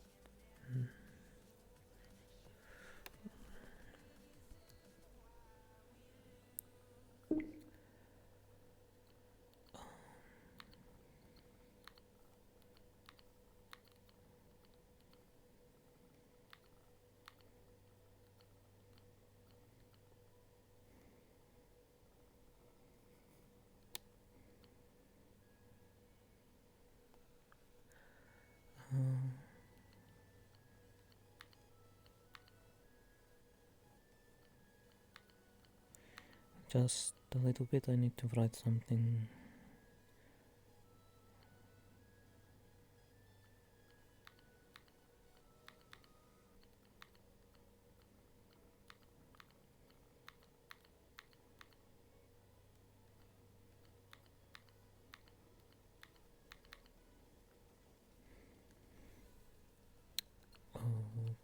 Just a little bit, I need to write something.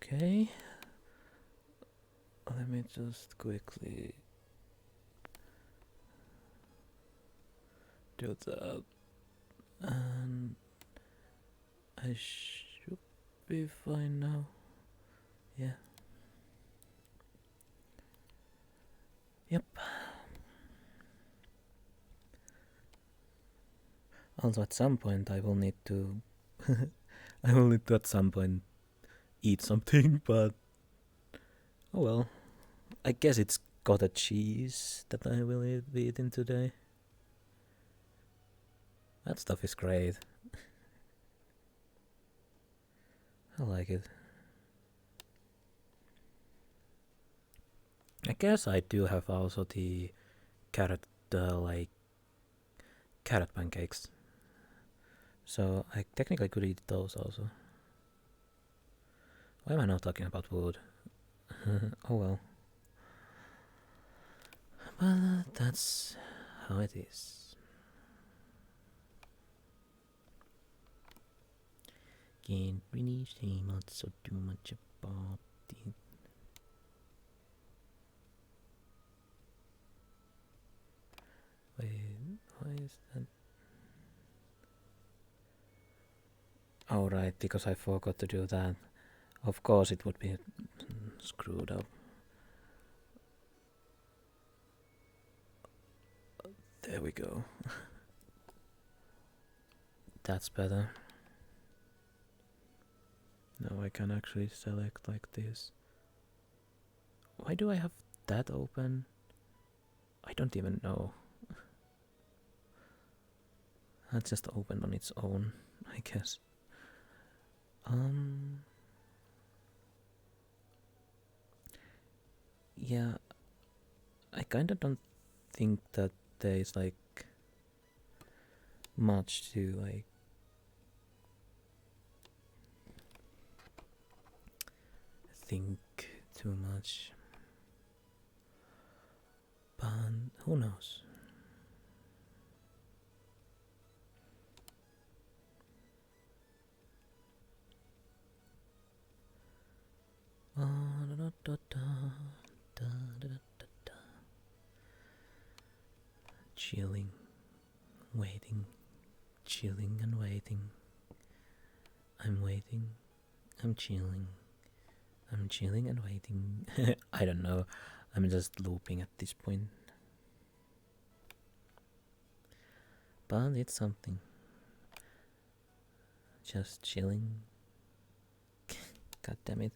Okay. Let me just quickly do that. And I should be fine now. Yeah. Yep. Also, at some point, I will need to. I will need to at some point eat something, but. Oh well. I guess it's cottage cheese that I will be eating today. That stuff is great. I like it. I guess I do have also the carrot, like carrot pancakes. So I technically could eat those also. Why am I not talking about food? Oh well. But that's how it is. Can't really say much so too much about it. Wait, why is that? Oh right, because I forgot to do that. Of course it would be screwed up. There we go. That's better. Now I can actually select like this. Why do I have that open? I don't even know. That's just opened on its own, I guess. Yeah, I kinda don't think that there is like much to like think too much. But who knows? Chilling, waiting, chilling and waiting. I'm waiting, I'm chilling. I'm chilling and waiting. I don't know. I'm just looping at this point. But it's something. Just chilling. God damn it.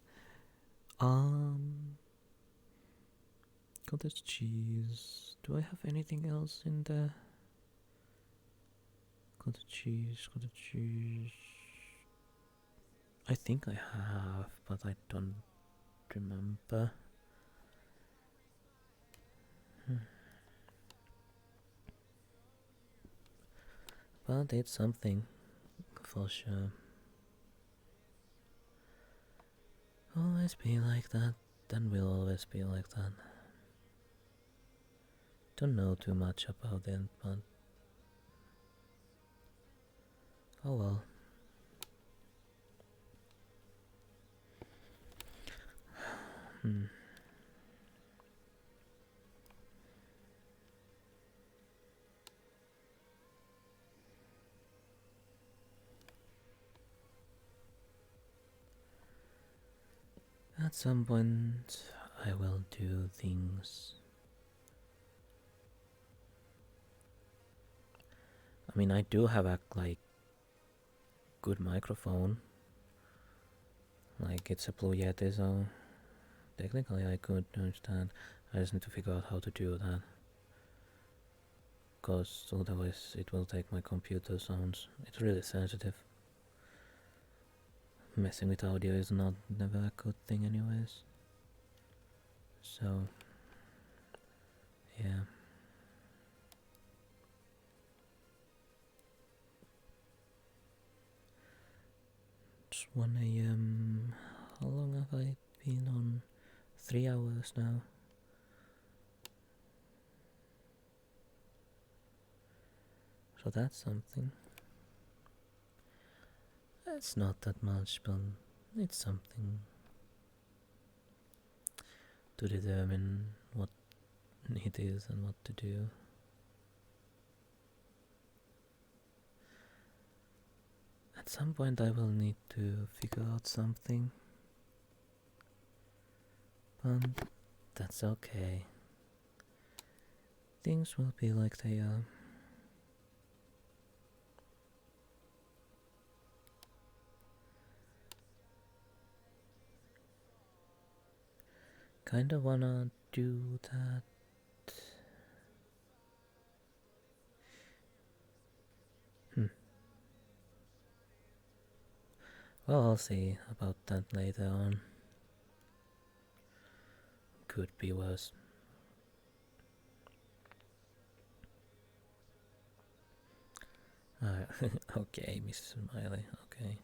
Cottage cheese. Do I have anything else in there? cottage cheese. I think I have, but I don't remember. But it's something for sure. Always be like that, then we'll always be like that. Don't know too much about it, but oh well. At some point, I will do things. I mean, I do have a good microphone. Like it's a Blue Yeti, so technically I could understand. I just need to figure out how to do that. Because otherwise it will take my computer sounds. It's really sensitive. Messing with audio is never a good thing anyways. So yeah. It's 1 AM. How long have I been on? 3 hours now. So that's something. It's not that much, but it's something to determine what it is and what to do. At some point I will need to figure out something, but that's okay. Things will be like they are. Kinda wanna do that. Well, I'll see about that later on. Could be worse. Okay, Mrs. Smiley, okay.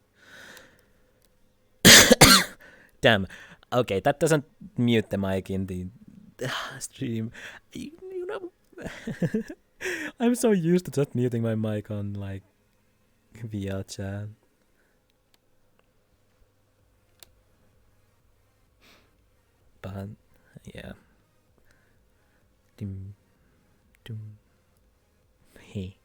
Damn. Okay, that doesn't mute the mic in the stream. You know, I'm so used to just muting my mic on like VRChat. But yeah. Dum, dum. Hey.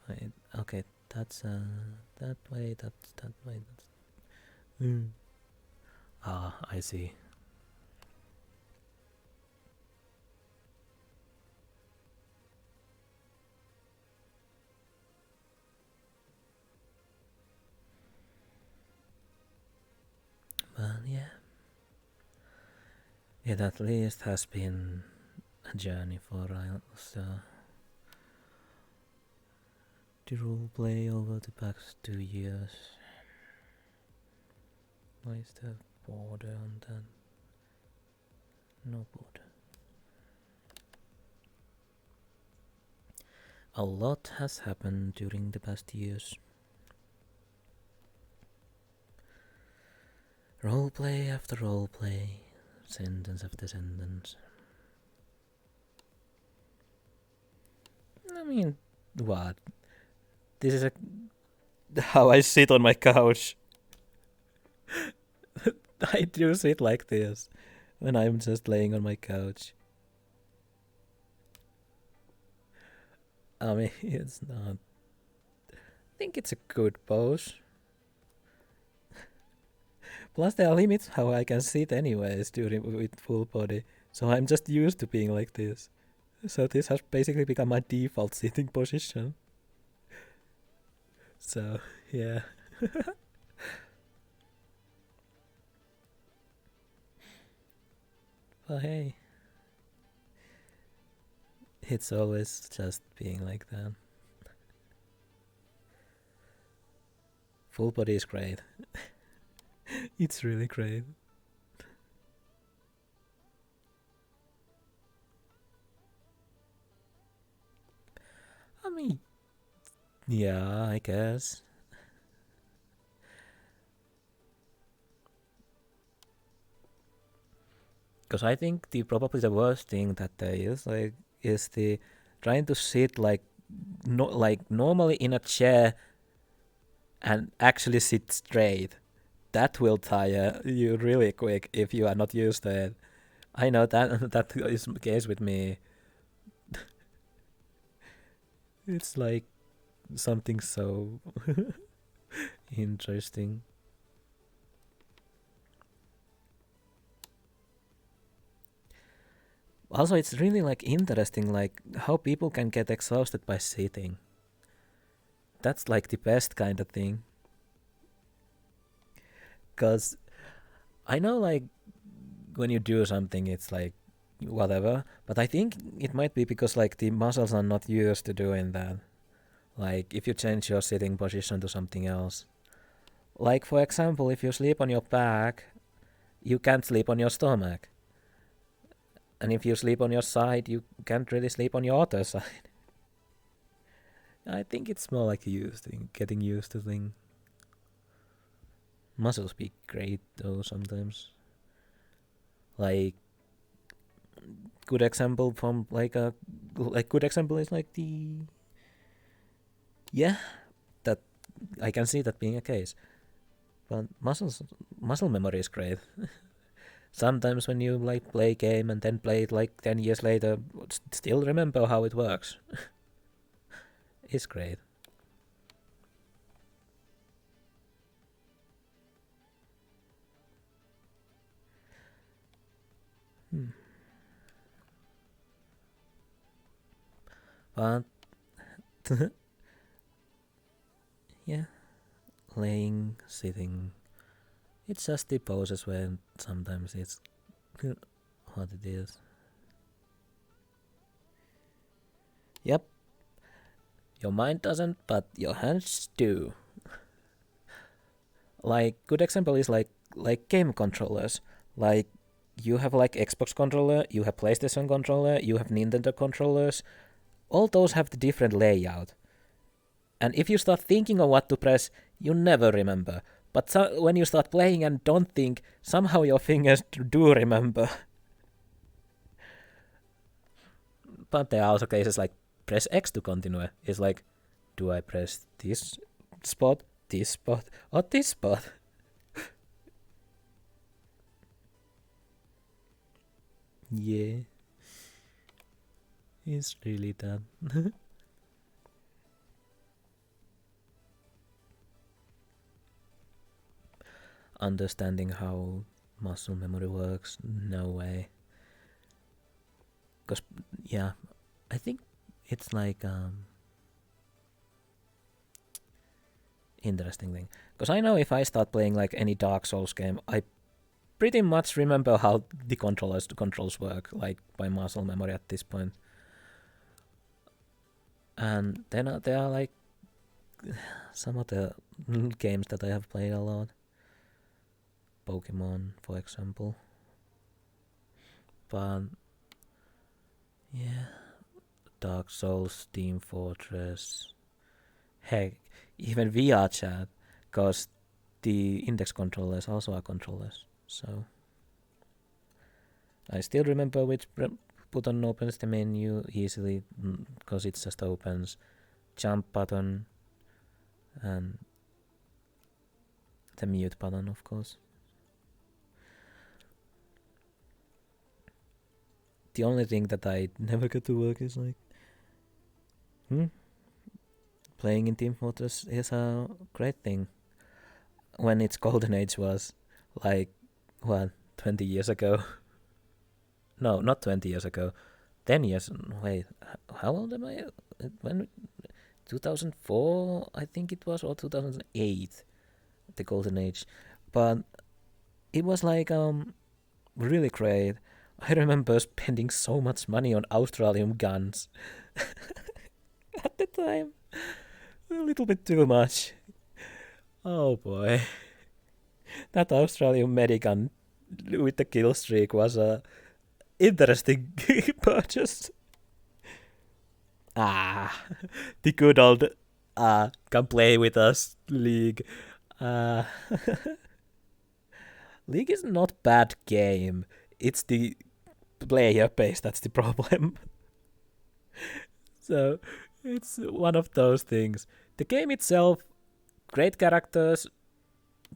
Wait, okay, that's that way, that's that way, that's Ah, I see. But yeah. It at least has been a journey for us to roleplay over the past 2 years. Why is there border on that? No border. A lot has happened during the past years. Roleplay after roleplay, sentence after sentence. I mean, what? This is how I sit on my couch. I do sit like this when I'm just laying on my couch. I mean, it's not. I think it's a good pose. Plus, there are limits how I can sit anyways with full body. So I'm just used to being like this. So this has basically become my default sitting position. So, yeah. But hey, it's always just being like that. Full body is great. It's really great. I mean, yeah, I guess. Because I think probably the worst thing that there is is the trying to sit like normally in a chair and actually sit straight. That will tire you really quick if you are not used to it. I know that that is the case with me. It's like something so interesting. Also, it's really like interesting, like how people can get exhausted by sitting. That's like the best kind of thing. Cause I know like when you do something, it's like whatever. But I think it might be because like the muscles are not used to doing that. Like if you change your sitting position to something else. Like for example, if you sleep on your back, you can't sleep on your stomach. And if you sleep on your side, you can't really sleep on your other side. I think it's more like getting used to things. Muscles be great though sometimes. Like good example from good example is like that I can see that being a case. But muscle memory is great. Sometimes when you like play a game and then play it like 10 years later, still remember how it works. It's great. But yeah, laying, sitting, it's just the poses where sometimes it's what it is. Yep. Your mind doesn't, but your hands do. Like good example is like game controllers. Like you have like Xbox controller, you have PlayStation controller, you have Nintendo controllers. All those have the different layout. And if you start thinking of what to press, you never remember. But when you start playing and don't think, somehow your fingers do remember. But there are also cases like press X to continue. It's like, do I press this spot, or this spot? Yeah. It's really that. Understanding how muscle memory works, no way. Because, yeah, I think it's like interesting thing. Because I know if I start playing like any Dark Souls game, I pretty much remember how the controls work, like by muscle memory at this point. And then there are like some of the games that I have played a lot. Pokemon, for example. But yeah, Dark Souls, Team Fortress, heck, even VRChat, because the index controllers also are controllers. So I still remember which button opens the menu easily, because it just opens. Jump button and the mute button, of course. The only thing that I never get to work is like, playing in Team Fortress is a great thing. When its golden age was like, what, 20 years ago? No, not 20 years ago. 10 years. Wait, how old am I? When 2004, I think it was, or 2008, the golden age. But it was like really great. I remember spending so much money on Australian guns at the time. A little bit too much. Oh boy. That Australian medican with the kill streak was a interesting purchase. Ah, the good old can play with us league. Uh, League is not bad game. It's the player base that's the problem. So it's one of those things. The game itself, great characters,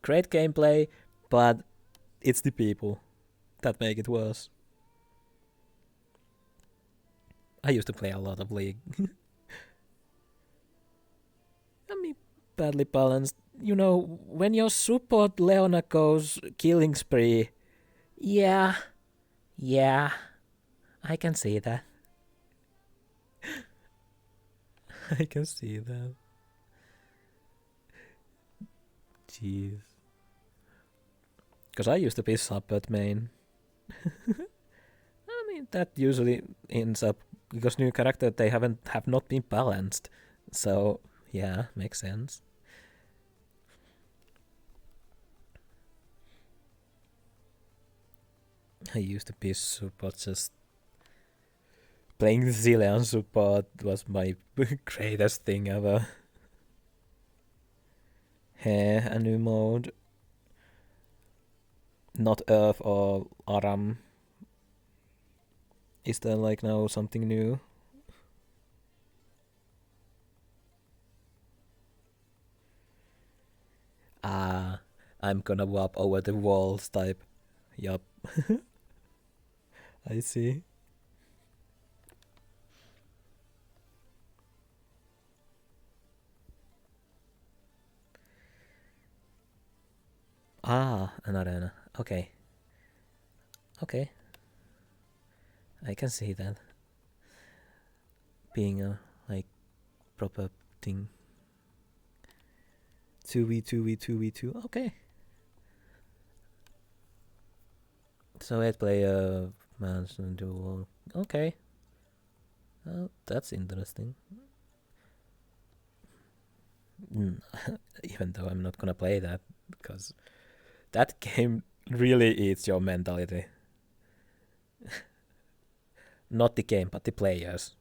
great gameplay, but it's the people that make it worse. I used to play a lot of League. I mean, badly balanced. You know, when your support Leona goes killing spree, yeah, yeah, I can see that. I can see that. Jeez. Because I used to be support main. I mean, that usually ends up because new character they have not been balanced. So yeah, makes sense. I used to be support, just playing Zilean support was my greatest thing ever. Hey, a new mode. Not Earth or Aram. Is there like now something new? Ah, I'm gonna warp over the walls type. Yup. I see. Ah, an arena. Okay. Okay. I can see that. Being a like proper thing. 2v2v2v2. Okay. So 8-player mansion duel. Okay. Well, that's interesting. Even though I'm not gonna play that because that game really eats your mentality. Not the game, but the players.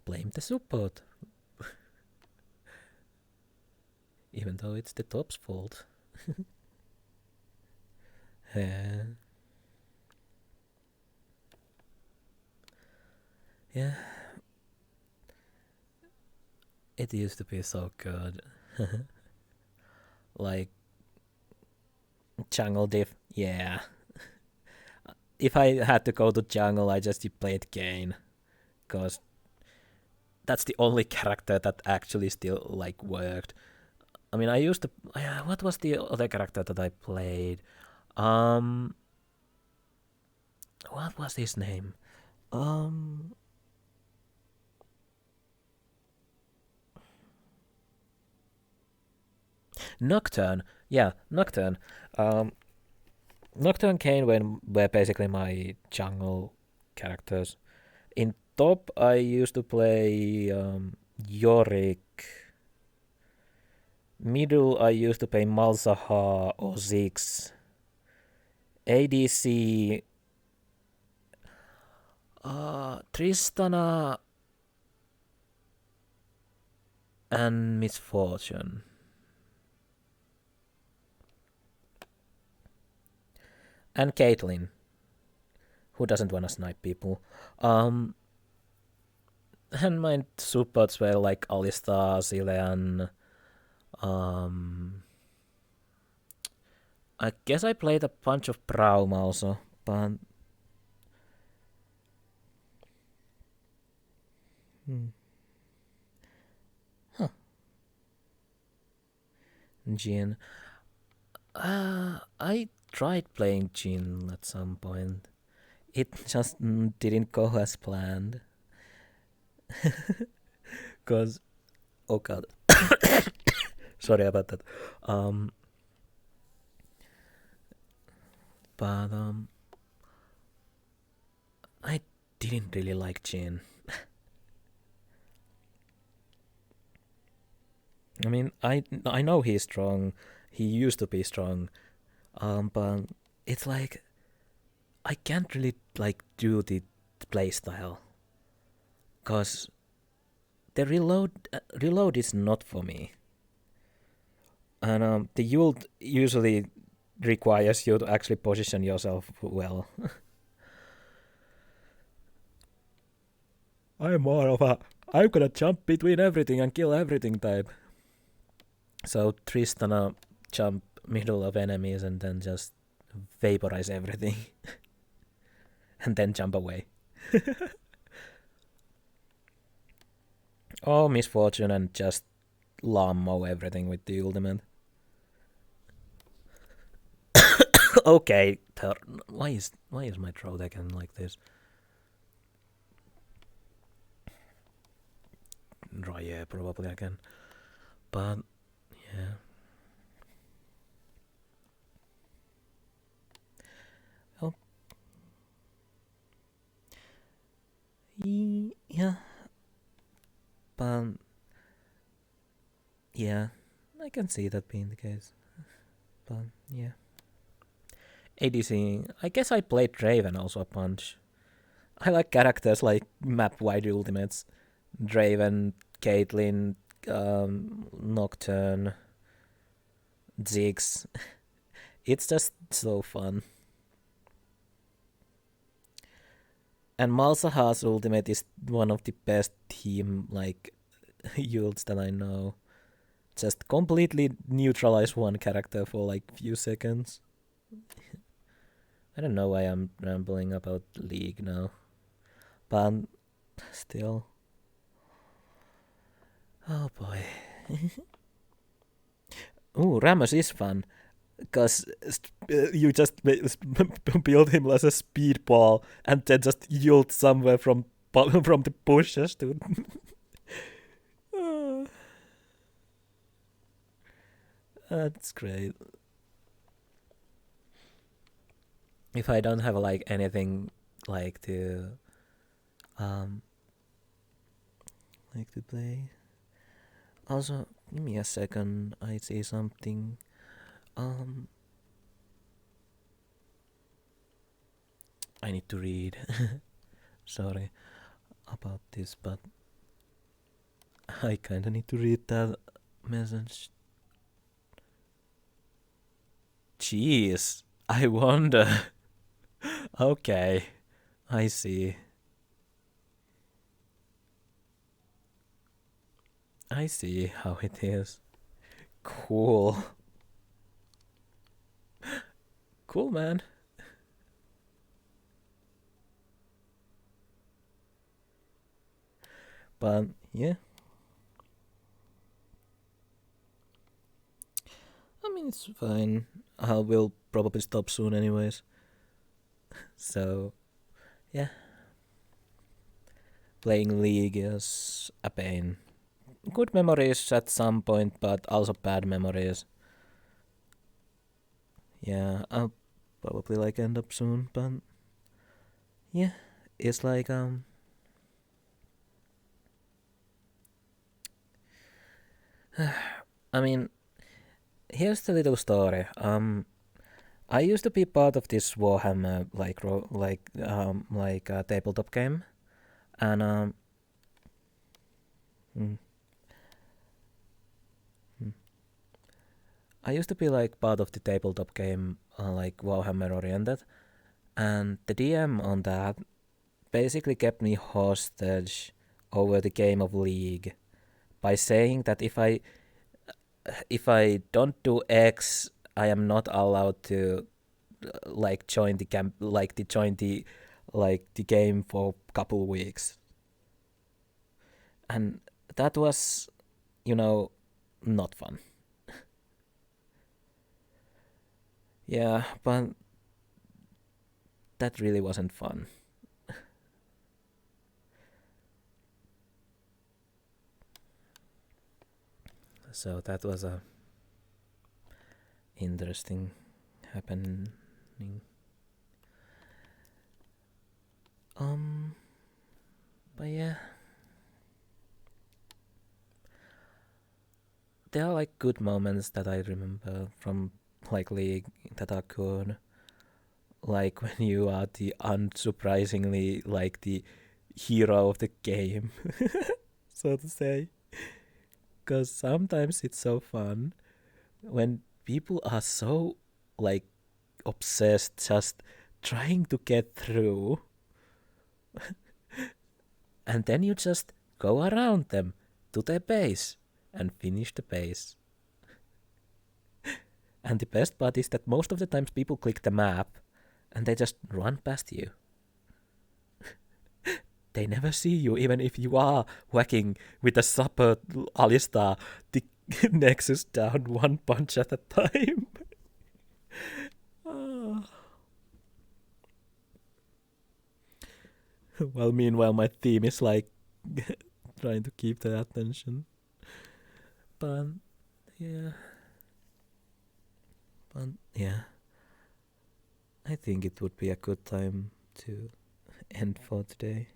Blame the support. Even though it's the top's fault. Yeah. It used to be so good. Like jungle diff. Yeah. If I had to go to jungle, I just played Kane, cause that's the only character that actually still like worked. I mean, I used to. What was the other character that I played? Um, what was his name? Um, Nocturne. Yeah, Nocturne. Nocturne Kane were basically my jungle characters. In top, I used to play Yorick. Middle, I used to play Malzahar or Ziggs. ADC, Tristana and Misfortune. And Caitlyn, who doesn't wanna snipe people. And my supports were like Alistar, Zilean. I guess I played a bunch of Braum also, but huh. Jin. I tried playing Jin at some point. It just didn't go as planned. Cause oh god, sorry about that. But I didn't really like Jin. I mean, I know he's strong. He used to be strong. But it's like I can't really like do the playstyle, cause the reload is not for me, and the ult usually requires you to actually position yourself well. I'm more of a I'm gonna jump between everything and kill everything type. So Tristana jump middle of enemies and then just vaporize everything and then jump away. Oh, misfortune and just lawnmow everything with the ultimate. Okay, why is my throat again like this? Right, yeah, probably again. But yeah. Oh. Yeah. But yeah, I can see that being the case. But yeah. ADC, I guess I played Draven also a bunch. I like characters like map wide ultimates. Draven, Caitlyn, Nocturne, Ziggs. It's just so fun. And Malzahar's ultimate is one of the best team like ults that I know. Just completely neutralize one character for like few seconds. I don't know why I'm rambling about League now. But still. Oh boy. Ooh, Ramos is fun. Because you just build him as a speedball and then just ult somewhere from the bushes, dude. That's great. If I don't have like anything like to play. Also, give me a second. I see something. I need to read. Sorry about this, but I kinda need to read that message. Jeez, I wonder. Okay, I see. I see how it is. Cool. Cool, man. But yeah. I mean, it's fine. I will probably stop soon, anyways. So, yeah. Playing League is a pain. Good memories at some point, but also bad memories. Yeah, I'll probably like end up soon, but yeah, it's like I mean, here's the little story. I used to be part of this Warhammer like tabletop game, and mm, mm. I used to be like part of the tabletop game like Warhammer oriented, and the DM on that basically kept me hostage over the game of League by saying that if I don't do X, I am not allowed to like join the camp, join the game for a couple weeks, and that was, not fun. Yeah, but that really wasn't fun. So that was a interesting happening. But yeah, there are like good moments that I remember from like League that are good. Like when you are the unsurprisingly like the hero of the game, so to say. Because sometimes it's so fun when people are so like obsessed just trying to get through, and then you just go around them to their base and finish the base. And the best part is that most of the times people click the map and they just run past you. They never see you, even if you are whacking with a super Alistar the Nexus down one punch at a time. Well, meanwhile, my team is like trying to keep their attention. But yeah. But yeah. I think it would be a good time to end for today.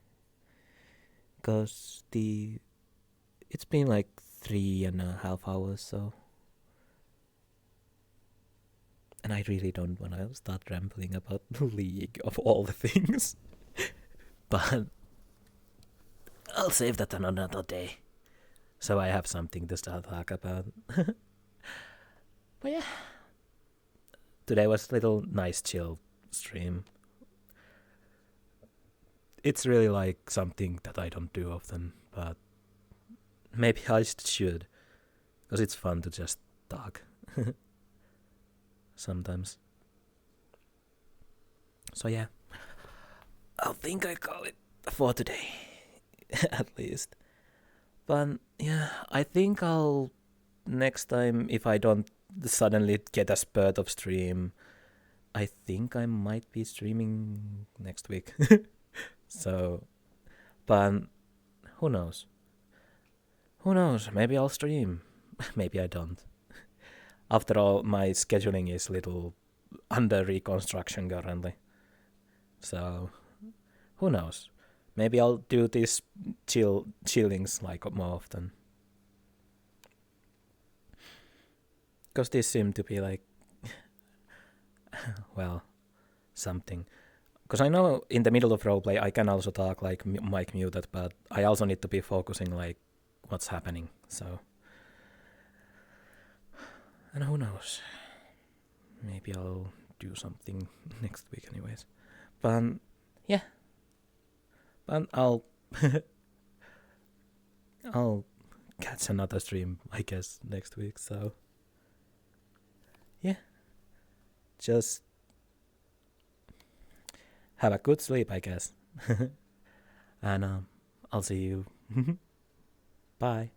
Because it's been like 3.5 hours, so. And I really don't want to start rambling about the League of all the things. But I'll save that on another day. So I have something to start talk about. But yeah. Today was a little nice chill stream. It's really like something that I don't do often, but maybe I should. Because it's fun to just talk. Sometimes. So yeah. I think I call it for today. At least. But yeah, I think I'll next time, if I don't suddenly get a spurt of stream, I think I might be streaming next week. So, but who knows? Who knows? Maybe I'll stream. Maybe I don't. After all, my scheduling is little under reconstruction currently. So, who knows? Maybe I'll do these chillings like more often. Because these seem to be like, well, something. Because I know in the middle of roleplay I can also talk like mic muted, but I also need to be focusing like what's happening. So, and who knows? Maybe I'll do something next week, anyways. But yeah, but I'll catch another stream, I guess, next week. So yeah, just have a good sleep, I guess. And I'll see you. Bye.